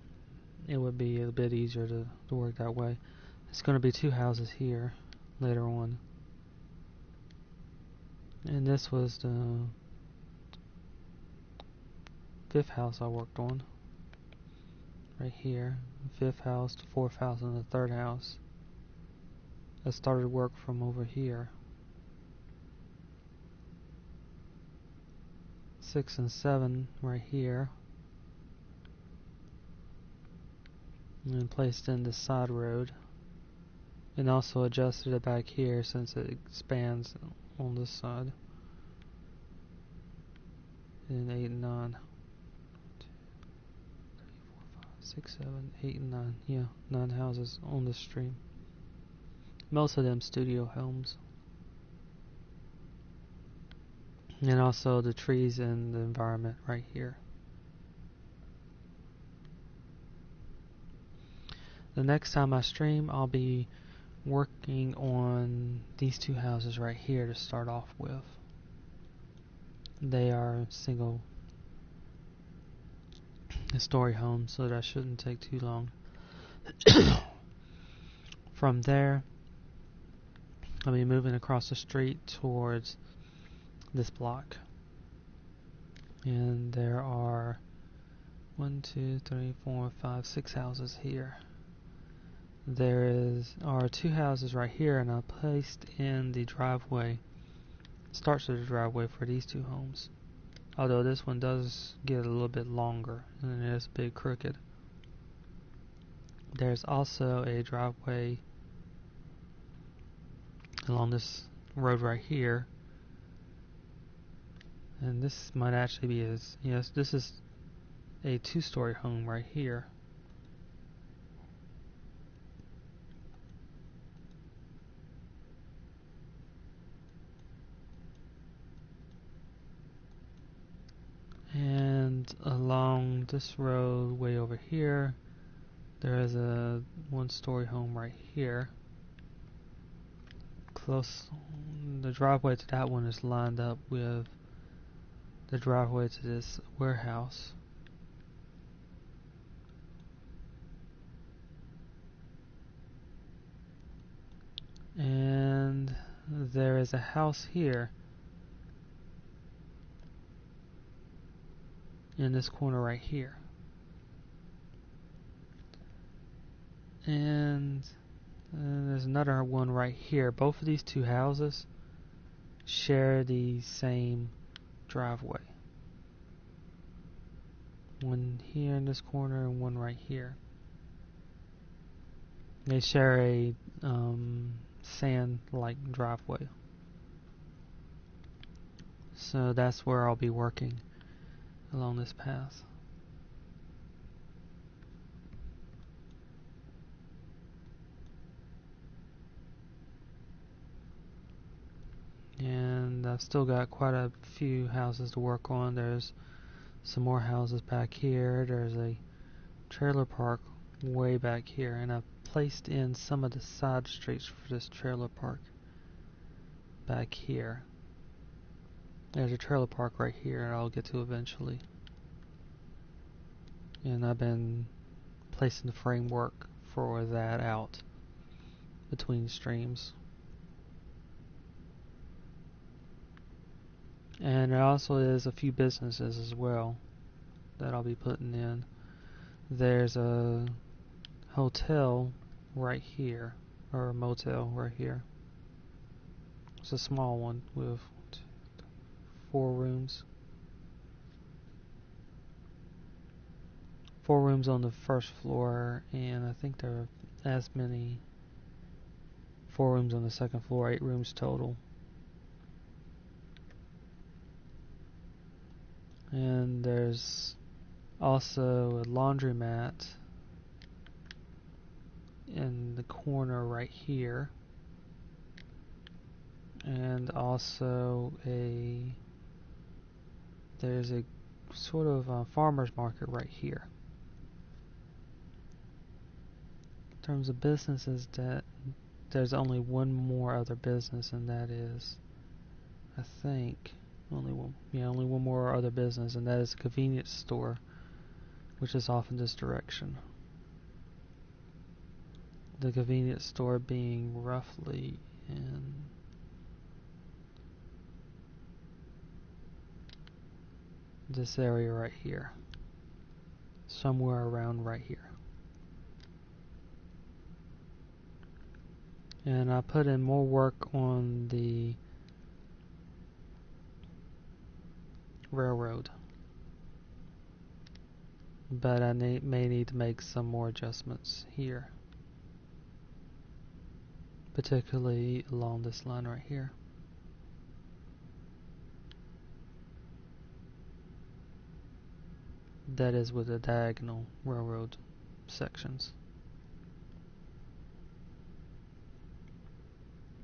it would be a bit easier to work that way. It's going to be 2 houses here later on. And this was the 5th house I worked on. Right here. The 5th house, the 4th house, and the 3rd house. I started work from over here. 6 and 7 right here. And then placed in the side road. And also adjusted it back here since it expands on this side. And 8 and 9. 6, 7, 8, and 9. Yeah, 9 houses on this stream. Most of them studio homes. And also the trees and the environment right here. The next time I stream, I'll be working on these 2 houses right here to start off with. They are single story homes, so that shouldn't take too long. From there, I'll be moving across the street towards this block. And there are 1, 2, 3, 4, 5, 6 houses here. There are 2 houses right here, and I placed in the driveway, starts of the driveway for these 2 homes. Although this one does get a little bit longer, and it is a bit crooked. There's also a driveway along this road right here. And this might actually be yes, this is a 2-story home right here. And along this road way over here, there is a 1-story home right here. Close, the driveway to that one is lined up with the driveway to this warehouse. And there is a house here in this corner right here. And there's another one right here. Both of these 2 houses share the same driveway. One here in this corner and one right here. They share a sand-like driveway. So that's where I'll be working along this path. And I've still got quite a few houses to work on. There's some more houses back here. There's a trailer park way back here, and I've placed in some of the side streets for this trailer park back here. There's a trailer park right here I'll get to eventually. And I've been placing the framework for that out between streams. And there also is a few businesses as well that I'll be putting in. There's a hotel right here, or a motel right here. It's a small one with 4 rooms. 4 rooms on the first floor, and I think there are as many 4 rooms on the second floor, 8 rooms total. And there's also a laundromat in the corner right here. And also there's a sort of farmer's market right here. In terms of businesses, that there's only one more other business, and that is I think only one more other business, and that is a convenience store, which is off in this direction. The convenience store being roughly in this area right here. Somewhere around right here. And I put in more work on the railroad. But I may need to make some more adjustments here. Particularly along this line right here. That is with the diagonal railroad sections.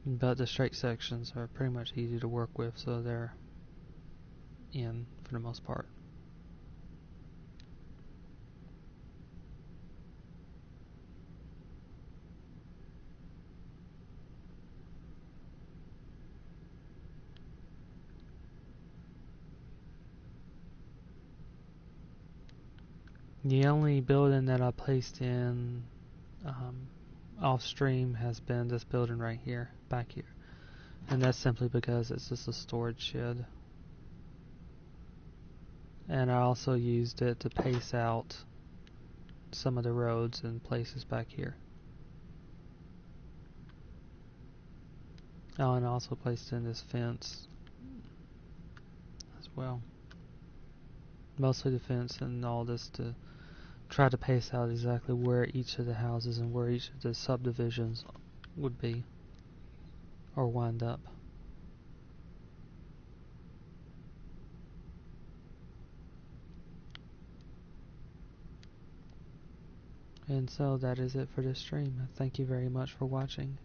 But the straight sections are pretty much easy to work with, so they're in for the most part. The only building that I placed in off stream has been this building right here, back here. And that's simply because it's just a storage shed. And I also used it to pace out some of the roads and places back here. Oh, and I also placed in this fence as well. Mostly the fence and all this to try to pace out exactly where each of the houses and where each of the subdivisions would be or wind up. And so that is it for this stream. Thank you very much for watching.